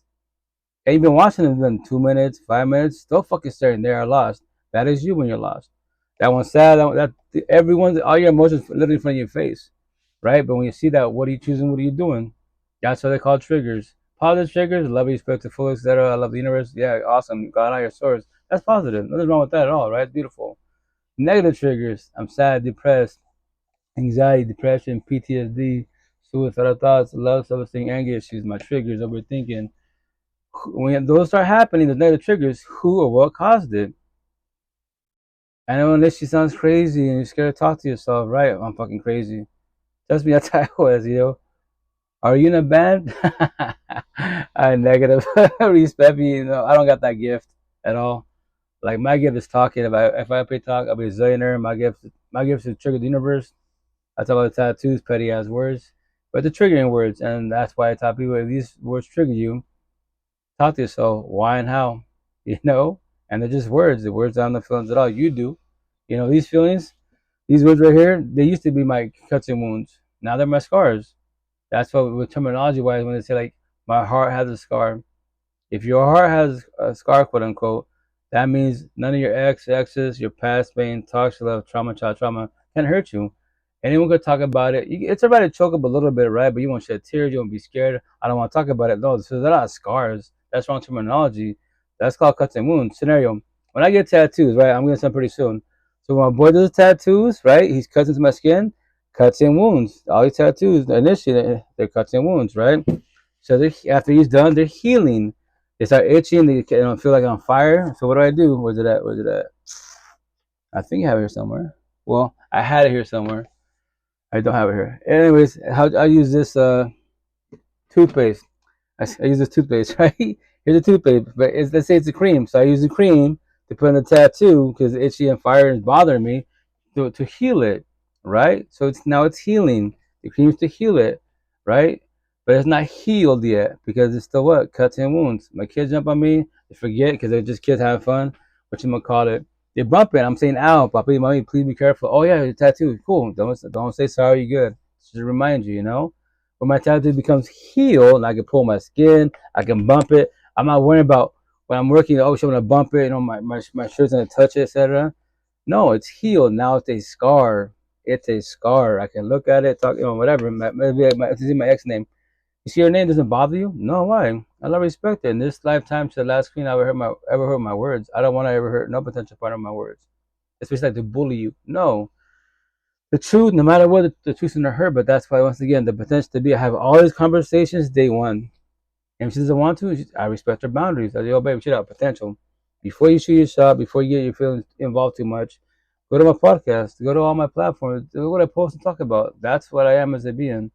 Speaker 1: And you've been watching them in 2 minutes, 5 minutes, still fucking staring. They are lost. That is you when you're lost. That one's sad. Everyone's all your emotions literally in front of your face, right? But when you see that, what are you choosing? What are you doing? That's what they call triggers. Positive triggers, love, respect, to full, etc. I love the universe. Yeah, awesome. God, higher source. That's positive. Nothing wrong with that at all, right? It's beautiful. Negative triggers. I'm sad, depressed, anxiety, depression, PTSD, suicidal thoughts, love, self-esteem, anger issues. My triggers, overthinking. When those start happening, the negative triggers, who or what caused it? I know unless she sounds crazy and you're scared to talk to yourself, right? I'm fucking crazy. Trust me, that's how I was, you know. Are you in a band? I negative respect me, you know. I don't got that gift at all. Like my gift is talking. If I play talk, I'll be a zillionaire. My gift is to trigger the universe. I talk about the tattoos, petty ass words, but the triggering words, and that's why I tell people if these words trigger you, talk to yourself why and how, you know. And they're just words. The words aren't the feelings at all. You do, you know. These feelings, these words right here, they used to be my cuts and wounds. Now they're my scars. That's what, with terminology wise, when they say like my heart has a scar. If your heart has a scar, quote unquote, that means none of your exes, your past pain, toxic love, trauma, child trauma can hurt you. Anyone could talk about it. It's alright to choke up a little bit, right? But you won't shed tears. You won't be scared. I don't want to talk about it. No, they're not scars. That's wrong terminology. That's called cuts and wounds. Scenario: when I get tattoos, right? I'm getting some pretty soon. So when my boy does tattoos, right? He's cuts into my skin, cuts and wounds. All these tattoos, initially, they're cuts and wounds, right? So after he's done, they're healing. They start itching. They feel like on fire. So what do I do? Where's it at? Where's it at? I think I have it here somewhere. Well, I had it here somewhere. I don't have it here. Anyways, how I use this toothpaste. I use this toothpaste, right? Here's a toothpaste, but let's say it's a cream. So I use the cream to put on the tattoo because itchy and fire is bothering me to heal it, right? So it's healing. The cream's to heal it, right? But it's not healed yet because it's still what? Cuts and wounds. My kids jump on me, they forget because they're just kids having fun. What you gonna call it? They bump it. I'm saying, ow, papi, mommy, please be careful. Oh yeah, your tattoo, cool. Don't say sorry, you're good. to remind you, you know. When my tattoo becomes healed, and I can pull my skin, I can bump it. I'm not worrying about when I'm working. Oh, shit, I'm gonna bump it. You know, my shirt's gonna touch it, etc. No, it's healed. Now it's a scar. It's a scar. I can look at it, talk, you know, whatever. Maybe this is my ex name. You see, your name doesn't bother you? No, why? I love respect it. In this lifetime, to the last queen I ever heard my words. I don't want to ever hurt no potential partner of my words. Especially like to bully you. No, the truth, no matter what, the truth's gonna hurt. But that's why, once again, the potential to be. I have all these conversations day one, and if she doesn't want to, I respect her boundaries. I say, oh baby, shit out potential. Before you shoot your shot, before you get your feelings involved too much, go to my podcast, go to all my platforms, do what I post and talk about. That's what I am as a being.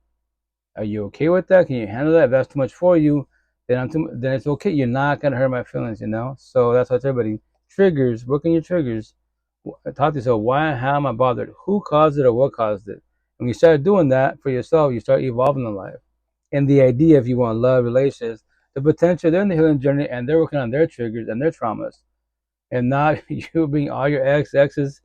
Speaker 1: Are you okay with that? Can you handle that? If that's too much for you, then it's okay. You're not gonna hurt my feelings, you know. So that's what everybody triggers. Work on your triggers. Talk to yourself. Why? How am I bothered? Who caused it or what caused it? When you start doing that for yourself, you start evolving in life. And the idea, if you want love, relationships, the potential, they're in the healing journey and they're working on their triggers and their traumas, and not you being all your exes,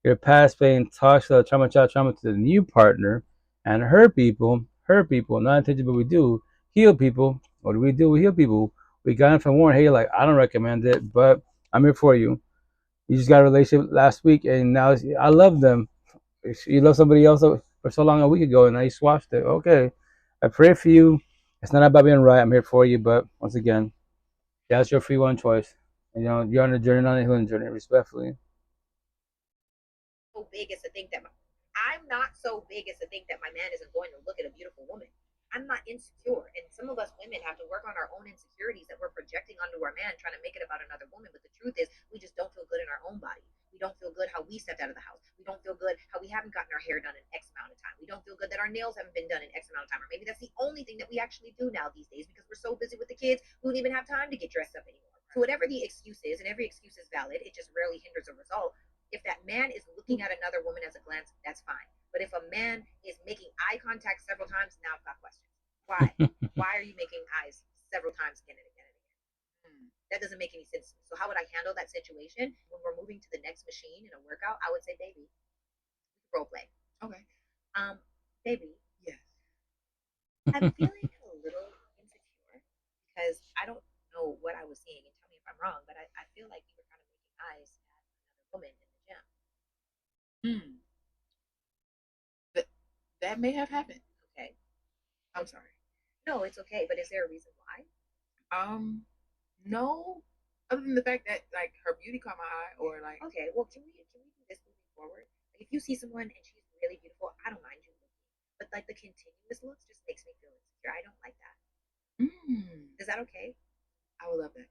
Speaker 1: your past being tossed trauma to the new partner and hurt people, not intentionally, but we do heal people. What do? We heal people. We got them from Warren. Hey, like, I don't recommend it, but I'm here for you. You just got a relationship last week, and now I love them. You love somebody else for so long a week ago, and now you swatched it. Okay, I pray for you. It's not about being right. I'm here for you, but once again, that's your free one choice. And, you know, you're on a journey, not a healing journey, respectfully.
Speaker 4: So big as to think that I'm not so big as to think that my man isn't going to look at a beautiful woman. I'm not insecure, and some of us women have to work on our own insecurities that we're projecting onto our man, trying to make it about another woman. But the truth is, we just don't feel good in our own body. We don't feel good how we stepped out of the house. We don't feel good how we haven't gotten our hair done in X amount of time. We don't feel good that our nails haven't been done in X amount of time. Or maybe that's the only thing that we actually do now these days because we're so busy with the kids, we don't even have time to get dressed up anymore. So whatever the excuse is, and every excuse is valid, it just rarely hinders a result. If that man is looking at another woman as a glance, that's fine. But if a man is making eye contact several times, now I've got questions. Why? Why are you making eyes several times again and again and again? That doesn't make any sense. So how would I handle that situation when we're moving to the next machine in a workout? I would say, baby, role play.
Speaker 3: Okay.
Speaker 4: Baby.
Speaker 3: Yes.
Speaker 4: I'm feeling a little insecure because I don't know what I was seeing, and tell me if I'm wrong, but I feel like you were kind of making eyes at another woman in the gym.
Speaker 3: That may have happened.
Speaker 4: Okay.
Speaker 3: I'm sorry.
Speaker 4: No, it's okay. But is there a reason why?
Speaker 3: No. Other than the fact that like her beauty caught my eye, or like.
Speaker 4: Okay. Well, can we do this moving forward? Like, if you see someone and she's really beautiful, I don't mind you looking, but like the continuous looks just makes me feel insecure. I don't like that. Is that okay?
Speaker 3: I would love that.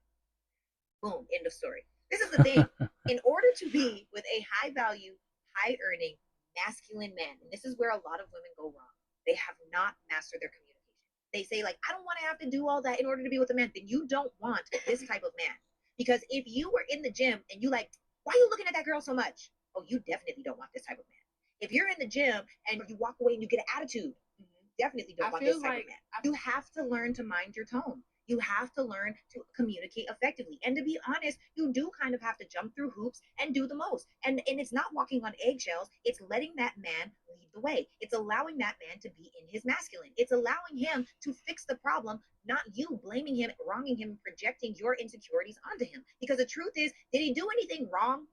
Speaker 4: Boom. End of story. This is the thing. In order to be with a high value, high earning, masculine man, and this is where a lot of women go wrong. They have not mastered their communication. They say, like, I don't want to have to do all that in order to be with a man. Then you don't want this type of man. Because if you were in the gym and you like, why are you looking at that girl so much? Oh, you definitely don't want this type of man. If you're in the gym and you walk away and you get an attitude, definitely don't want this type of man. You have to learn to mind your tone. You have to learn to communicate effectively. And to be honest, you do kind of have to jump through hoops and do the most. And it's not walking on eggshells. It's letting that man lead the way. It's allowing that man to be in his masculine. It's allowing him to fix the problem, not you blaming him, wronging him, projecting your insecurities onto him. Because the truth is, did he do anything wrong?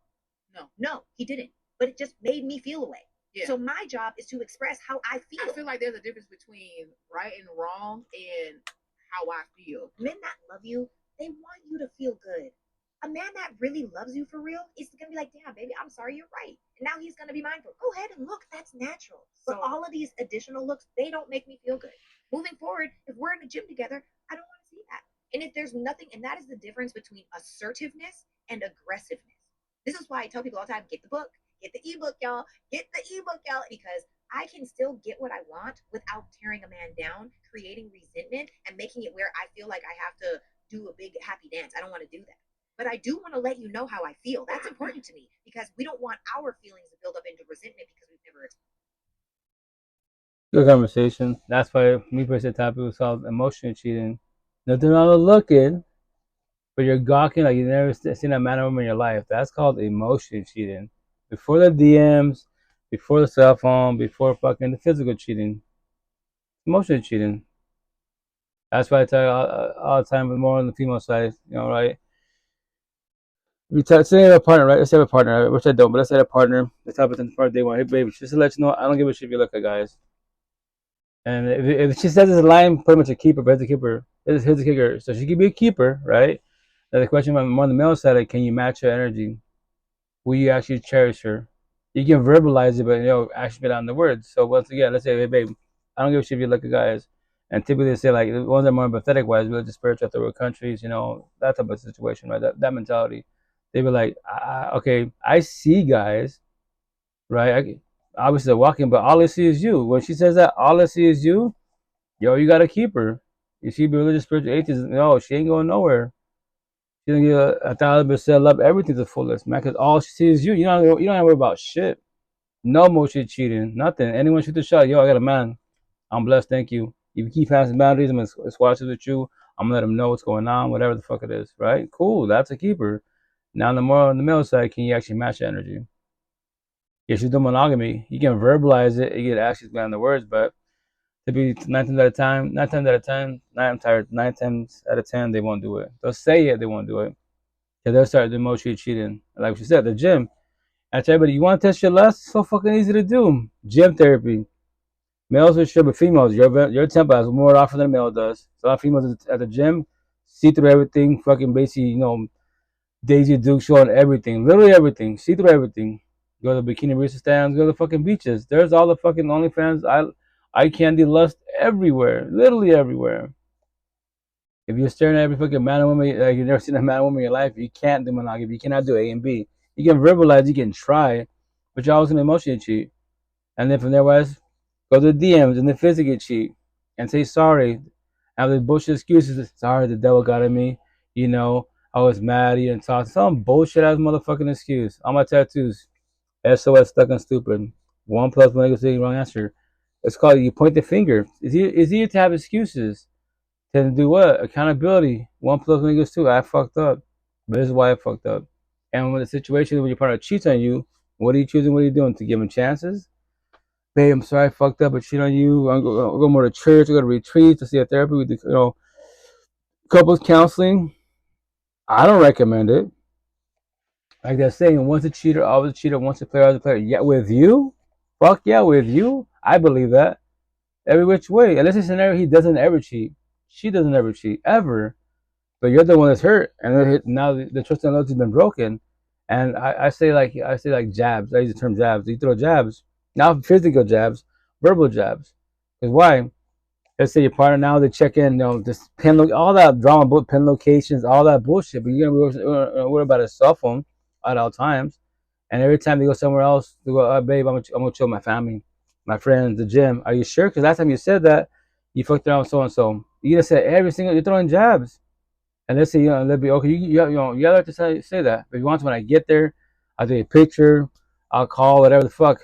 Speaker 4: No, he didn't. But it just made me feel away. Yeah. So my job is to express how I feel.
Speaker 3: I feel like there's a difference between right and wrong and how I feel.
Speaker 4: Men that love you, they want you to feel good. A man that really loves you for real is gonna be like, damn, baby, I'm sorry, you're right. And now he's gonna be mindful. Go ahead and look, that's natural. But all of these additional looks, they don't make me feel good. Moving forward, if we're in a gym together, I don't want to see that. And if there's nothing, and that is the difference between assertiveness and aggressiveness. This is why I tell people all the time, get the book, get the ebook, y'all, get the ebook, y'all, because I can still get what I want without tearing a man down, creating resentment, and making it where I feel like I have to do a big happy dance. I don't want to do that. But I do want to let you know how I feel. That's important to me because we don't want our feelings to build up into resentment because we've never experienced.
Speaker 1: Good conversation. That's why me personally topic was called emotional cheating. Nothing wrong with looking, but you're gawking like you've never seen a man or woman in your life. That's called emotion cheating. Before the DMs, before the cell phone, before fucking the physical cheating. Emotionally cheating. That's why I tell you all the time, but more on the female side, right? You say you have a partner, right? Let's say I have a partner, which I don't, but let's say I have a partner. The top of the part day one. Hey, baby, just to let you know, I don't give a shit if you look at guys. And if she says it's a line, pretty much a keeper, but it's a keeper. Here's the kicker. So she could be a keeper, right? Now the question more on the male side, like, can you match her energy? Will you actually cherish her? You can verbalize it, but actually put down the words. So once again, let's say, hey, babe, I don't give a shit if you look at guys. And typically they say like the ones that are more empathetic wise, religious, spiritual, third world countries, that type of situation, right? That mentality. They be like, okay, I see guys, right? Obviously they're walking, but all I see is you. When she says that, all I see is you. Yo, you gotta keep her. If she be religious, spiritual, atheist, no, she ain't going nowhere. She's gonna get 1,000% love everything to the fullest, man. Cause all she sees is you. You don't have to worry about shit. No more shit cheating. Nothing. Anyone shoot the shot. Yo, I got a man. I'm blessed. Thank you. If you keep passing boundaries, I'm gonna squash it with you. I'm gonna let them know what's going on, whatever the fuck it is. Right? Cool. That's a keeper. Now, the more on the male side, can you actually match the energy? If she's doing monogamy, you can verbalize it. You get actions behind the words, but to be 9 times out of time, 9 times out of 10, 9 times out of 10, they won't do it. They'll say it, they won't do it. Because they'll start emotionally cheating. Like she said, the gym. I tell everybody, you want to test your lust? It's so fucking easy to do. Gym therapy. Males are sure, but females, your tempo has more often than a male does. So a lot of females at the gym see through everything, fucking basically, Daisy Duke showing everything, literally everything, see through everything. Go to the bikini research stands, go to the fucking beaches. There's all the fucking OnlyFans, eye candy lust everywhere, literally everywhere. If you're staring at every fucking man and woman, like you've never seen a man and woman in your life, you can't do monogamy. You cannot do A and B. You can verbalize, you can try, but you're always gonna emotionally cheat. And then from there, wise, go to the DMs and then physically cheat and say sorry. Have the bullshit excuses. Sorry, the devil got at me. I was mad. You didn't talk. Some bullshit ass motherfucking excuse. All my tattoos. SOS stuck and stupid. 1+1 equals 3. Wrong answer. It's called you point the finger. It's easier to have excuses than to do what? Accountability. 1+1 equals 2. I fucked up. But this is why I fucked up. And when the situation when your partner cheats on you, what are you choosing? What are you doing? To give him chances? Babe, I'm sorry I fucked up. I cheat on you. I'm going to go more to church. I go to retreat to see a therapy. We do, couples counseling. I don't recommend it. Like they're saying, once a cheater, always a cheater. Once a player, always a player. Yeah, with you? Fuck yeah, with you? I believe that. Every which way. Unless it's a scenario he doesn't ever cheat. She doesn't ever cheat. Ever. But you're the one that's hurt. And now the trust and loyalty has been broken. And I say like jabs. I use the term jabs. You throw jabs. Not physical jabs, verbal jabs. Because why? Let's say your partner now they check in, just all that drama, pin locations, all that bullshit. But you're gonna worry about his cell phone at all times. And every time they go somewhere else, they go, babe, I'm gonna chill with my family, my friends, the gym. Are you sure? Because last time you said that, you fucked around with so and so. You just said every single. You're throwing jabs. And let's say they'll be okay. You have to say that. But if you want to, when I get there, I'll take a picture. I'll call whatever the fuck.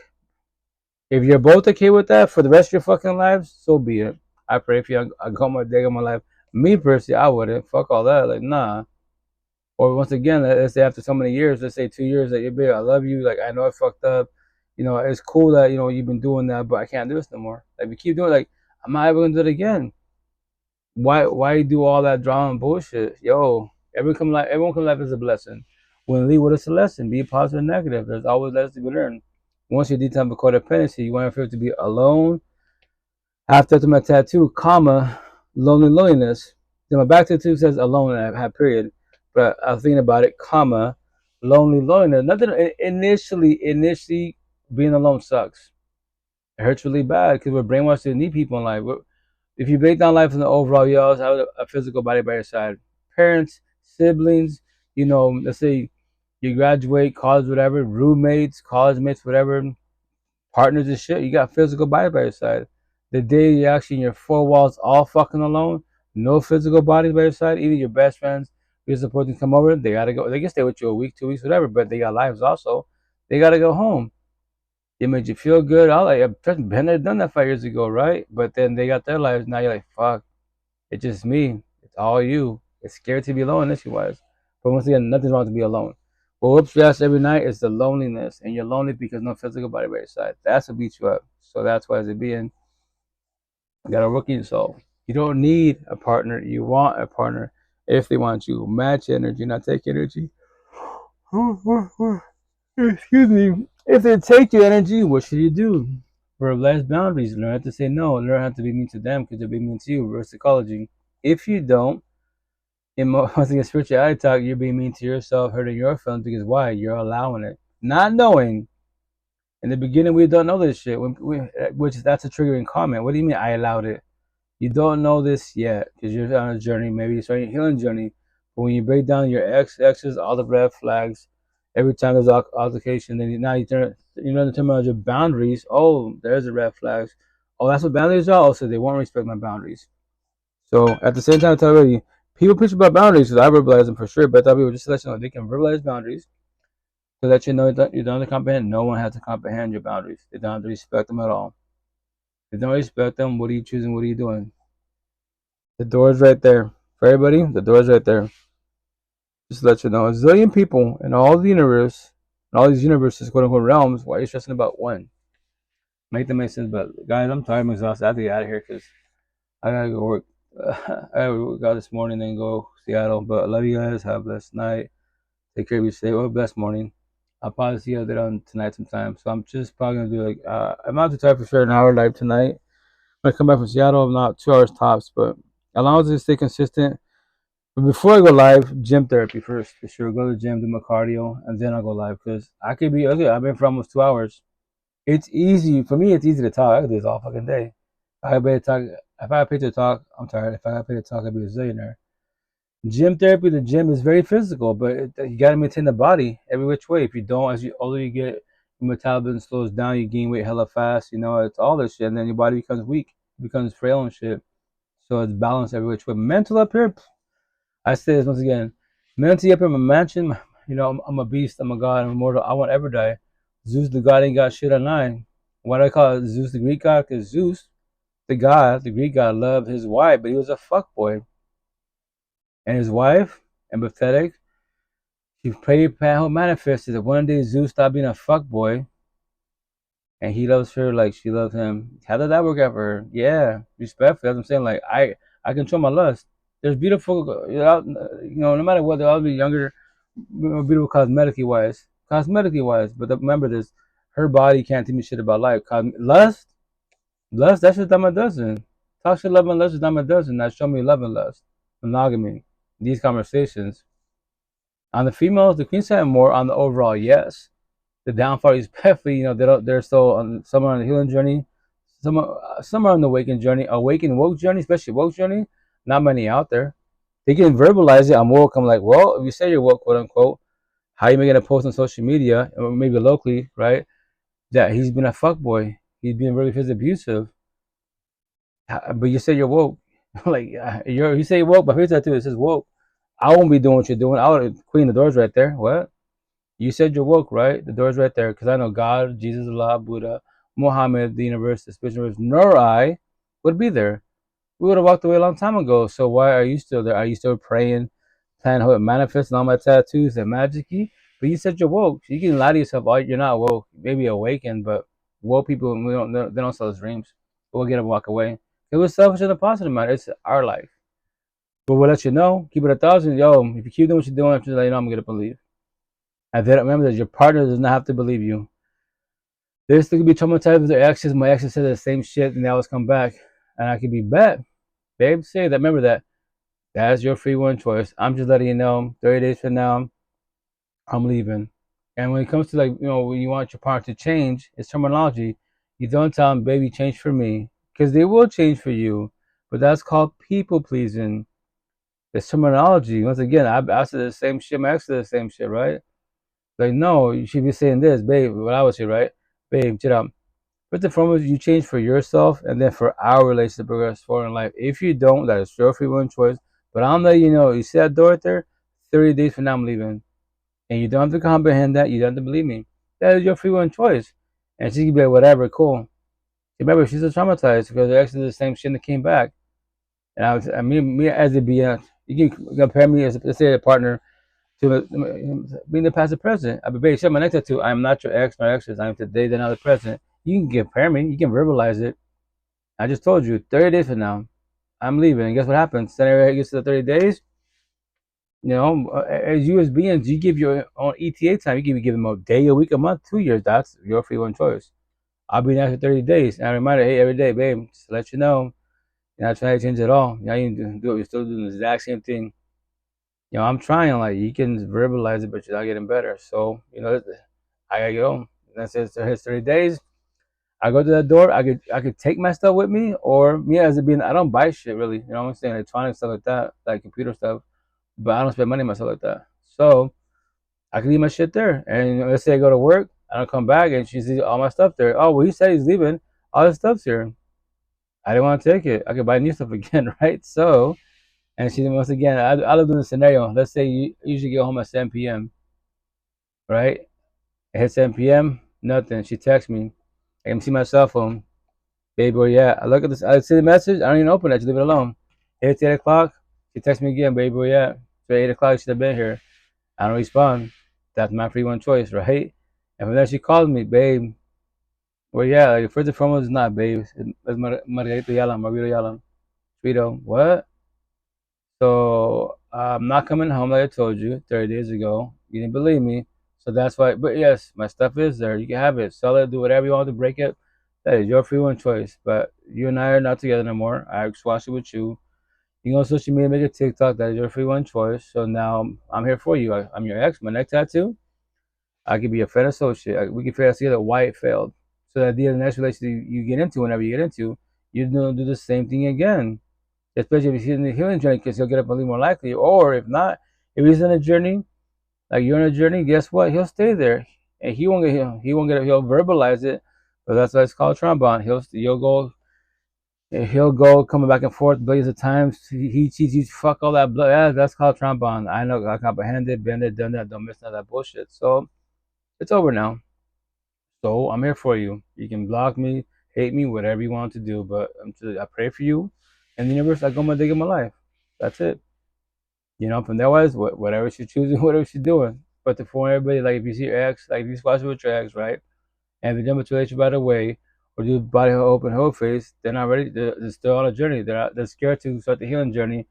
Speaker 1: If you're both okay with that for the rest of your fucking lives, so be it. I pray for you. I go my day of my life. Me personally, I wouldn't. Fuck all that. Like, nah. Or once again, let's say after so many years, let's say 2 years, that babe, I love you. Like, I know I fucked up. It's cool that you've been doing that, but I can't do this no more. Like, we keep doing it, like, I'm not ever gonna do it again. Why do all that drama and bullshit? Yo, everyone come life is a blessing. When leave with us a lesson, be positive and negative. There's always lessons to be learned. Once you're detailed with codependency, you want to feel to be alone. After my tattoo, comma, loneliness. Then my back tattoo says alone and I have period. But I was thinking about it, comma, loneliness. Nothing initially being alone sucks. It hurts really bad because we're brainwashed to need people in life. If you break down life in the overall, you always have a physical body by your side. Parents, siblings, let's say you graduate, college, whatever, roommates, college mates, whatever, partners and shit, you got physical body by your side. The day you're actually in your four walls all fucking alone, no physical bodies by your side, either your best friends, your support them come over, they gotta go. They can stay with you a week, 2 weeks, whatever, but they got lives also. They gotta go home. It made you feel good. I've been there, done that 5 years ago, right? But then they got their lives. Now you're like, fuck, it's just me. It's all you. It's scary to be alone, issue wise. But once again, nothing's wrong to be alone. What whoops your ass every night is the loneliness. And you're lonely because no physical body by your side. That's what beats you up. So that's why it's being You gotta work on yourself. You don't need a partner. You want a partner if they want you. Match energy, not take energy. Excuse me. If they take your energy, what should you do? Verbalize boundaries. Learn how to say no. Learn how to be mean to them because they're being mean to you. Reverse psychology. If you don't, in once again, spirituality talk, you're being mean to yourself, hurting your feelings because why? You're allowing it. Not knowing. In the beginning, we don't know this shit, which that's a triggering comment. What do you mean I allowed it? You don't know this yet because you're on a journey. Maybe you're starting a healing journey. But when you break down your exes, all the red flags, every time there's altercation, then now you learn the terminology of boundaries. Oh, there's the red flags. Oh, that's what boundaries are. Also, they won't respect my boundaries. So at the same time, I tell everybody, people preach about boundaries because I verbalize them for sure. But I tell people just to let you know they can verbalize boundaries to let you know that you don't have to comprehend. No one has to comprehend your boundaries. They don't have to respect them at all. If they don't respect them, what are you choosing? What are you doing? The door's right there. For everybody, the door's right there. Just to let you know, a zillion people in all the universe, in all these universes, quote unquote realms, why are you stressing about one? Make them make sense, but guys, I'm tired, I'm exhausted. I have to get out of here because I gotta go work. I gotta work out this morning and go Seattle. But I love you guys. Have a blessed night. Take care of yourself. Well, blessed morning. I'll probably see you later on tonight sometime. So I'm just probably gonna do like I'm not too tired for sure an hour live tonight. When I come back from Seattle, I'm not 2 hours tops, but as long as I stay consistent. But before I go live, gym therapy first for sure. Go to the gym, do my cardio, and then I'll go live because I could be. Okay, I've been for almost 2 hours. It's easy for me. It's easy to talk. I can do this all fucking day. I better talk. If I pay to talk, I'm tired. If I pay to talk, I'd be a zillionaire. Gym therapy, the gym is very physical, but you got to maintain the body every which way. If you don't, as you older you get, your metabolism slows down. You gain weight hella fast. You know, it's all this shit, and then your body becomes weak, becomes frail and shit. So it's balanced every which way. Mental up here, I say this once again. Mentally up in my mansion, you know, I'm a beast, I'm a god, I'm immortal, I won't ever die. Zeus the god ain't got shit on I. Why do I call it Zeus the Greek god? Because Zeus, the god, the Greek god, loved his wife, but he was a fuckboy. And his wife, empathetic, she prayed, manifested that one day Zeus stopped being a fuckboy and he loves her like she loves him. How did that work out for her? Yeah, respectfully. That's what I'm saying. Like I control my lust. There's beautiful, you know, no matter what, they'll all be younger, beautiful cosmetically wise. But remember this: her body can't teach me shit about life. Lust, that's just dime a dozen. Talk shit, love and lust is dime a dozen. Now show me love and lust, monogamy. These conversations on the females, the queen side more on the overall. Yes, the downfall is definitely, you know, they're still on some are on the healing journey, some are on the awakened journey, woke journey, especially woke journey. Not many out there. They can verbalize it. I'm woke. I'm like, well, if you say you're woke, quote unquote, how you making a post on social media or maybe locally, right? That he's been a fuckboy. He's been really physically abusive. But you say you're woke. Like you say you're woke, but here's that too. It says woke. I won't be doing what you're doing. I would queen the doors right there. What? You said you're woke, right? The door's right there. Because I know God, Jesus, Allah, Buddha, Muhammad, the universe, the spiritual universe, nor I would be there. We would have walked away a long time ago. So why are you still there? Are you still praying, planning how it manifests and all my tattoos and magic-y? But you said you're woke. You can lie to yourself. Oh, you're not woke. Maybe awakened, but woke people, they don't sell us dreams. We'll get up and walk away. It was selfish in a positive manner. It's our life. But we'll let you know. Keep it 1,000. Yo, if you keep doing what you're doing, I'm just let you know I'm going to believe. And then remember that your partner does not have to believe you. They're still gonna be traumatized with their exes. My exes said the same shit and they always come back. And I could be bet. Babe, say that. Remember that. That's your free one choice. I'm just letting you know 30 days from now, I'm leaving. And when it comes to, like, you know, when you want your partner to change, it's terminology. You don't tell them, baby, change for me. Because they will change for you. But that's called people pleasing. It's terminology. Once again, I said the same shit. My ex said the same shit, right? Like, no, you should be saying this, babe. What I would say, right? Babe, chill out. First and foremost, you change for yourself and then for our relationship to progress forward in life. If you don't, that is your free one choice. But I'm letting you know, you see that door right there? 30 days from now, I'm leaving. And you don't have to comprehend that. You don't have to believe me. That is your free one choice. And she can be like, whatever, cool. Remember, she's so traumatized because her ex did the same shit that came back. And me as a BN, you can compare me as, let's say, a partner to being the past and present. I be shut my neck to. I am not your ex nor exes. I am today, then now the present. You can compare me. You can verbalize it. I just told you, 30 days from now, I'm leaving. And guess what happens? Then it gets to the 30 days. You know, as you as beings, you give your own ETA time. You can give them a day, a week, a month, 2 years. That's your free one choice. I'll be there for 30 days. And I remind her, hey, every day, babe, just to let you know, you're not trying to change at all. You know, you can do it. You're still doing the exact same thing. You know, I'm trying. Like, you can verbalize it, but you're not getting better. So, you know, I gotta go. That's it. So here's 30 days. I go to that door. I could take my stuff with me, or me as it being, I don't buy shit really. You know what I'm saying? Electronic stuff like that, like computer stuff. But I don't spend money on myself like that. So I can leave my shit there. And you know, let's say I go to work, I don't come back, and she sees all my stuff there. Oh, well, he said he's leaving. All his stuff's here. I didn't want to take it. I could buy new stuff again, right? So, and she once again, I live in a scenario. Let's say you usually get home at 7 p.m., right? I hit 7 p.m., nothing. She texts me. I can see my cell phone. Baby, where you at? I look at this. I see the message. I don't even open it. Just leave it alone. It's 8 o'clock. She texts me again. Baby, where you at? So 8 o'clock, she should have been here. I don't respond. That's my free one choice, right? And from there, she calls me, babe. Well, yeah, like, first and foremost, it's not babe. It's Margarito Yalam, Margarito Yalam. Frito, what? So I'm not coming home like I told you 30 days ago. You didn't believe me. So that's why, but yes, my stuff is there. You can have it. Sell it, do whatever you want to break it. That is your free one choice. But you and I are not together no more. I squashed it with you. You can go on social media, make a TikTok. That is your free one choice. So now I'm here for you. I'm your ex. My next tattoo, I could be a friend associate. We can figure out together why it failed. So that the next relationship you get into, whenever you get into, you don't do the same thing again. Especially if he's in the healing journey, because he'll get up a little more likely. Or if not, if he's in a journey, like you're in a journey, guess what? He'll stay there, and he'll verbalize it. But that's why it's called trombone. He'll go coming back and forth billions of times. He cheats, you fuck all that blood. Yeah, that's called trombone. I know, I comprehended, been there, done that. Don't miss none of that bullshit. So it's over now. So I'm here for you. You can block me, hate me, whatever you want to do. But I pray for you, and the universe. I go my day of my life. That's it. You know, from there wise, whatever she's choosing, whatever she's doing. But to inform everybody, like if you see your ex, like if you squash with your ex, right, and they jump into a relationship right away, or do body open whole face, they're not ready. They're still on a journey. They're scared to start the healing journey,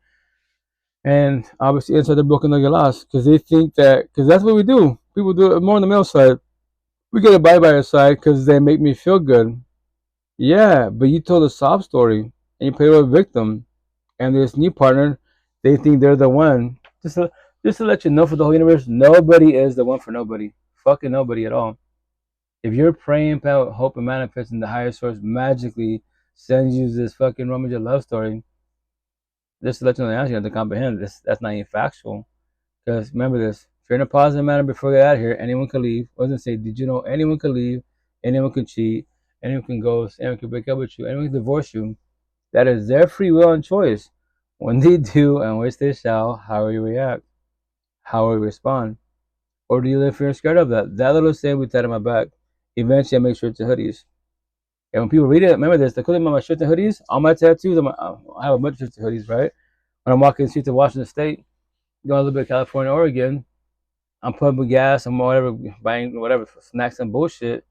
Speaker 1: and obviously inside the broken nugget lost because they think that because that's what we do. People do it more on the male side. We get a bye by our side because they make me feel good. Yeah, but you told a sob story and you played with a victim, and this new partner, they think they're the one. Just to let you know, for the whole universe, nobody is the one for nobody. Fucking nobody at all. If you're praying about hope and manifesting, the higher source magically sends you this fucking Romeo love story. Just to let you know, you have to comprehend this. That's not even factual. Because remember this: if you're in a positive manner before you get out of here, anyone can leave. I was gonna say, did you know anyone can leave, anyone can cheat, anyone can ghost, anyone can break up with you, anyone can divorce you. That is their free will and choice. When they do, and which they shall, how will you react? How will you respond? Or do you live fear and scared of that? That little saying we tied on my back. Eventually, I make shirts and hoodies. And when people read it, remember this: the cool thing about my shirts and hoodies, all my tattoos, I have a bunch of shirts and hoodies, right? When I'm walking the streets of Washington State, going a little bit of California, Oregon, I'm pumping gas, I'm whatever, buying whatever snacks and bullshit.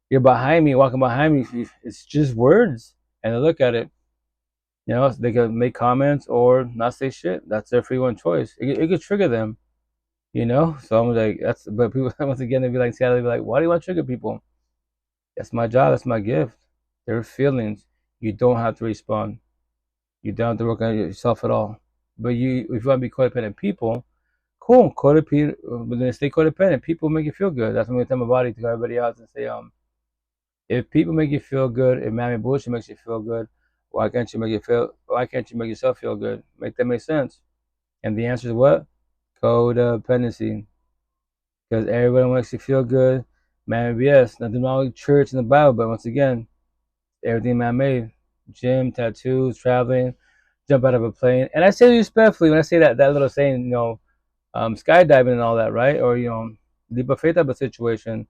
Speaker 1: You're behind me, walking behind me. It's just words, and they look at it. You know, they can make comments or not say shit. That's their free one choice. It could trigger them. You know, so I'm like, that's. But people once again, they be like, Seattle, they be like, why do you want to trigger people? That's my job. That's my gift. Their feelings. You don't have to respond. You don't have to work on yourself at all. But if you want to be codependent people, cool, codependent. But then stay codependent. People make you feel good. That's what I'm gonna tell my body to everybody else and say, if people make you feel good, if mammy bullshit makes you feel good, why can't you make it feel? Why can't you make yourself feel good? Make that make sense? And the answer is what? Codependency. Because everybody makes you feel good. Man, yes, nothing wrong with church and the Bible, but once again, everything man made. Gym, tattoos, traveling, jump out of a plane. And I say respectfully when I say that little saying, skydiving and all that, right? Or, leap of faith type of situation.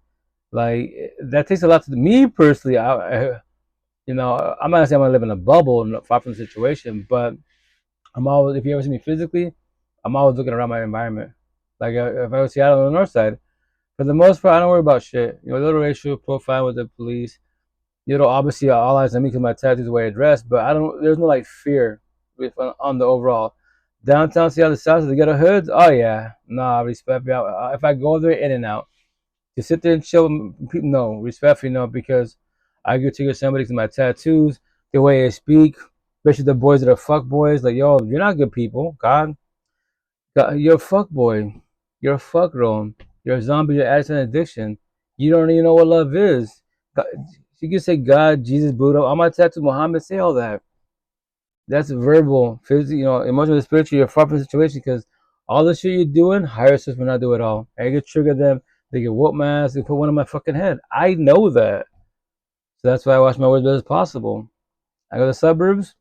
Speaker 1: Like, that takes a lot to me personally. I'm not gonna say I'm gonna live in a bubble and far from the situation, but I'm always, if you ever see me physically, I'm always looking around my environment. Like if I was Seattle on the north side, for the most part, I don't worry about shit. Little racial profile with the police. You know, obviously all eyes on me because my tattoos the way I dress, but I don't. There's no like fear on the overall. Downtown Seattle, South of the ghetto hoods. Oh yeah, nah, respect me. If I go there, in and out, to sit there and chill, people no, respectfully no, because I get to get somebody to my tattoos, the way I speak, especially the boys that are fuck boys. Like yo, you're not good people. God, you're a fuck boy. You're a fuck girl. You're a zombie. You're addict and addiction. You don't even know what love is. God, you can say God, Jesus, Buddha. On my tattoo, Muhammad, say all that. That's verbal, physical, emotional, spiritual. You're far from the situation because all the shit you're doing, higher self will not do it all. I get trigger them. They get whoop my ass. They put one on my fucking head. I know that. So that's why I watch my words as best as possible. I go to the suburbs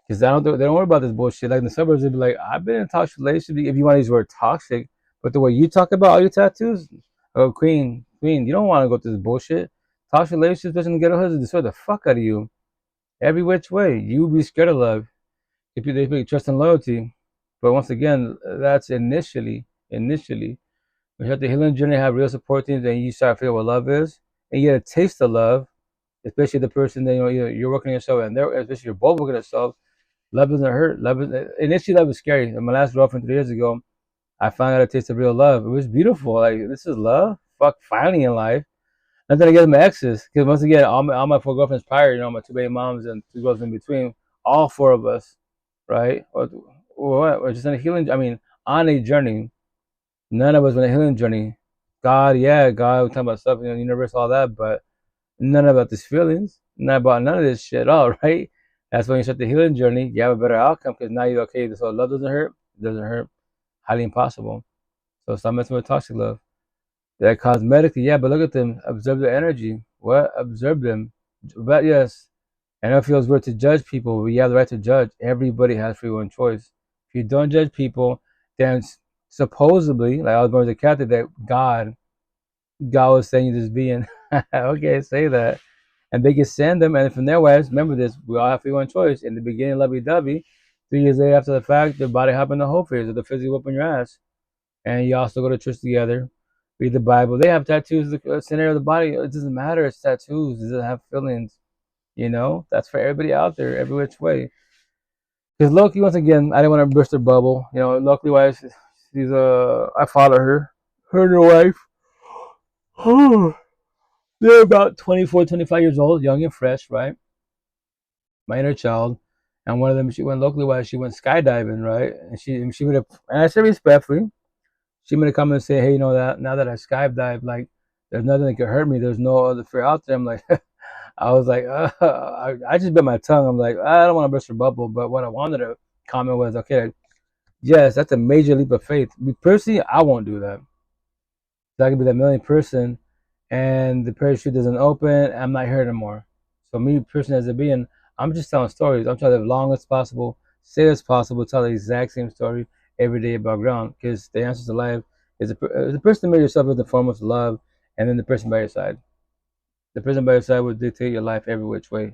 Speaker 1: because they don't worry about this bullshit. Like in the suburbs, they'd be like, I've been in a toxic relationship. If you want to use the word toxic, but the way you talk about all your tattoos, oh queen, you don't want to go through this bullshit. Toxic relationships, especially in the ghetto hoods, destroy the fuck out of you every which way. You be scared of love. If they speak trust and loyalty, but once again, that's initially. When you have the healing journey, have real support teams, and you start feeling what love is, and you get a taste of love, especially the person that you're working on yourself, and they're especially you're both working on yourself. Love doesn't hurt. Initially love was scary. My last girlfriend 3 years ago, I found out a taste of real love. It was beautiful. Like this is love. Fuck, finally in life. And then I get my exes because once again, all my 4 girlfriends prior, my 2 baby moms and 2 girls in between, all 4 of us, right? Or what? We're just on a healing. I mean, on a journey. None of us on a healing journey. God, yeah, God, we talk about stuff, universe, all that, but none about these feelings, not about none of this shit at all, right? That's when you start the healing journey. You have a better outcome because now you're okay. So love doesn't hurt. It doesn't hurt. Highly impossible. So stop messing with toxic love. That cosmetically, yeah, but look at them. Observe their energy. What? Observe them. But yes, I know it feels weird to judge people, but you have the right to judge. Everybody has free will and choice. If you don't judge people, then supposedly, like I was born as a Catholic, that God was saying this being. Okay, say that. And they can send them, and from their wives, remember this, we all have free will and choice. In the beginning, lovey-dovey. 3 years later after the fact, their body hop in the whole phase of the physically whooping your ass. And you also go to church together, read the Bible. They have tattoos, the scenario of the body. It doesn't matter, it's tattoos. It doesn't have feelings. That's for everybody out there, every which way. Because Loki, once again, I didn't want to burst her bubble. Luckily, wife, I follow her and her wife. They're about 24, 25 years old, young and fresh, right? My inner child. And one of them, she went locally wise, she went skydiving, right? And she would have, and I said respectfully, she made a comment and say, hey, that now that I skydive, like, there's nothing that could hurt me. There's no other fear out there. I'm like, I was like, I just bit my tongue. I'm like, I don't want to burst her bubble, but what I wanted to comment was, okay, yes, that's a major leap of faith. Me personally, I won't do that. So I could be that million person, and the parachute doesn't open. I'm not here anymore. So me personally, as a being, I'm just telling stories. I'm trying to live long as possible, say as possible, tell the exact same story every day about ground. Because the answer to life is the person made yourself with the foremost love, and then the person by your side. The person by your side will dictate your life every which way,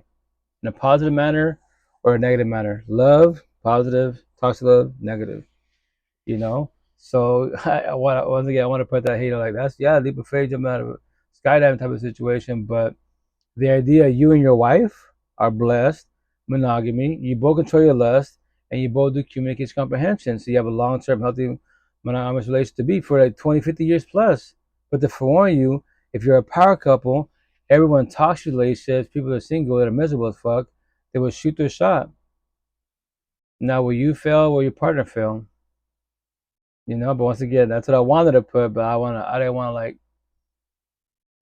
Speaker 1: in a positive manner or a negative manner. Love, positive, toxic love, negative. So once again, I want to put that like that's leap of faith, jump out of a skydiving type of situation. But the idea you and your wife are blessed, monogamy, you both control your lust, and you both do communication comprehension. So you have a long-term healthy monogamous relationship to be for like 20, 50 years plus. But to forewarn you, if you're a power couple, everyone talks relationships, people that are single that are miserable as fuck, they will shoot their shot. Now will you fail, will your partner fail? But once again, that's what I wanted to put, but I didn't want to like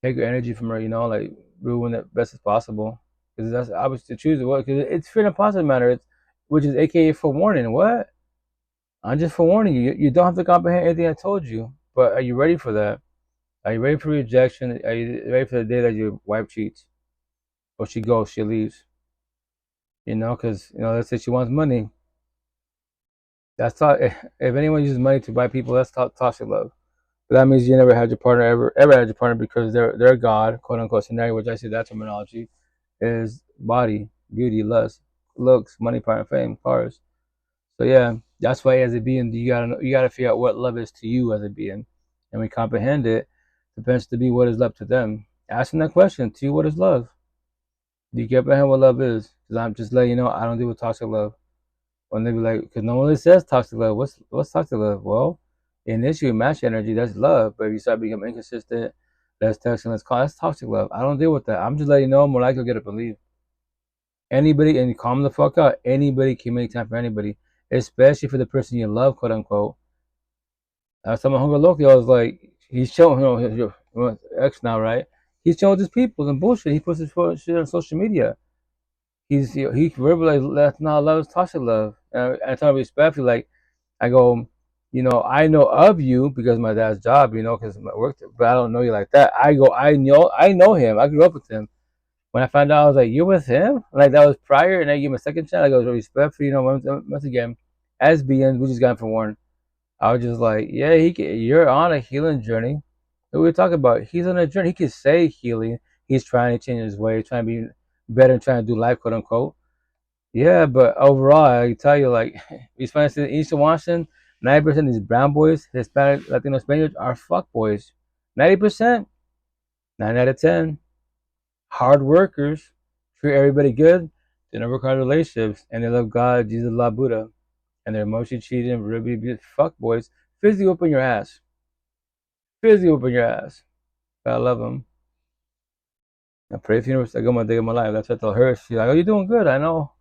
Speaker 1: take your energy from her, like ruin it best as possible. Because that's obviously to choose it. Because it's fear in a positive manner, which is AKA forewarning. What? I'm just forewarning you. You don't have to comprehend anything I told you. But are you ready for that? Are you ready for rejection? Are you ready for the day that your wife cheats? Or she goes, she leaves? Because, let's say she wants money. That's if anyone uses money to buy people, that's toxic love. But that means you never had your partner ever had your partner because they're God, quote unquote scenario, which I say that terminology is body, beauty, lust, looks, money, power, fame, cars. So yeah, that's why as a being you gotta figure out what love is to you as a being. And we comprehend it depends to be what is love to them. Asking that question, to you, what is love? Do you get behind what love is? Because I'm just letting you know I don't deal with toxic love. When they be like, because no one really says toxic love. What's toxic love? Well, initially match energy, that's love. But if you start becoming inconsistent, less texting, less call, that's toxic love. I don't deal with that. I'm just letting you know I'm more likely to get up and leave. Anybody, and calm the fuck out. Anybody can make time for anybody, especially for the person you love, quote unquote. I was telling my hunger Loki, I was like, he's showing, his ex now, right? He's showing his people and bullshit. He puts his shit on social media. He verbalized that's not love, it's toxic love. And I tell him respectfully, like I go, I know of you because of my dad's job, because my work, but I don't know you like that. I go, I know him. I grew up with him. When I found out, I was like, you're with him? Like that was prior, and I gave him a second chance. I go, respectfully, once again, as being, we just got for one. I was just like, yeah, you're on a healing journey. What we talking about? He's on a journey. He can say healing. He's trying to change his way, trying to be better, and trying to do life, quote unquote. Yeah, but overall, I tell you, like, we Spanish in Eastern Washington, 90% of these brown boys, Hispanic, Latino Spaniards are fuck boys. 90%, 9 out of 10, hard workers, treat everybody good, they never work hard relationships, and they love God, Jesus, love Buddha, and they're emotionally cheating, really be fuck boys, physically whooping your ass. Physically whooping your ass. But I love them. I pray for you. I go my day of my life. That's what I tell her. She's like, oh, you're doing good. I know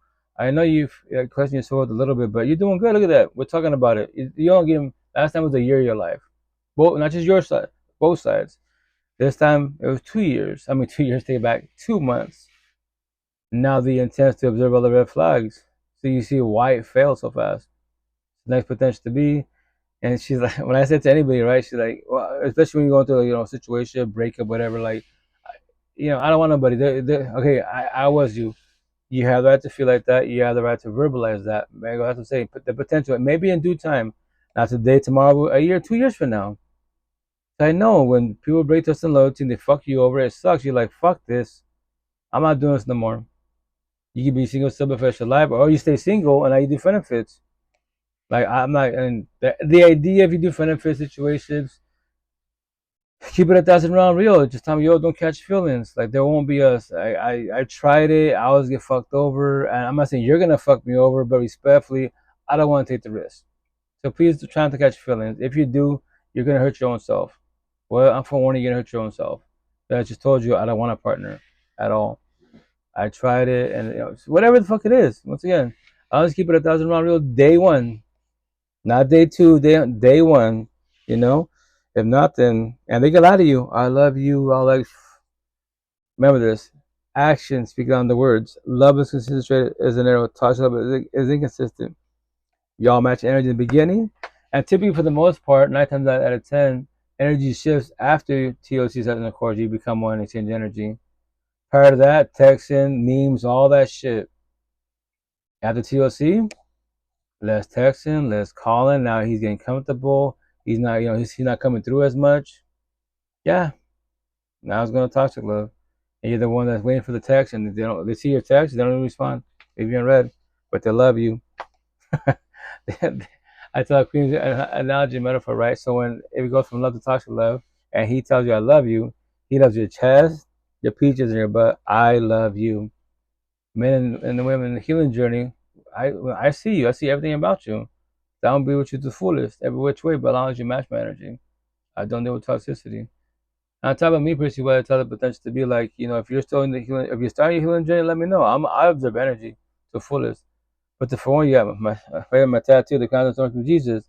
Speaker 1: you've questioned your soul a little bit, but you're doing good. Look at that. We're talking about it. You don't give him. Last time was a year of your life. Both, not just your side, both sides. This time it was 2 years. 2 years, take it back, 2 months. Now the intent to observe all the red flags. So you see why it failed so fast. Next potential to be. And she's like, when I said to anybody, right, she's like, well, especially when you go through, a situation, breakup, whatever, like, I don't want nobody. Okay, I was you. You have the right to feel like that. You have the right to verbalize that. Man, I have to say, the potential, maybe in due time, not today, tomorrow, a year, 2 years from now. So I know when people break trust and loyalty and they fuck you over, it sucks. You're like, fuck this. I'm not doing this no more. You can be single, still benefit your life, or you stay single and now you do benefits. Like, I'm not, and the idea if you do benefit situations, keep it 1,000 round real. Just tell me, yo, don't catch feelings. Like there won't be us. I tried it. I always get fucked over, and I'm not saying you're gonna fuck me over, but respectfully, I don't want to take the risk. So please try not to catch feelings. If you do, you're gonna hurt your own self. Well, I'm forewarning you, you're gonna hurt your own self. But I just told you I don't want a partner at all. I tried it, and whatever the fuck it is. Once again, I'll just keep it 1,000 round real day one, not day two. Day one. You know. If not, then and they can lie to you. I love you. All like. Remember this. Action speak on the words. Love is consistent as an arrow. Touch love is inconsistent. Y'all match energy in the beginning, and typically for the most part, 9 times out of 10, energy shifts after TOC sets in the course. You become one and exchange energy. Prior to that, texting, memes, all that shit. After TOC, less texting, less calling. Now he's getting comfortable. He's not, he's not coming through as much. Yeah, now it's gonna toxic love. And you're the one that's waiting for the text, and they see your text, they don't respond. Leave you unread, but they love you. I tell Queen's analogy metaphor, right? So if you go from love to toxic love, and he tells you I love you, he loves your chest, your peaches, and your butt. I love you. Men and the women in the healing journey, I see you. I see everything about you. I don't be with you to the fullest, every which way, but as long as you match my energy. I don't deal with toxicity. On top of me, personally, what I tell the potential to be like, if you're still in the healing, if you're starting your healing journey, let me know. I observe energy to the fullest. But for one, yeah, my tattoo, the kind of thorns of Jesus,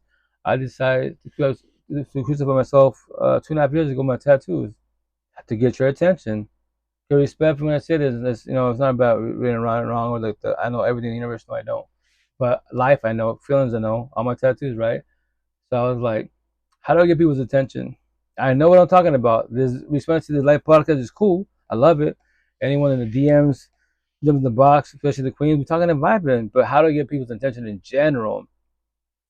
Speaker 1: I decided to crucify myself 2.5 years ago. My tattoos to get your attention. To respect when I say this, it's not about being right and wrong or like I know everything in the universe. No, I don't. But life, I know. Feelings, I know. All my tattoos, right? So I was like, how do I get people's attention? I know what I'm talking about. This response to the live podcast is cool. I love it. Anyone in the DMs, them in the box, especially the queen, we're talking and vibing. But how do I get people's attention in general?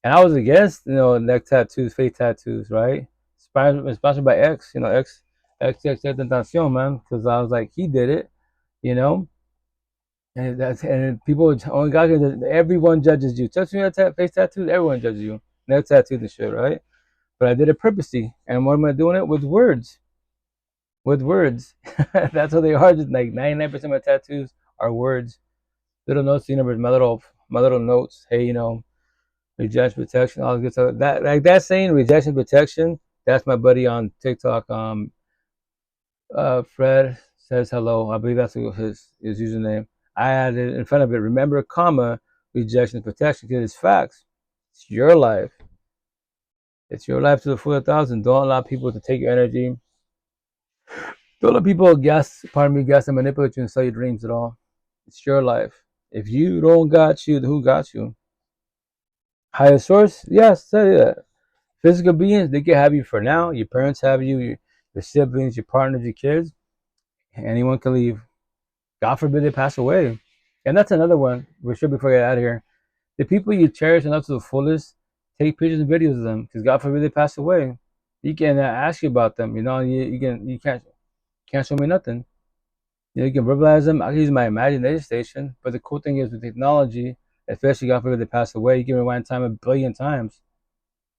Speaker 1: And I was against, neck tattoos, face tattoos, right? Sponsored by X, X Tentacion, man. Because I was like, he did it, And people, only God can, everyone judges you. Touch me face tattoos, everyone judges you. Neck tattoos and shit, right? But I did it purposely. And what am I doing it? With words. With words. That's what they are. Just like 99% of my tattoos our words, little notes to the universe, my little notes. Hey, rejection protection, all this good stuff. That saying, rejection protection. That's my buddy on TikTok. Fred says hello. I believe that's his username. I added in front of it. Remember, comma, rejection protection, because it's facts. It's your life. It's your life to the full 1,000. Don't allow people to take your energy. Don't let people guess and manipulate you and sell your dreams at all. It's your life. If you don't got you, who got you? Higher source? Yes, say that. Physical beings, they can have you for now. Your parents have you, your siblings, your partners, your kids. Anyone can leave. God forbid they pass away. And that's another one, for sure, before I get out of here. The people you cherish enough to the fullest, take pictures and videos of them, because God forbid they pass away. You can ask you about them. You can't show me nothing. You can verbalize them. I can use my imagination station. But the cool thing is with technology, especially God forbid they pass away, you can rewind time 1,000,000,000 times.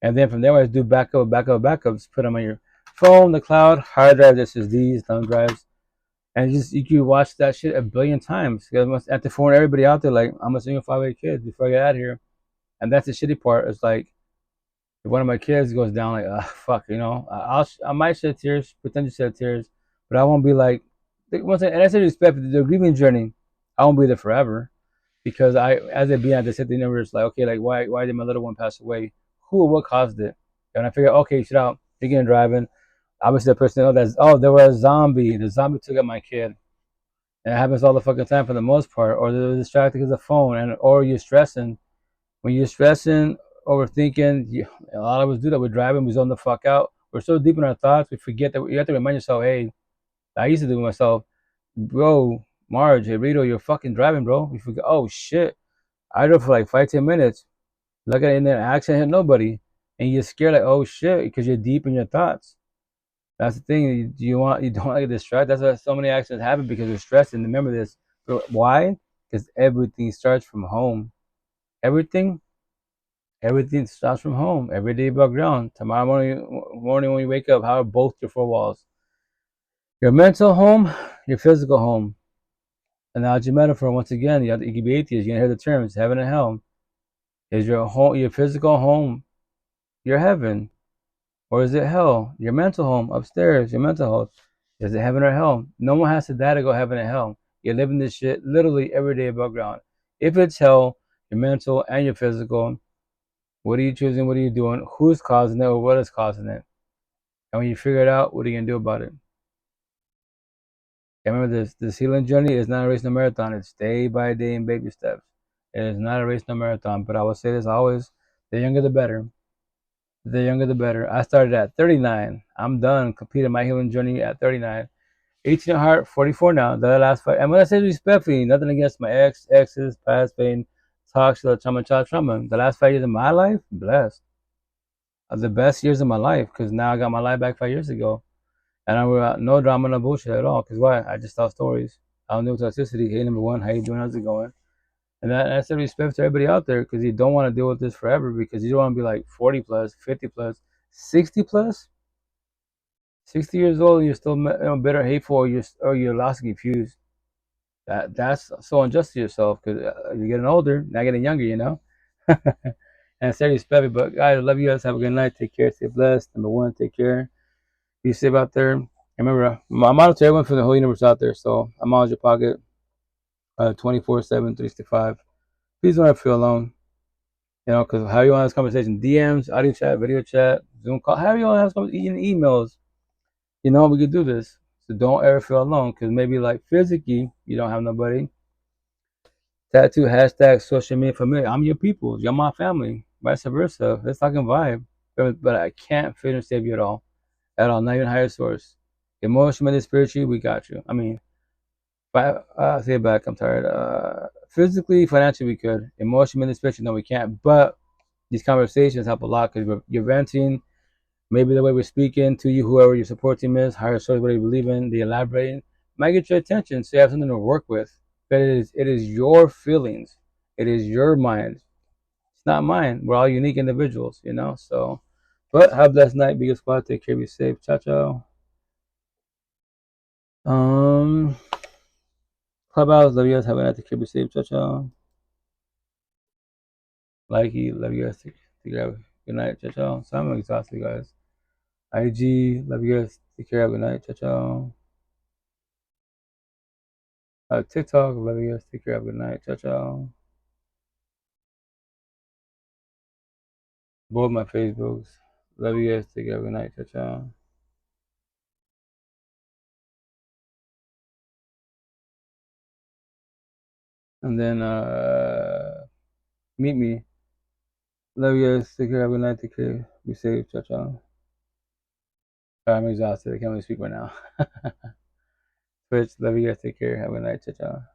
Speaker 1: And then from there, I just do backups. Put them on your phone, the cloud, hard drives, SSDs, thumb drives. And you can watch that shit 1,000,000,000 times. I have to phone everybody out there like, I'm a single 5'8" kid before I get out of here. And that's the shitty part. It's like, if one of my kids goes down, like, fuck, I might shed tears, pretend to shed tears, but I won't be like, and I say respect, the grieving journey, I won't be there forever, because as a being, I just hit the universe, like, okay, like, why did my little one pass away? Who or what caused it? And I figure, okay, shit out, you're driving. Obviously, the person there was a zombie. The zombie took out my kid. And it happens all the fucking time for the most part. Or they're distracted because of the phone, or you're stressing. When you're stressing, overthinking, a lot of us do that. We're driving, we zone the fuck out. We're so deep in our thoughts, we forget that you have to remind yourself, hey, I used to do it myself, bro, Marge, hey, Rito, you're fucking driving, bro. You forget, oh shit, I drove for like 5-10 minutes. Look at it in there, accident, hit nobody. And you're scared, like, oh shit, because you're deep in your thoughts. That's the thing. You don't want to get distracted. That's why so many accidents happen, because we're stressed. And remember this. Why? Because everything starts from home. Everything starts from home. Every day above ground. Tomorrow morning when you wake up, how are both your four walls? Your mental home, your physical home. Analogy metaphor. Once again, you can be atheist. You're gonna hear the terms heaven and hell. Is your home, your physical home, your heaven? Or is it hell? Your mental home upstairs, your mental health. Is it heaven or hell? No one has to die to go heaven and hell. You're living this shit literally every day above ground. If it's hell, your mental and your physical, what are you choosing? What are you doing? Who's causing it, or what is causing it? And when you figure it out, what are you gonna do about it? And remember this healing journey is not a race, no marathon. It's day by day and baby steps. It is not a race, no marathon. But I will say this always: the younger the better. The younger the better. I started at 39. I'm done. Completed my healing journey at 39. 18 at heart, 44 now. The last 5. And when I say respectfully, nothing against my exes, past pain, talk, trauma, child trauma. The last 5 years of my life, blessed. The best years of my life, because now I got my life back 5 years ago. And I was no drama, no bullshit at all. Because why? I just tell stories. I don't do toxicity. Hey, number one, how you doing? How's it going? And that's the respect to everybody out there, because you don't want to deal with this forever, because you don't want to be like 40 plus, 50 plus, 60 plus. 60 years old and you're still bitter, hateful, or you're lost and confused. That's so unjust to yourself, because you're getting older, not getting younger. And say respect, but guys, I love you guys. Have a good night. Take care. Stay blessed. Number one, take care. Be safe out there. And remember, my motto to everyone from the whole universe out there. So I'm always your pocket, 24/7, 365. Please don't ever feel alone. Because how you want to have this conversation? DMs, audio chat, video chat, Zoom call. How you want to have this conversation? Emails. We could do this. So don't ever feel alone, because maybe like physically you don't have nobody. Tattoo hashtag social media familiar. I'm your people. You're my family. Vice versa. Let's fucking vibe. But I can't fit and save you at all. At all. Not even higher source. Emotionally, spiritually, we got you. I mean, say it back. I'm tired. Physically, financially, we could. Emotionally, spiritually, no, we can't. But these conversations help a lot, because you're venting. Maybe the way we're speaking to you, whoever your support team is, higher source, whatever you believe in, the elaborating, might get your attention, so you have something to work with. But it is your feelings. It is your mind. It's not mine. We're all unique individuals, So, but have a blessed night. Be good squad. Take care. Be safe. Ciao, ciao. Clubhouse, love you guys. Have a night. Take care. Be safe. Ciao, ciao. Likey, love you guys. Take care. Good night. Ciao, ciao. So I'm exhausted, guys. IG, love you guys. Take care. Good night. Ciao, ciao. TikTok, love you guys. Take care. Good night. Ciao, ciao. Both my Facebooks. Love you guys. Take care. Good night. Ciao, ciao. And then meet me. Love you guys. Take care. Have a good night. Take care. Be safe. Ciao, ciao. I'm exhausted. I can't really speak right now. Twitch. Love you guys. Take care. Have a good night. Ciao, ciao.